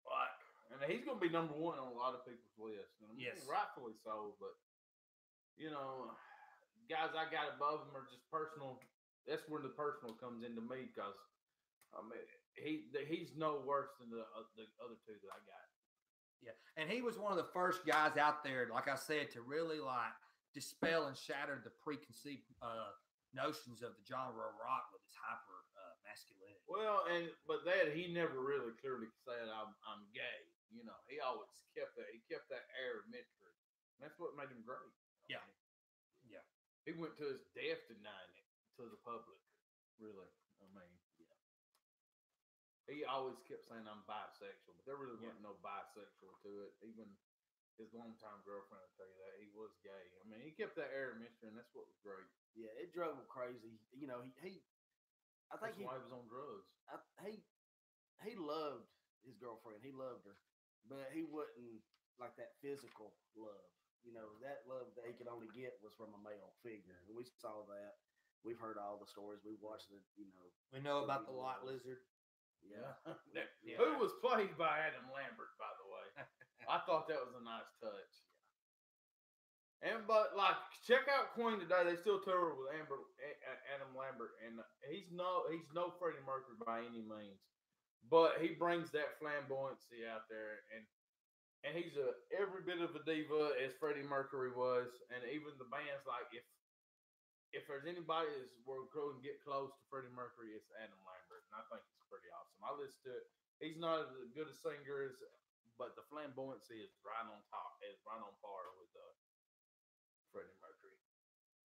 like, and he's going to be number 1 on a lot of people's list. And I mean, yes, rightfully so. But guys I got above him are just personal. That's where the personal comes into me, because I mean, he's no worse than the other 2 that I got. Yeah, and he was one of the first guys out there, like I said, to really like dispel and shatter the preconceived notions of the genre of rock with its hyper masculinity. Well, but he never really clearly said I'm gay. You know, he always kept that air of mystery. And that's what made him great. Yeah. Yeah. He went to his death denying it to the public. Really. I mean, yeah. He always kept saying I'm bisexual, but there really wasn't no bisexual to it. Even his longtime girlfriend will tell you that he was gay. I mean, he kept that air of mystery, and that's what was great. Yeah, it drove him crazy. You know, I think that's why he was on drugs. He loved his girlfriend. He loved her, but he wouldn't like that physical love. You know, that love that he could only get was from a male figure. And we saw that. We've heard all the stories. We've watched it. You know, we know about the Lot Lizard. Yeah. Who was played by Adam Lambert, by the way. I thought that was a nice touch. But check out Queen today. They still tour with Adam Lambert, and he's no Freddie Mercury by any means, but he brings that flamboyancy out there, and he's every bit of a diva as Freddie Mercury was, and even the band's like if there's anybody that's going to get close to Freddie Mercury, it's Adam Lambert, and I think it's pretty awesome. I listen to it. He's not as good a singer but the flamboyancy is right on top, is right on par with Freddie Mercury.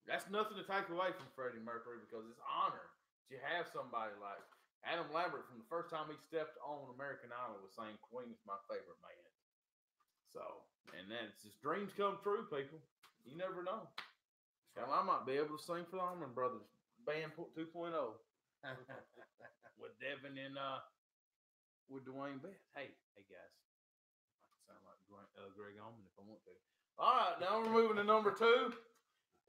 That's nothing to take away from Freddie Mercury because it's honor to have somebody like Adam Lambert from the first time he stepped on American Idol was saying Queen is my favorite band. So, and that's just dreams come true, people. You never know. Hell, I might be able to sing for the Allman Brothers Band 2.0 with Devin and with Dwayne Best. Hey guys, I can sound like Greg Allman if I want to. All right, now we're moving to number 2.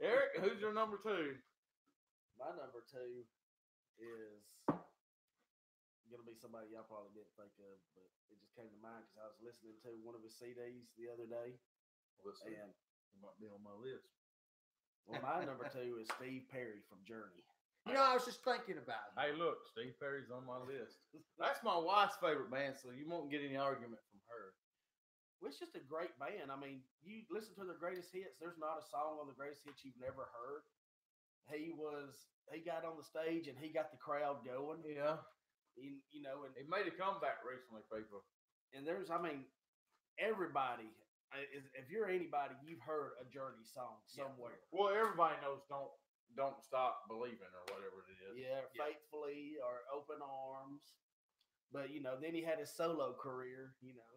Eric, who's your number 2? My number 2 is gonna be somebody y'all probably didn't think of, but it just came to mind because I was listening to one of his CDs the other day. And it might be on my list. Well, my number 2 is Steve Perry from Journey. You know, I was just thinking about it. Hey, look, Steve Perry's on my list. That's my wife's favorite band, so you won't get any argument from her. Well, it's just a great band. I mean, you listen to their greatest hits. There's not a song on the greatest hits you've never heard. He got on the stage and he got the crowd going. Yeah. You know, and he made a comeback recently, people. And everybody, if you're anybody, you've heard a Journey song somewhere. Well, everybody knows Don't Stop Believing or whatever it is. Yeah, Faithfully or Open Arms. But, you know, then he had his solo career, you know.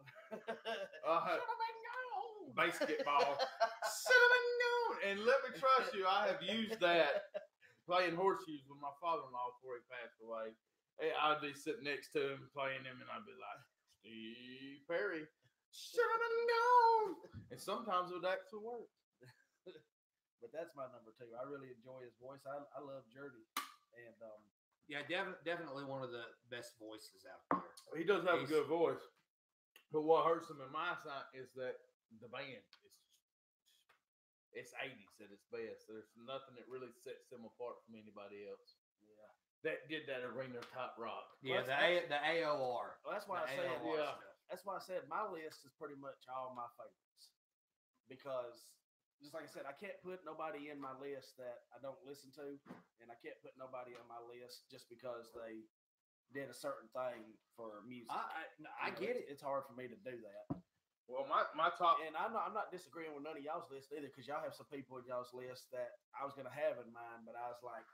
Basketball. Cinnamon gone. And let me trust you, I have used that playing horseshoes with my father-in-law before he passed away. I'd be sitting next to him playing them, and I'd be like, Steve Perry, cinnamon gone. And sometimes it would actually work. But that's my number 2. I really enjoy his voice. I love Journey. And yeah, definitely one of the best voices out there. He does have a good voice. But what hurts him in my sight is that the band it's 80s at its best. There's nothing that really sets them apart from anybody else. Yeah. That did that arena top rock. Yeah, the AOR. Well, that's why I said that's why I said my list is pretty much all my favorites. Because just like I said, I can't put nobody in my list that I don't listen to, and I can't put nobody on my list just because they did a certain thing for music. I get it. It's hard for me to do that. Well, my top, and I'm not disagreeing with none of y'all's list either, because y'all have some people in y'all's list that I was gonna have in mind, but I was like,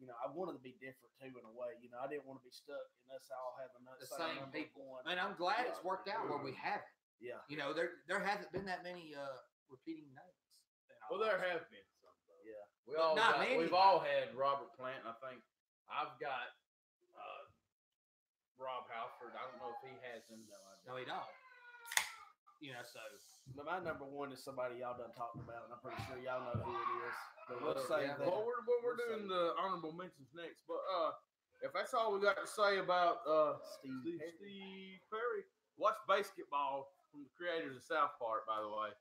you know, I wanted to be different too in a way. You know, I didn't want to be stuck in us all having the same people. And I'm glad it's worked out where we haven't. Yeah. You know, there hasn't been that many repeating names. Well, there have been some, though. Yeah. We've all had Robert Plant. I think I've got Rob Halford. I don't know if he has him. No, he don't. You know, so. But my number 1 is somebody y'all done talked about, and I'm pretty sure y'all know who it is. But we'll say that. Well, we're doing the honorable mentions next. But if that's all we got to say about Steve Perry, watch Basketball from the creators of South Park, by the way.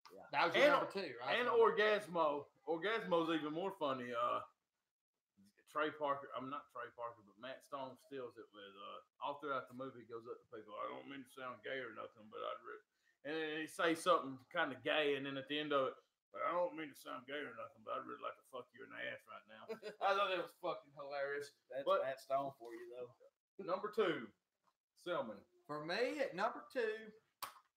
Yeah. That was your number 2, right? And Orgasmo. Orgasmo's even more funny. Trey Parker, I'm not Trey Parker, but Matt Stone steals it with all throughout the movie. He goes up to people. I don't mean to sound gay or nothing, but and then he says something kind of gay, and then at the end of it, I don't mean to sound gay or nothing, but I'd really like to fuck you in the ass right now. I thought that was fucking hilarious. That's But- Matt Stone for you, though. Number 2, Selman. For me, at number 2,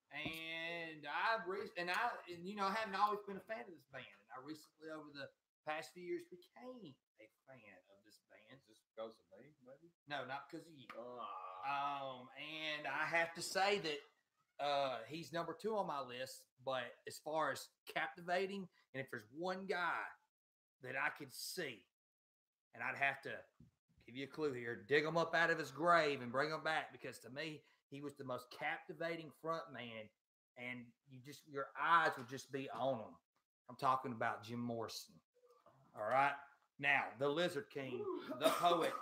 and I haven't always been a fan of this band. And I recently, over the past few years, became a fan of this band. Just because of me, maybe? No, not because of you. Ah. And I have to say that he's number 2 on my list. But as far as captivating, and if there's one guy that I could see, and I'd have to give you a clue here, dig him up out of his grave and bring him back, because to me, he was the most captivating front man, and your eyes would just be on him. I'm talking about Jim Morrison. All right. Now, the Lizard King, the poet,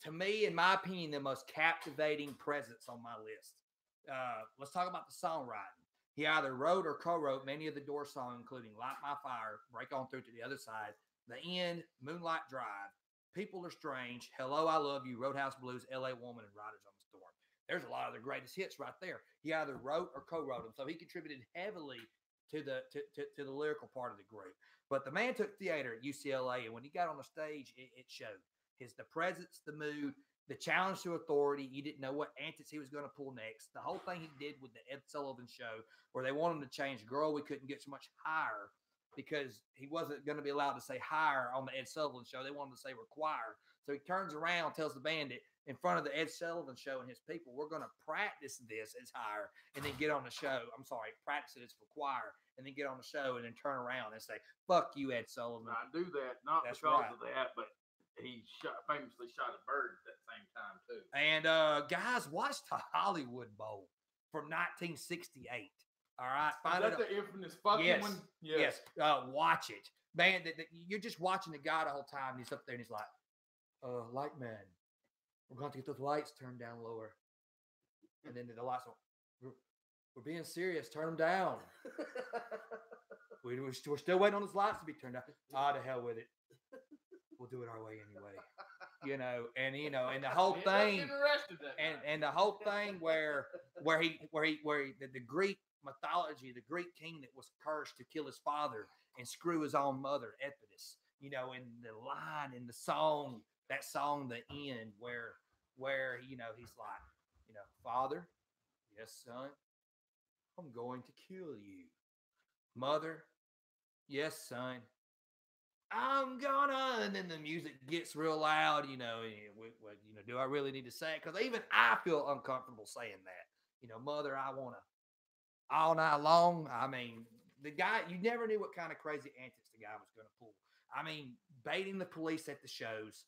to me, in my opinion, the most captivating presence on my list. Let's talk about the songwriting. He either wrote or co-wrote many of the Doors songs, including Light My Fire, Break On Through to the Other Side, The End, Moonlight Drive, People Are Strange, Hello, I Love You, Roadhouse Blues, L.A. Woman, and Riders on the Storm. There's a lot of the greatest hits right there. He either wrote or co-wrote them, so he contributed heavily to the lyrical part of the group. But the man took theater at UCLA, and when he got on the stage, it showed. The presence, the mood, the challenge to authority. You didn't know what antics he was going to pull next. The whole thing he did with the Ed Sullivan Show, where they wanted him to change "Girl, We Couldn't Get So Much Higher," because he wasn't going to be allowed to say higher on the Ed Sullivan Show. They wanted to say require. So he turns around, tells the band it in front of the Ed Sullivan Show and his people, we're going to practice this as higher and then get on the show. I'm sorry, practice it as require and then get on the show and then turn around and say, fuck you, Ed Sullivan. I do that, not That's because right. of that, but he famously shot a bird at that same time, too. And guys, watch the Hollywood Bowl from 1968. All right. Is that the infamous fucking Yes. one? Yes. Watch it. Man, you're just watching the guy the whole time. And he's up there and he's like, light man, we're going to get those lights turned down lower. And then the lights are, we're being serious. Turn them down. We're still waiting on those lights to be turned down. To hell with it. We'll do it our way anyway. And the whole thing, and the whole thing where the Greek mythology, the Greek king that was cursed to kill his father and screw his own mother, Epidus, and the line in the song, that song, the end, where he's like, Father, yes, son, I'm going to kill you. Mother, yes, son, I'm gonna, and then the music gets real loud, do I really need to say it? Because even I feel uncomfortable saying that. Mother, I want to, all night long. I mean, the guy, you never knew what kind of crazy antics the guy was going to pull. I mean, baiting the police at the shows.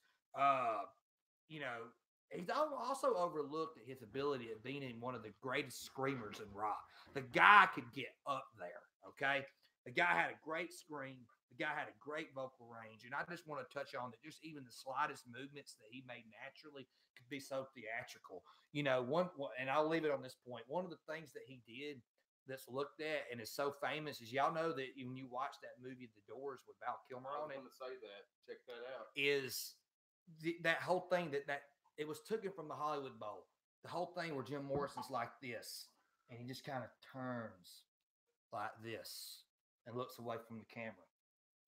He's also overlooked at his ability at being in one of the greatest screamers in rock. The guy could get up there, okay? The guy had a great scream. The guy had a great vocal range. And I just want to touch on that just even the slightest movements that he made naturally could be so theatrical. And I'll leave it on this point. One of the things that he did that's looked at and is so famous is, y'all know that when you watch that movie, The Doors, with Val Kilmer on it. I was going to say that. Check that out. Is that whole thing that it was taken from the Hollywood Bowl. The whole thing where Jim Morrison's like this, and he just kind of turns like this and looks away from the camera.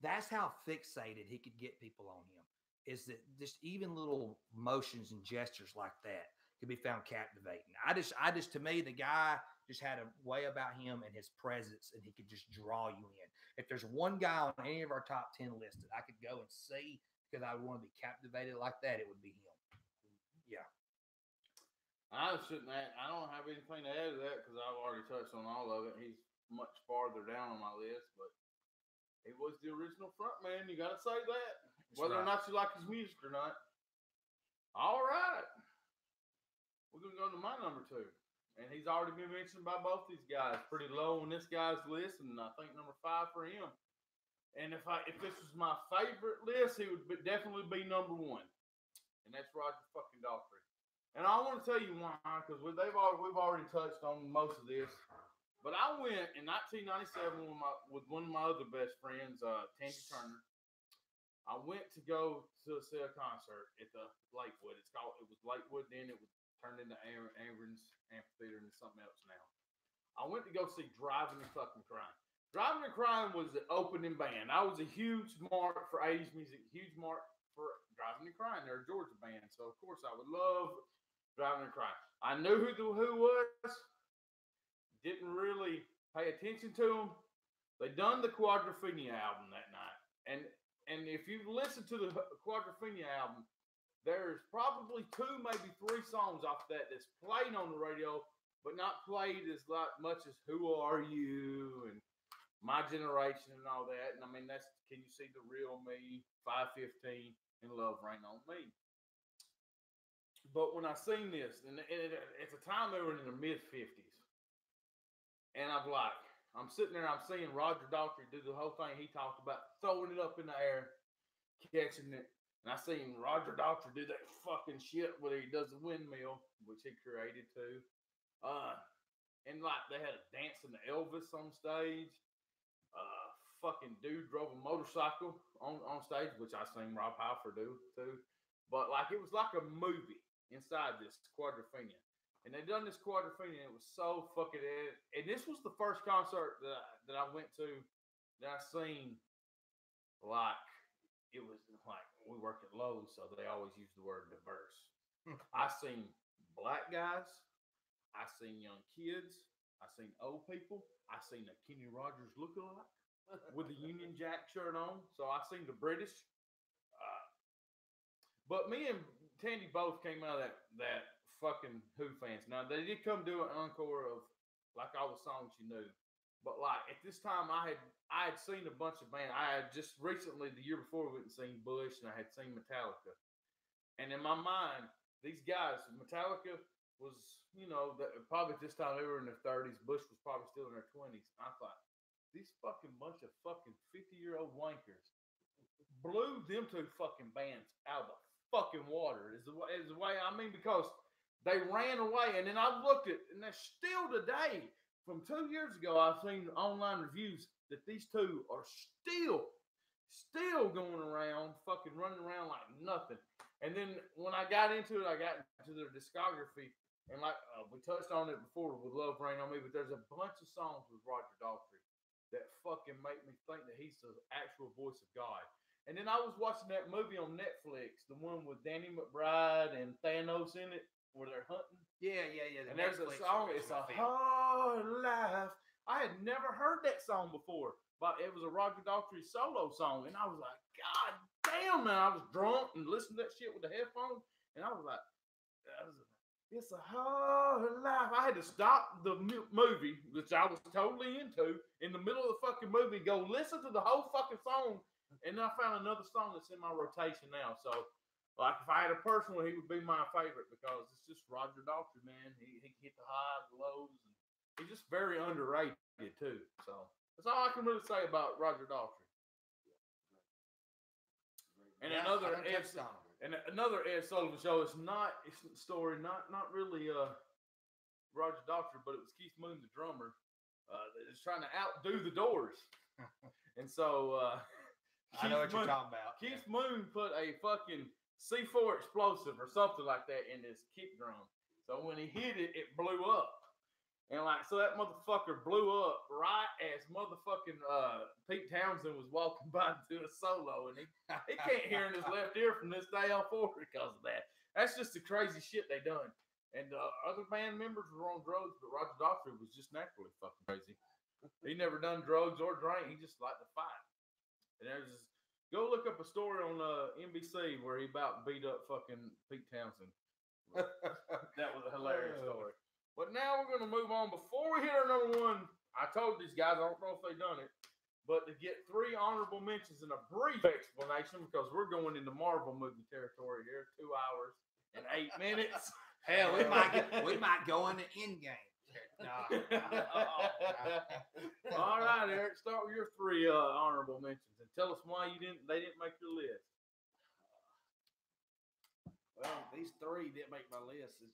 That's how fixated he could get people on him, is that just even little motions and gestures like that could be found captivating. I just, to me, the guy just had a way about him and his presence, and he could just draw you in. If there's one guy on any of our top 10 lists that I could go and see because I would want to be captivated like that, it would be him. Yeah. I don't have anything to add to that because I've already touched on all of it. He's much farther down on my list, but he was the original frontman. You got to say that. That's Whether right. or not you like his music or not. All right. We're going to go to my number 2. And he's already been mentioned by both these guys. Pretty low on this guy's list, and I think number 5 for him. And if this was my favorite list, he would definitely be number 1. And that's Roger fucking Daltrey. And I want to tell you why, because we've already touched on most of this. But I went in 1997 with one of my other best friends, Tandy Turner. I went to go to see a concert at the Lakewood. It was Lakewood then. It was turned into Abrams Amphitheater and something else now. I went to go see Driving and Fucking Crying. Driving and Crying was the opening band. I was a huge mark for 80s music, huge mark for Driving and Crying. They're a Georgia band, so of course I would love Driving and Crying. I knew who the Who was. Didn't really pay attention to them. They done the Quadrophenia album that night, and if you listen to the Quadrophenia album, there's probably 2, maybe 3 songs off that's played on the radio, but not played as much as "Who Are You" and "My Generation" and all that. And I mean, that's "Can You See the Real Me," 515, and "Love Rain on Me." But when I seen this, and at the time they were in their mid 50s, and I'm sitting there, I'm seeing Roger Daltrey do the whole thing he talked about, throwing it up in the air, catching it. And I seen Roger Daltrey do that fucking shit where he does the windmill, which he created too. And like they had a dancing to Elvis on stage. Fucking dude drove a motorcycle on stage, which I seen Rob Halford do too. But like it was like a movie inside this Quadrophenia. And they done this Quadrophenia, and it was so fucking. And this was the first concert that I went to that I seen. Like it was like we work at Lowe's, so they always use the word diverse. I seen black guys, I seen young kids, I seen old people, I seen a Kenny Rogers lookalike with the Union Jack shirt on. So I seen the British. But me and Tandy both came out of that fucking Who fans. Now they did come do an encore of like all the songs you knew, but like at this time I had seen a bunch of bands. I had just recently the year before went and seen Bush, and I had seen Metallica. And in my mind, these guys, Metallica was probably at this time they were in their 30s. Bush was probably still in their 20s. I thought these fucking bunch of fucking 50-year-old wankers blew them 2 fucking bands out of the fucking water. Is the way I mean, because they ran away, and then I looked at, and they're still today, from 2 years ago, I've seen online reviews that these 2 are still going around, fucking running around like nothing. And then when I got into it, I got into their discography, and like we touched on it before with "Love Rain on Me," but there's a bunch of songs with Roger Daltrey that fucking make me think that he's the actual voice of God. And then I was watching that movie on Netflix, the one with Danny McBride and Thanos in it, where they're hunting. Yeah. And there's a song, it's a hard life. I had never heard that song before, but it was a Roger Daltrey solo song. And I was like, God damn, man. I was drunk and listened to that shit with the headphones. And I was like, it's a hard life. I had to stop the movie, which I was totally into, in the middle of the fucking movie, go listen to the whole fucking song. And then I found another song that's in my rotation now. So, like, if I had a personal, he would be my favorite because it's just Roger Daltrey, man. He hit the highs, the lows, and he's just very underrated too. So that's all I can really say about Roger Daltrey. And another Ed Sullivan show. It's a story, not really Roger Daltrey, but it was Keith Moon, the drummer, that is trying to outdo the Doors, and so. I know what you're talking about. Keith Moon put a fucking C4 explosive or something like that in his kick drum. So when he hit it, it blew up. And like, so that motherfucker blew up right as motherfucking Pete Townsend was walking by to a solo. And he can't hear in his left ear from this day on forward because of that. That's just the crazy shit they done. And other band members were on drugs, but Roger Daltrey was just naturally fucking crazy. He never done drugs or drank. He just liked to fight. And go look up a story on NBC where he about beat up fucking Pete Townsend. That was a hilarious story. But now we're going to move on. Before we hit our number one, I told these guys, I don't know if they done it, but to get 3 honorable mentions and a brief explanation, because we're going into Marvel movie territory here, 2 hours and 8 minutes. Hell, we might go into Endgame. No. All right, Eric, start with your 3 honorable mentions and tell us why they didn't make your list. Well, these 3 didn't make my list. It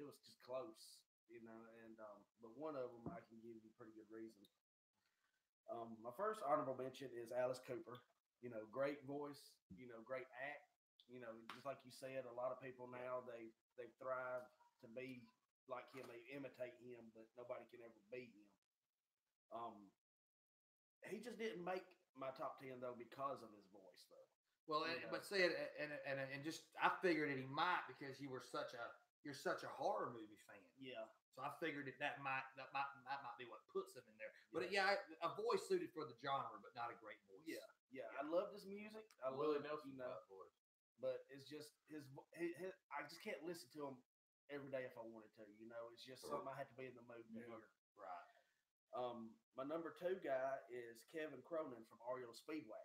was just close, and but one of them I can give you pretty good reason. My first honorable mention is Alice Cooper. Great voice, great act. Just like you said, a lot of people now they thrive to be like him, they imitate him, but nobody can ever be him. he just didn't make my top 10 though because of his voice though. Well, Yeah. but see, and just I figured that he might because you're such a horror movie fan. Yeah. So I figured that might be what puts him in there. But yeah, a voice suited for the genre, but not a great voice. Yeah. I loved his music. I Willie love Nelson voice. But it's just his. I just can't listen to him every day if I wanted to. It's just something I had to be in the mood to hear. Right. My number 2 guy is Kevin Cronin from REO Speedway.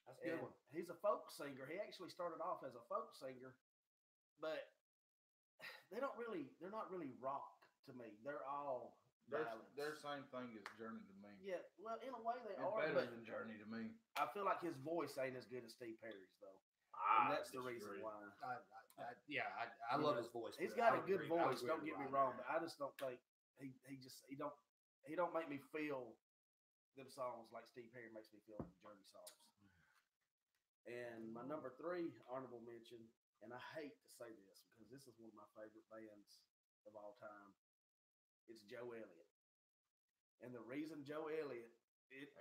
That's a good one. He's a folk singer. He actually started off as a folk singer, but they're not really rock to me. They're all ballads. Their same thing as Journey to me. Yeah, well, in a way they It's are, better but than Journey to me. I feel like his voice ain't as good as Steve Perry's though, and that's the reason why. I love his voice. He's but got I a good agree- I voice. agree Don't with get me Ryan wrong, there. but I just don't think he don't make me feel them songs like Steve Perry makes me feel the Journey songs. And my number 3 honorable mention, and I hate to say this because this is one of my favorite bands of all time. It's Joe Elliott. And the reason Joe Elliott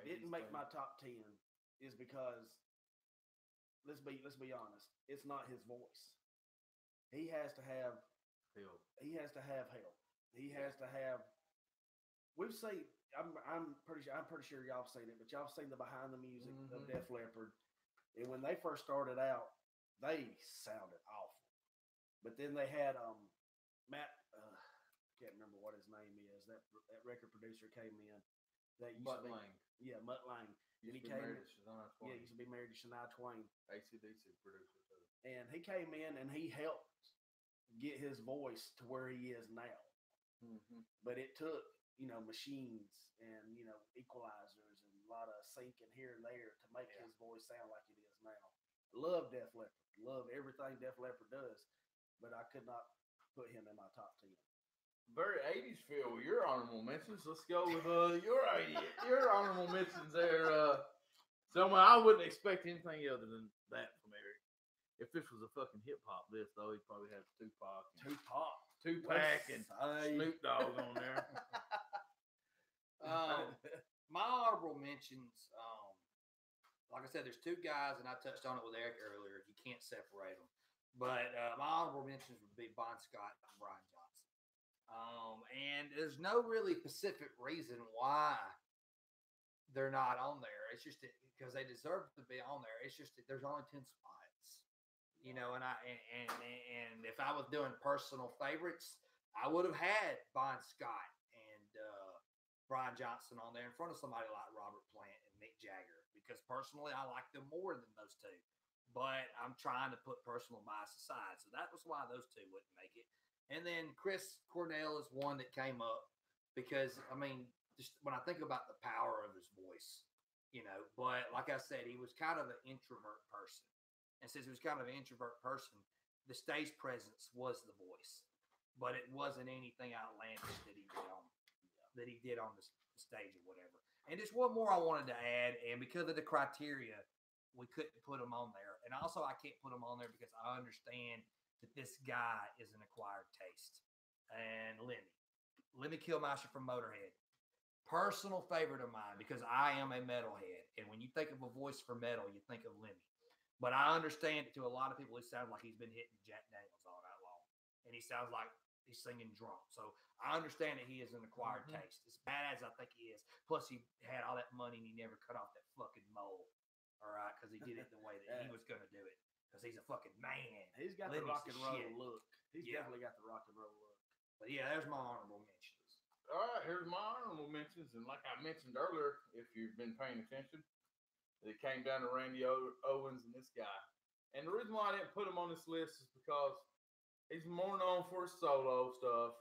didn't make my top 10 is because let's be honest, it's not his voice. He has to have Help. He has to have help. He has to have. We've seen. I'm pretty sure y'all seen it, but y'all seen the behind the music of Def Leppard. And when they first started out, they sounded awful. But then they had Matt. I can't remember what his name is. That record producer came in. That used Mutt to be, Lange. Yeah, Mutt Lange. Used And he to be came. married to Shania Twain. Yeah, he used to be married to Shania Twain. AC/DC producer too. And he came in and he helped get his voice to where he is now. But it took, machines and, equalizers and a lot of syncing here and there to make his voice sound like it is now. Love Def Leppard. Love everything Def Leppard does, but I could not put him in my top 10. Very 80s feel with your honorable mentions. Let's go with your honorable mentions there. Selman, I wouldn't expect anything other than that from Eric. If this was a fucking hip hop list, though, he'd probably have Tupac and Snoop Dogg on there. My honorable mentions, like I said, there's 2 guys, and I touched on it with Eric earlier. You can't separate them. But my honorable mentions would be Bon Scott and Brian Johnson. And there's no really specific reason why they're not on there. It's just because they deserve to be on there. It's just that there's only 10 spots. And if I was doing personal favorites, I would have had Bon Scott and Brian Johnson on there in front of somebody like Robert Plant and Mick Jagger, because personally I like them more than those 2. But I'm trying to put personal bias aside, so that was why those 2 wouldn't make it. And then Chris Cornell is one that came up because just when I think about the power of his voice, But like I said, he was kind of an introvert person. And since he was kind of an introvert person, the stage presence was the voice, but it wasn't anything outlandish that he did on the stage or whatever. And just one more I wanted to add, and because of the criteria, we couldn't put him on there. And also, I can't put him on there because I understand that this guy is an acquired taste. And Lemmy Kilmister from Motorhead, personal favorite of mine because I am a metalhead. And when you think of a voice for metal, you think of Lemmy. But I understand that to a lot of people, it sounds like he's been hitting Jack Daniels all night long. And he sounds like he's singing drunk. So I understand that he is an acquired taste. As bad as I think he is. Plus, he had all that money and he never cut off that fucking mole. All right? Because he did it the way that he was going to do it. Because he's a fucking man. He's got the rock and roll look. He's definitely got the rock and roll look. But yeah, there's my honorable mentions. All right, here's my honorable mentions. And like I mentioned earlier, if you've been paying attention, it came down to Randy Owens and this guy. And the reason why I didn't put him on this list is because he's more known for his solo stuff.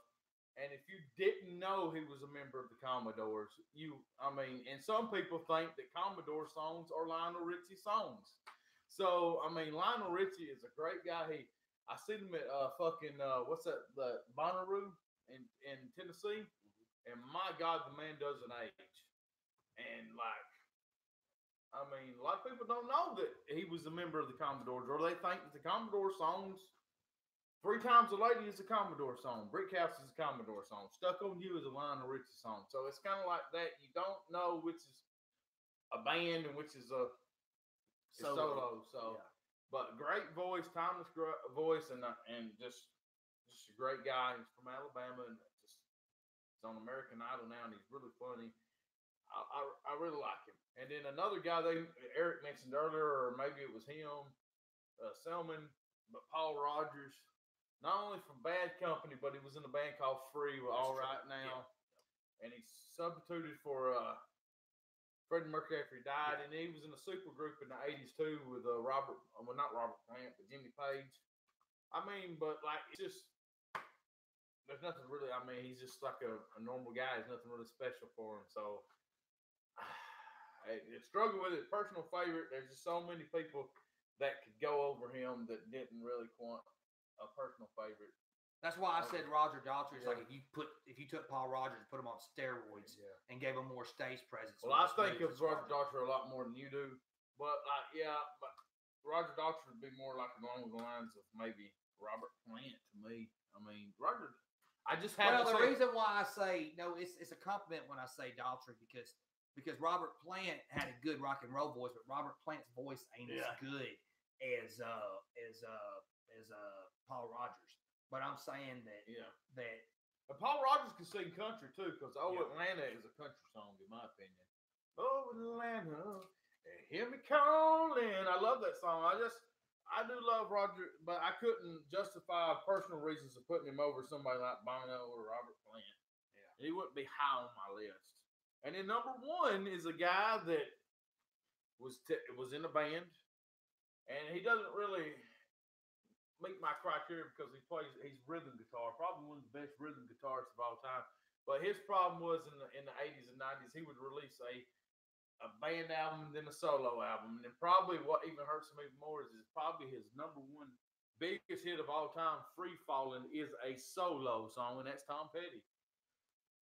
And if you didn't know he was a member of the Commodores, and some people think that Commodore songs are Lionel Richie songs. So, Lionel Richie is a great guy. I seen him at the Bonnaroo in Tennessee. And my God, the man doesn't age. And a lot of people don't know that he was a member of the Commodores, or they think that the Commodore songs, 3 Times a Lady is a Commodore song, Brick House is a Commodore song, Stuck on You is a Lionel Richie song. So it's kind of like that. You don't know which is a band, and which is a solo. So, but great voice, timeless voice, and just a great guy. He's from Alabama, and just he's on American Idol now, and he's really funny. I really like him. And then another guy Eric mentioned earlier, or maybe it was him, Selman, but Paul Rogers. Not only from Bad Company, but he was in a band called Free. We're all right now, and he substituted for Freddie Mercury after he died, and he was in a super group in the '80s too with not Robert Plant, but Jimmy Page. I mean, but like it's just there's nothing really. I mean, he's just like a normal guy. There's nothing really special for him. So I struggle with it. Personal favorite. There's just so many people that could go over him that didn't really want a personal favorite. That's why I said Roger Daltrey is like if you took Paul Rogers and put him on steroids and gave him more stage presence. Well, I think of Roger Daltrey a lot more than you do, but but Roger Daltrey would be more like along the lines of maybe Robert Plant to me. I mean, Roger. I just have the reason why I say no, it's a compliment when I say Daltrey because Robert Plant had a good rock and roll voice, but Robert Plant's voice ain't as good as Paul Rogers. But I'm saying that but Paul Rogers can sing country too, because Atlanta is a country song in my opinion. Oh, Atlanta, hear me calling. I love that song. I do love Roger, but I couldn't justify personal reasons of putting him over somebody like Bono or Robert Plant. Yeah, he wouldn't be high on my list. And then number one is a guy that was in a band, and he doesn't really meet my criteria because he's rhythm guitar, probably one of the best rhythm guitarists of all time. But his problem was in the 80s and 90s, he would release a band album and then a solo album. And then probably what even hurts him even more is probably his number one biggest hit of all time, Free Fallin', is a solo song, and that's Tom Petty.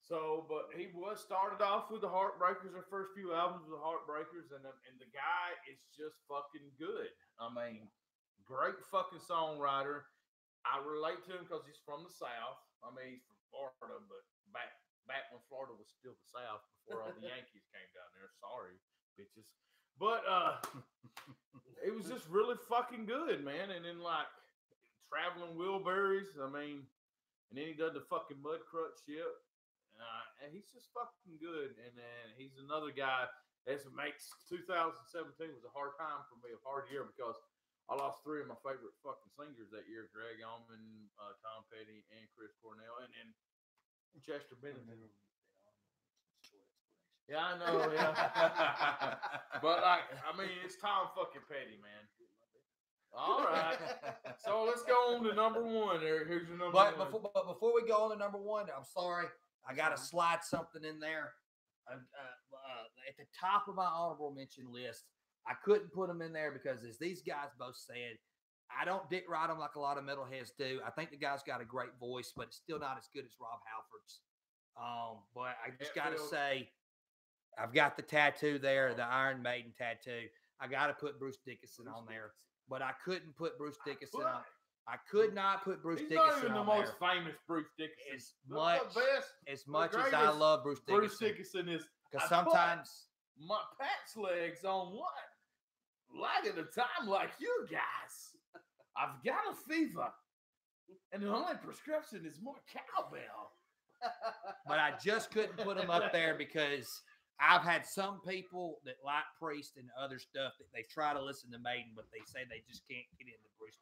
So, but he started off with the Heartbreakers, their first few albums with the Heartbreakers, and the guy is just fucking good. I mean, great fucking songwriter. I relate to him because he's from the South. I mean, he's from Florida, but back when Florida was still the South before all the Yankees came down there. Sorry, bitches. But it was just really fucking good, man. And then like Traveling Wilburys, I mean, and then he did the fucking Mudcrutch shit. And he's just fucking good. And then he's another guy that makes 2017 was a hard time for me, a hard year, because I lost three of my favorite fucking singers that year: Greg Allman, Tom Petty, and Chris Cornell, and then Chester Bennington. Yeah, I know. Yeah, but like, I mean, it's Tom fucking Petty, man. All right, so let's go on to number one. Eric, here's your number one. But before we go on to number one, I'm sorry, I got to slide something in there. At the top of my honorable mention list, I couldn't put them in there because, as these guys both said, I don't dick ride them like a lot of metalheads do. I think the guy's got a great voice, but it's still not as good as Rob Halford's. But I just got to say, I've got the tattoo there, the Iron Maiden tattoo. I got to put Bruce Dickinson on there, but I couldn't put Bruce Dickinson on. I could not put Bruce Dickinson on there. He's not even the most famous Bruce Dickinson. As much as I love Bruce Dickinson. Bruce Dickinson is, because sometimes my Pat's legs on what? Like at a time like you guys. I've got a fever, and the only prescription is more cowbell. But I just couldn't put him up there because I've had some people that like Priest and other stuff that they try to listen to Maiden, but they say they just can't get into Bruce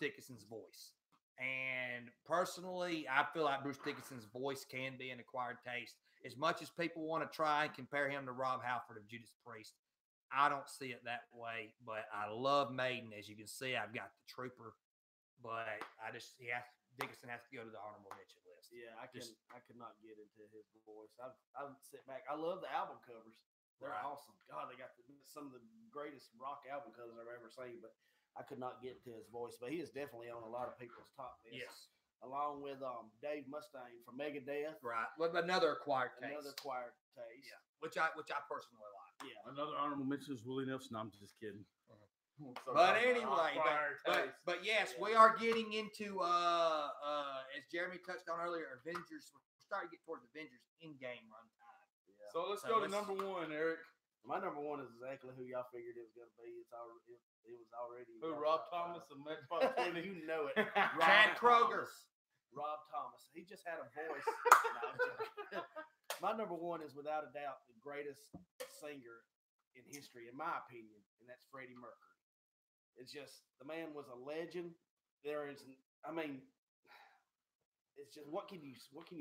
Dickinson's voice. And personally, I feel like Bruce Dickinson's voice can be an acquired taste. As much as people want to try and compare him to Rob Halford of Judas Priest, I don't see it that way. But I love Maiden. As you can see, I've got the Trooper, but Dickinson has to go to the honorable mention list. Yeah, I could not get into his voice. I sit back. I love the album covers. They're awesome. God, they got some of the greatest rock album covers I've ever seen. But I could not get into his voice. But he is definitely on a lot of people's top list. Yes, along with Dave Mustaine from Megadeth. Right, with another acquired taste. Yeah, which I personally like. Yeah, another honorable mention is Willie Nelson. I'm just kidding. But anyway, but yes, we are getting into as Jeremy touched on earlier, Avengers. We're starting to get towards Avengers in-game runtime. So let's So go to let's- number one, Eric. My number one is exactly who y'all figured it was going to be. It was already Who, y'all's Rob top five. Thomas of Metropole 20? You know it. Chad Kroger. Rob Thomas. He just had a voice. No, I'm joking. My number one is without a doubt the greatest singer in history, in my opinion, and that's Freddie Mercury. It's just the man was a legend. It's just what can you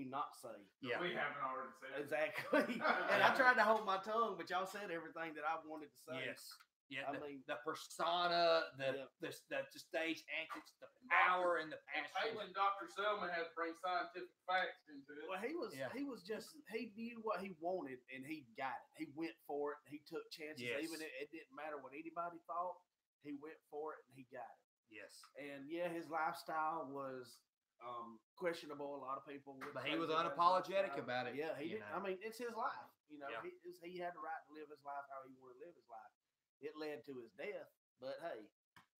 not say? Yeah. We haven't already said it. Exactly. And I tried to hold my tongue, but y'all said everything that I wanted to say. Yes. Yeah. I The, mean- the persona, Yeah. the stage antics, the power and the passion. When Dr. Selman had to bring scientific facts into it. Well, he was he knew what he wanted and he got it. He went for it. He took chances, Yes. even if it didn't matter what anybody thought. He went for it and he got it. Yes. And yeah, his lifestyle was questionable. A lot of people would But he praise was him about his unapologetic lifestyle. about it, Yeah, he you did. know. I mean, it's his life. You know, Yeah. he had the right to live his life how he wanted to live his life. It led to his death, but hey,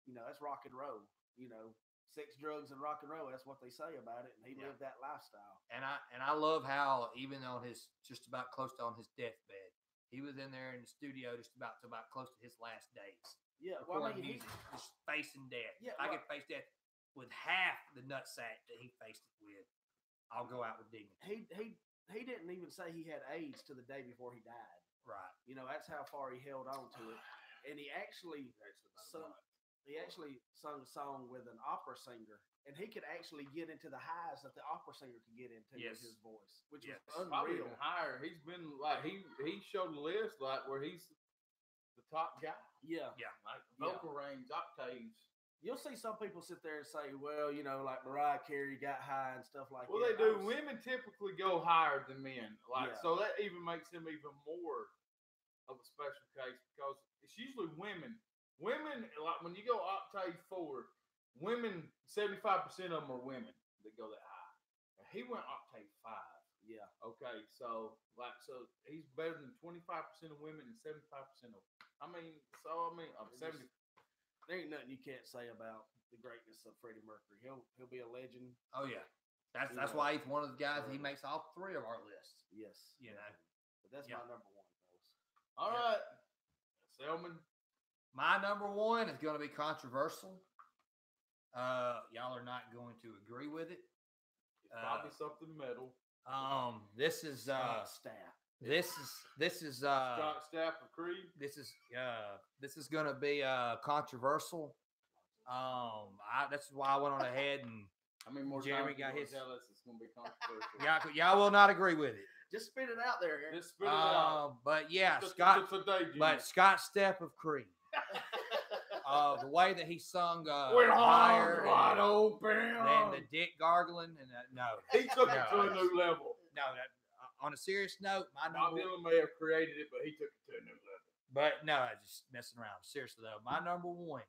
you know, that's rock and roll. You know, sex, drugs, and rock and roll. That's what they say about it. And he Yeah. lived that lifestyle. And I love how even on his just about close to on his deathbed, he was in there in the studio just about close to his last days. Yeah, well, I Recording mean, music, just facing death. Yeah, If I well- could face death with half the nutsack that he faced it with, I'll go out with dignity. he didn't even say he had AIDS to the day before he died. Right. You know, that's how far he held on to it. And he actually sung a song with an opera singer, and he could actually get into the highs that the opera singer could get into Yes. with his voice, which Yes. was Probably unreal. even higher. He's been like he showed a list like where he's the top guy. Yeah. Yeah. Like Yeah. vocal range, octaves. You'll see some people sit there and say, well, you know, like Mariah Carey got high and stuff like Well, that. they do. Women typically go higher than men. Like Yeah. so that even makes him even more of a special case because it's usually women. Women, like when you go octave forward, women, 75% of them are women that go that high. And he went octave 5. Yeah. Okay, so he's better than 25% of women and 75% of. I'm 70. There ain't nothing you can't say about the greatness of Freddie Mercury. He'll be a legend. Oh yeah. That's Yeah. why he's one of the guys. He Forever. makes all 3 of our lists. Yes. You know. But that's Yeah. my number one, fellas. All Yeah. right, Selman. My number one is going to be controversial. Y'all are not going to agree with it. It's probably something metal. This is Staff. this is Scott Stapp of Creed. this is going to be controversial. That's why I went on ahead and How many more Jeremy times you got gonna his- tell us it's going to be controversial? y'all will not agree with it. Just spit it out there, Eric. Just spit it out. But yeah, Just Scott. today, Jimmy. But Scott Stepp of Creed. The way that he sung With higher arms wide and open. the dick gargling and no, He took it to No, a new level. no. On a serious note, my Bob number Dylan may have created it, but he took it to a new level. but no, I just messing around. Seriously though, my number one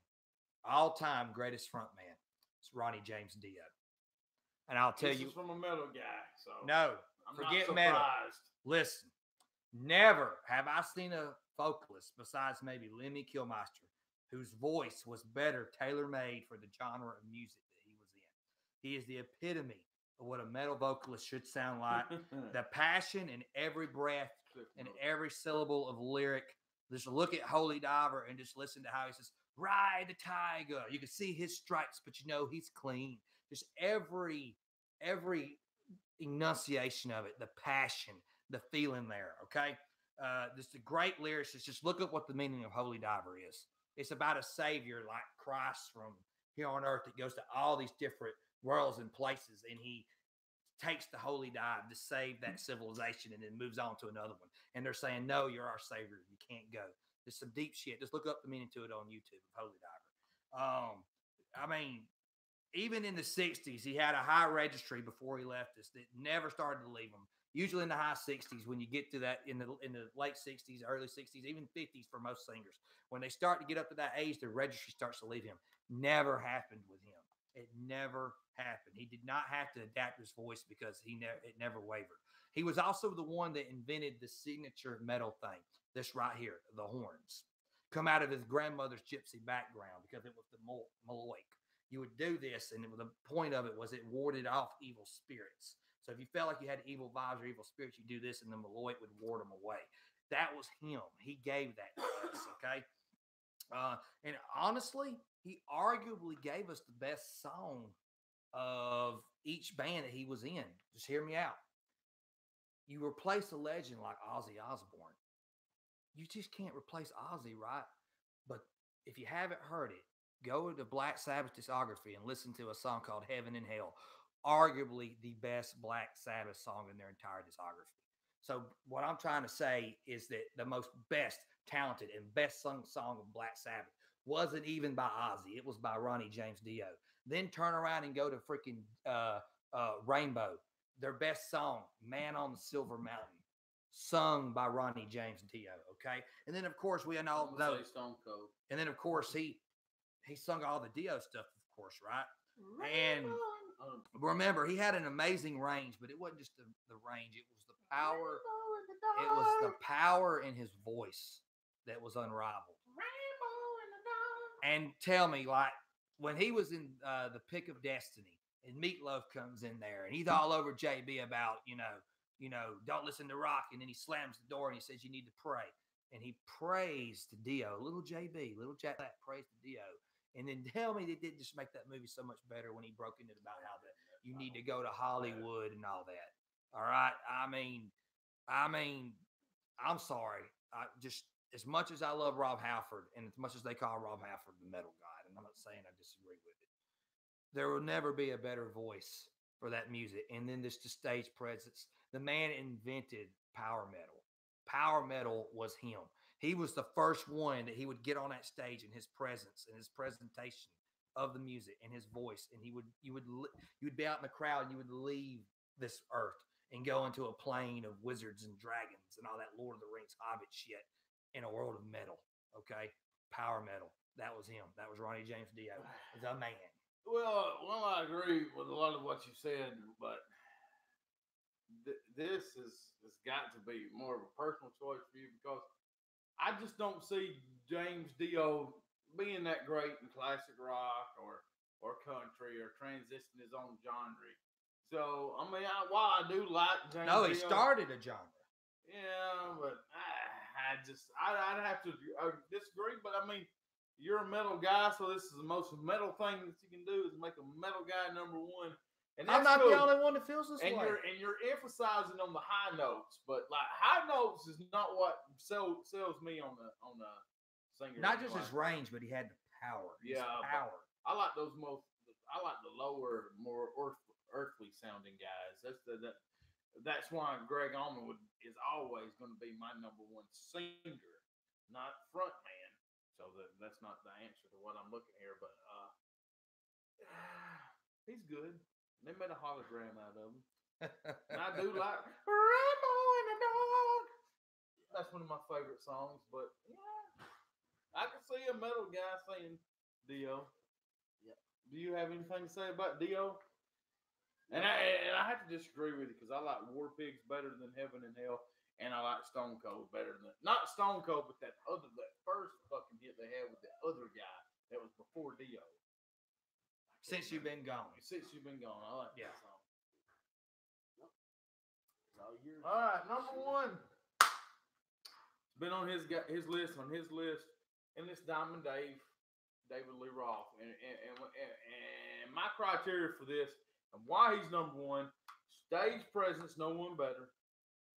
all time greatest frontman is Ronnie James Dio. And I'll tell This you, is from a metal guy, so no, I'm forget not metal. surprised. Listen, never have I seen a vocalist besides maybe Lemmy Kilmister whose voice was better tailor-made for the genre of music that he was in. He is the epitome of what a metal vocalist should sound like. The passion in every breath and every syllable of lyric. Just look at Holy Diver and just listen to how he says, "Ride the tiger." You can see his stripes, but you know he's clean. Just every enunciation of it, the passion, the feeling there. Okay, just a great lyricist. Just look at what the meaning of Holy Diver is. It's about a savior like Christ from here on earth that goes to all these different worlds and places, and he takes the holy dive to save that civilization and then moves on to another one. And they're saying, "No, you're our savior. You can't go." There's some deep shit. Just look up the meaning to it on YouTube of Holy Diver. I mean, even in the 60s, he had a high registry before he left us that never started to leave him. Usually in the high 60s, when you get to that in the late 60s, early 60s, even 50s for most singers, when they start to get up to that age, the registry starts to leave him. Never happened with him. It never happened. He did not have to adapt his voice because it never wavered. He was also the one that invented the signature metal thing. This right here, the horns, come out of his grandmother's gypsy background because it was the Moloik. You would do this, and the point of it was it warded off evil spirits. So if you felt like you had evil vibes or evil spirits, you do this, and the Malloy would ward them away. That was him. He gave that to us, okay? And honestly, he arguably gave us the best song of each band that he was in. Just hear me out. You replace a legend like Ozzy Osbourne. You just can't replace Ozzy, right? But if you haven't heard it, go to Black Sabbath discography and listen to a song called Heaven and Hell. Arguably the best Black Sabbath song in their entire discography. So what I'm trying to say is that the most best, talented, and best sung song of Black Sabbath wasn't even by Ozzy. It was by Ronnie James Dio. Then turn around and go to freaking Rainbow. Their best song, Man on the Silver Mountain, sung by Ronnie James Dio. Okay, and then of course we all know Stone Cold. And then of course he sung all the Dio stuff, of course, right? And remember, he had an amazing range, but it wasn't just the range; it was the power. It was the power in his voice that was unrivaled. And tell me, like when he was in the Pick of Destiny, and Meatloaf comes in there, and he's all over JB about don't listen to rock, and then he slams the door and he says you need to pray, and he prays to Dio, little JB, little Jack, that prays to Dio. And then tell me they didn't just make that movie so much better when he broke into about how you need to go to Hollywood and all that. All right. I mean, I'm sorry. I just, as much as I love Rob Halford and as much as they call Rob Halford the metal god, and I'm not saying I disagree with it, there will never be a better voice for that music. And then this stage presence. The man invented power metal. Power metal was him. He was the first one that he would get on that stage, and his presence and his presentation of the music and his voice. And you would be out in the crowd, and you would leave this earth and go into a plane of wizards and dragons and all that Lord of the Rings Hobbit shit in a world of metal. Okay, power metal. That was him. That was Ronnie James Dio. The man. Well, I agree with a lot of what you said, but this has got to be more of a personal choice for you, because I just don't see James Dio being that great in classic rock or country or transitioning his own genre. So, I mean, while I do like James Dio. No, he started a genre. Yeah, but I'd have to disagree. But I mean, you're a metal guy, so this is the most metal thing that you can do is make a metal guy number one. And I'm not the only one that feels this way. And you're emphasizing on the high notes, but like high notes is not what sells me on the singer. Not just his range, but he had the power. Yeah, power. I like the lower, more earthly sounding guys. That's why Greg Allman is always going to be my number one singer, not front man. So that's not the answer to what I'm looking here, but he's good. They made a hologram out of him. And I do like Rainbow in the Dark. That's one of my favorite songs, but yeah, I can see a metal guy saying Dio. Yeah. Do you have anything to say about Dio? And I have to disagree with you, because I like War Pigs better than Heaven and Hell, and I like Stone Cold better than not Stone Cold, but that first fucking hit they had with the other guy that was before Dio. Since You've Been Gone. Since You've Been Gone. I like that song. All right, number one. It's been on his list, and it's Diamond David Lee Roth. And my criteria for this, and why he's number one, stage presence, no one better.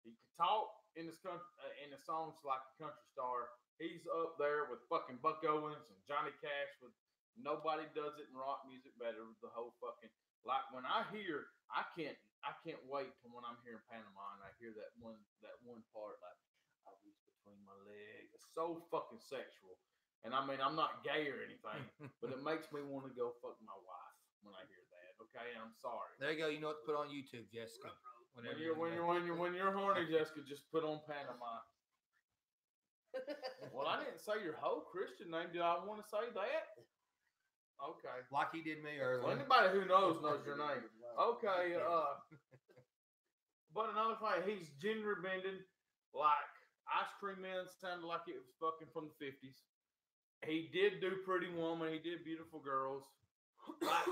He can talk in his country, in the songs like a country star. He's up there with fucking Buck Owens and Johnny Cash with nobody does it in rock music better. The whole fucking, like when I can't wait till when I'm here in Panama and I hear that one part, like I reach between my legs. It's so fucking sexual. And I mean, I'm not gay or anything, but it makes me want to go fuck my wife when I hear that. Okay, I'm sorry. There you go. You know what to put on YouTube, Jessica. When you're horny, Jessica, just put on Panama. Well, I didn't say your whole Christian name. Did I want to say that? Okay. Like he did me earlier. Well, anybody who knows your name. Okay. But another thing, he's gender bending. Like Ice Cream Man sounded like it was fucking from the 50s. He did do Pretty Woman. He did Beautiful Girls. Like,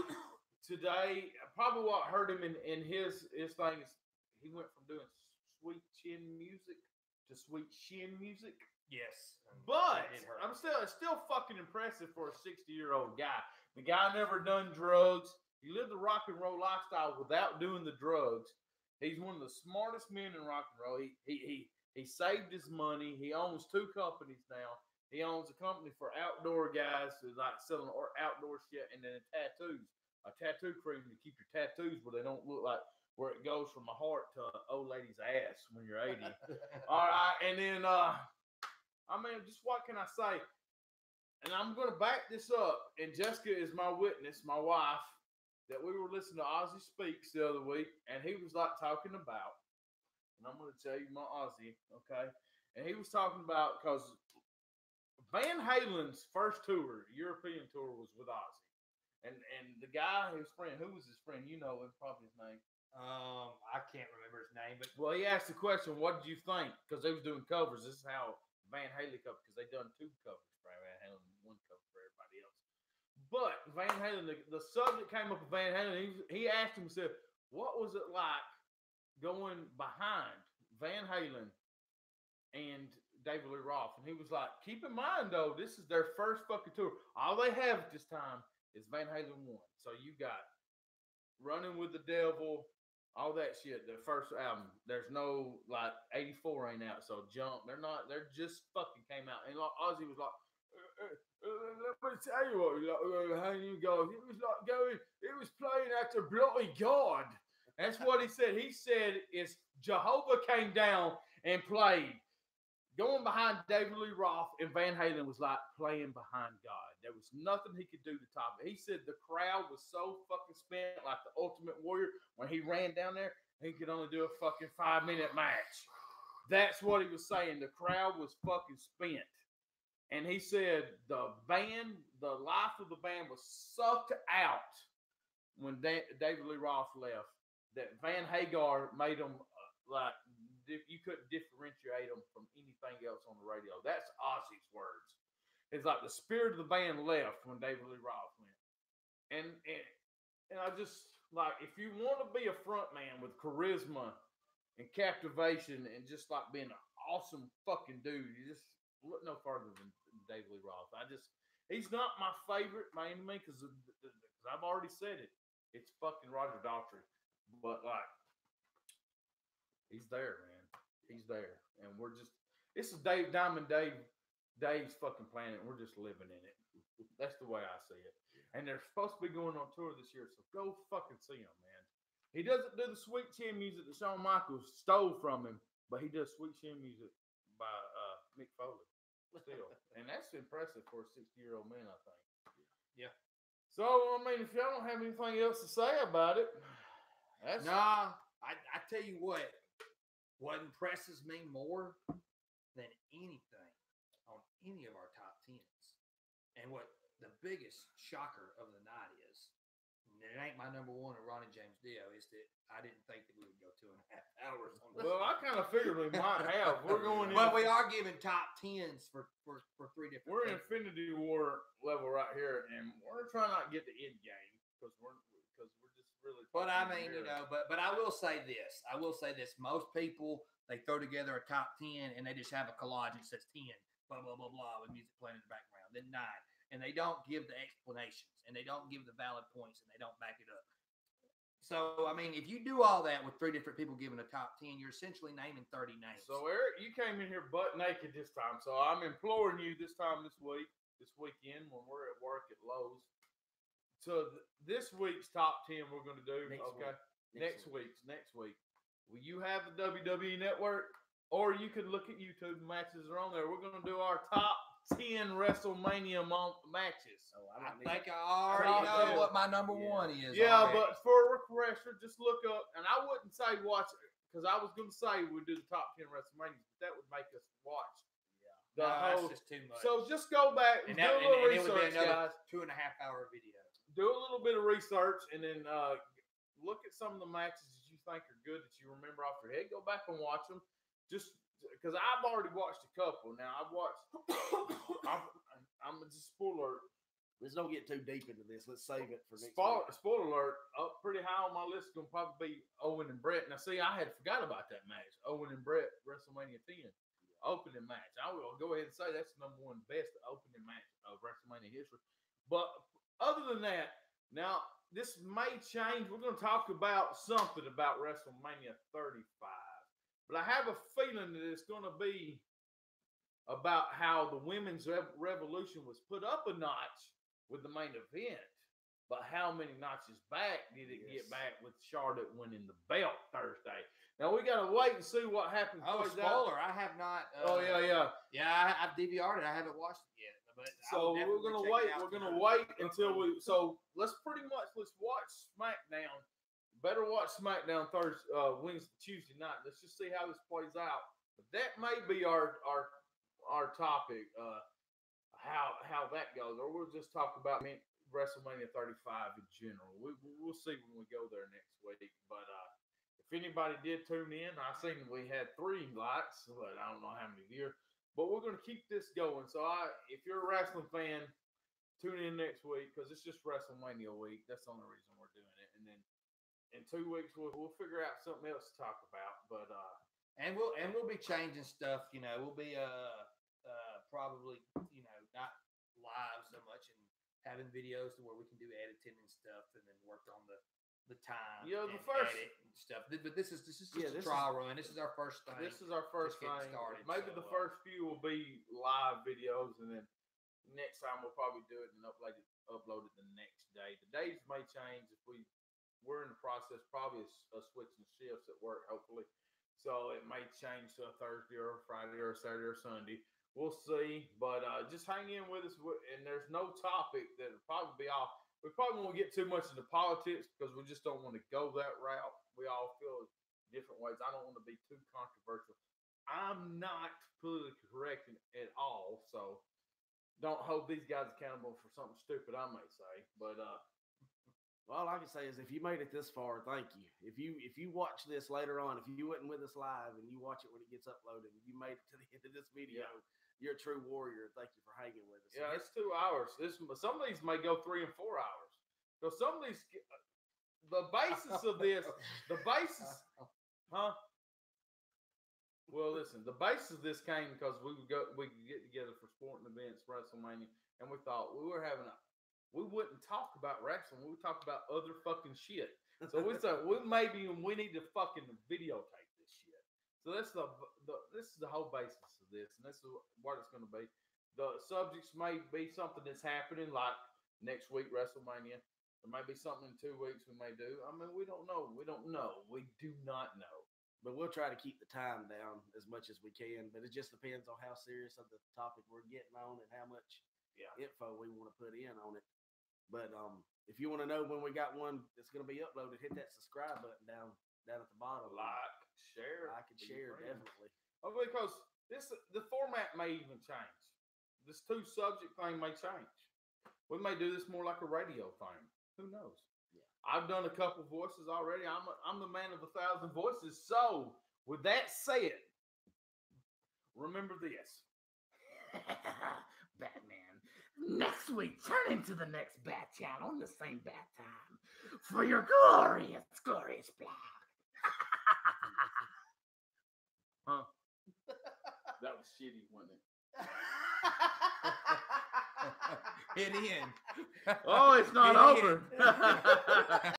today, probably what hurt him in his thing is he went from doing sweet chin music to sweet shin music. Yes. But it's still fucking impressive for a 60-year-old guy. The guy never done drugs. He lived the rock and roll lifestyle without doing the drugs. He's one of the smartest men in rock and roll. He saved his money. He owns 2 companies now. He owns a company for outdoor guys who's like selling outdoor shit, and then tattoos. A tattoo cream to keep your tattoos where they don't look like where it goes from a heart to an old lady's ass when you're 80. All right, and then I mean, just what can I say? And I'm going to back this up, and Jessica is my witness, my wife, that we were listening to Ozzy Speaks the other week, and he was like talking about, and I'm going to tell you my Ozzy, okay? And he was talking about, because Van Halen's first tour, European tour, was with Ozzy. And the guy, his friend, who was his friend? You know, it's probably his name. I can't remember his name, but well, he asked the question, "What did you think?" Because they was doing covers. This is how Van Halen covered, because they done 2 covers for Van Halen, 1 cover for everybody else. But Van Halen, the subject came up with Van Halen. He asked himself, "What was it like going behind Van Halen and David Lee Roth?" And he was like, "Keep in mind though, this is their first fucking tour. All they have at this time is Van Halen 1. So you got Running with the Devil." All that shit, the first album. There's no, like, 84 ain't out, so Jump. They're just fucking came out. And like, Ozzy was like, let me tell you what, how you go. It was like going, it was playing at the bloody God. That's what he said. He said is Jehovah came down and played. Going behind David Lee Roth and Van Halen was like playing behind God. There was nothing he could do to top it. He said the crowd was so fucking spent, like the Ultimate Warrior, when he ran down there, he could only do a fucking 5-minute match. That's what he was saying. The crowd was fucking spent. And he said the life of the band was sucked out when David Lee Roth left. That Van Hagar made them like, you couldn't differentiate them from anything else on the radio. That's Ozzy's words. It's like the spirit of the band left when David Lee Roth went. And I just, like, if you want to be a front man with charisma and captivation and just like being an awesome fucking dude, you just look no further than David Lee Roth. He's not my favorite by any means, because I've already said it. It's fucking Roger Daltrey. But like, he's there, man. He's there. And this is Dave's fucking planet. We're just living in it. That's the way I see it. And they're supposed to be going on tour this year, so go fucking see him, man. He doesn't do the sweet chin music that Shawn Michaels stole from him, but he does sweet chin music by Mick Foley still. And that's impressive for a 60-year-old man, I think. Yeah. So, I mean, if y'all don't have anything else to say about it, I tell you what impresses me more than anything on any of our top 10s, and what the biggest shocker of the night is, and it ain't my number 1 or Ronnie James Dio, is that I didn't think that we would go 2.5 hours on this. Well, I kind of figured we might have. We're going in. But we are giving top 10s for 3 different. We're in Infinity War level right here, and we're trying not to get the end game because we're just really. But I mean, you know, but I will say this. Most people, they throw together a top 10 and they just have a collage that says 10, blah blah blah blah, with music playing in the background, then 9, and they don't give the explanations, and they don't give the valid points, and they don't back it up. So, I mean, if you do all that with 3 different people giving a top 10, you're essentially naming 30 names. So, Eric, you came in here butt naked this time. So, I'm imploring you this weekend, when we're at work at Lowe's. So, this week's top 10 we're going to do. Next week. Will you have the WWE Network? Or you could look at YouTube. Matches are on there. We're going to do our top 10 WrestleMania matches. Oh, I think I already know what my number 1 is. Yeah, but for a refresher, just look up. And I wouldn't say watch it, because I was going to say we'd do the top 10 WrestleManias, but that would make us watch. That's just too much. So just go back and do a little research, it would be guys. 2.5 hour video. Do a little bit of research, and then look at some of the matches that you think are good that you remember off your head. Go back and watch them. Just because I've already watched a couple. Now I've watched. I'm just spoiler. Let's don't get too deep into this. Let's save it for next Spoiler alert, up pretty high on my list is going to probably be Owen and Brett. Now, see, I had forgot about that match. Owen and Brett, WrestleMania 10, opening match. I will go ahead and say that's the #1 best opening match of WrestleMania history. But other than that, now, this may change. We're going to talk about something about WrestleMania 35. But I have a feeling that it's going to be about how the women's revolution was put up a notch with the main event, but how many notches back did it get back with Charlotte winning the belt Thursday? Now we gotta wait and see what happens. Oh, spoiler! I have not. Yeah. I've DVR'd it. I haven't watched it yet. But So we're gonna wait. We're gonna wait until we. So let's watch SmackDown. Better watch SmackDown Thursday, Tuesday night. Let's just see how this plays out. But that may be our topic. How that goes, or we'll just talk about WrestleMania 35 in general. We'll see when we go there next week. But if anybody did tune in, I seen we had 3 likes, but I don't know how many here. But we're going to keep this going. So if you're a wrestling fan, tune in next week because it's just WrestleMania week. That's the only reason we're doing it. And then in 2 weeks we'll figure out something else to talk about. But and we'll be changing stuff. You know, we'll be probably not live so much and having videos to where we can do editing and stuff, and then work on the time. Yeah, the first edit and stuff. But this is just a trial run. This is our first thing. This is our first thing. Started, Maybe the first few will be live videos, and then next time we'll probably do it and upload it the next day. The days may change if we're in the process probably of switching shifts at work, hopefully. So it may change to a Thursday or a Friday or a Saturday or Sunday. We'll see, but just hang in with us. And there's no topic that'll probably be off. We probably won't get too much into politics because we just don't want to go that route. We all feel different ways. I don't want to be too controversial. I'm not politically correct at all, so don't hold these guys accountable for something stupid I may say. But all I can say is if you made it this far, thank you. If you watch this later on, if you wasn't with us live and you watch it when it gets uploaded, and you made it to the end of this video. Yeah. You're a true warrior. Thank you for hanging with us. Yeah, it's 2 hours. Some of these may go 3 and 4 hours. So some of these, the basis of this, huh? Well, listen, the basis of this came because we could get together for sporting events, WrestleMania, and we thought we wouldn't talk about wrestling. We would talk about other fucking shit. So we said we need to fucking videotape this shit. So this is the whole basis of this, and this is what it's going to be. The subjects may be something that's happening, like next week WrestleMania. There may be something in 2 weeks we may do. I mean, we don't know. We don't know. We do not know. But we'll try to keep the time down as much as we can. But it just depends on how serious of the topic we're getting on and how much info we want to put in on it. But if you want to know when we got one that's going to be uploaded, hit that subscribe button down at the bottom. Like and share, definitely. Oh, because the format may even change. This 2 subject thing may change. We may do this more like a radio thing. Who knows? Yeah. I've done a couple voices already. I'm the man of 1,000 voices. So with that said, remember this. Batman. Next week, turn into the next Bat Channel on the same Bat time for your glorious blog. Huh? That was shitty, wasn't it? Hit in. Oh, it's not over.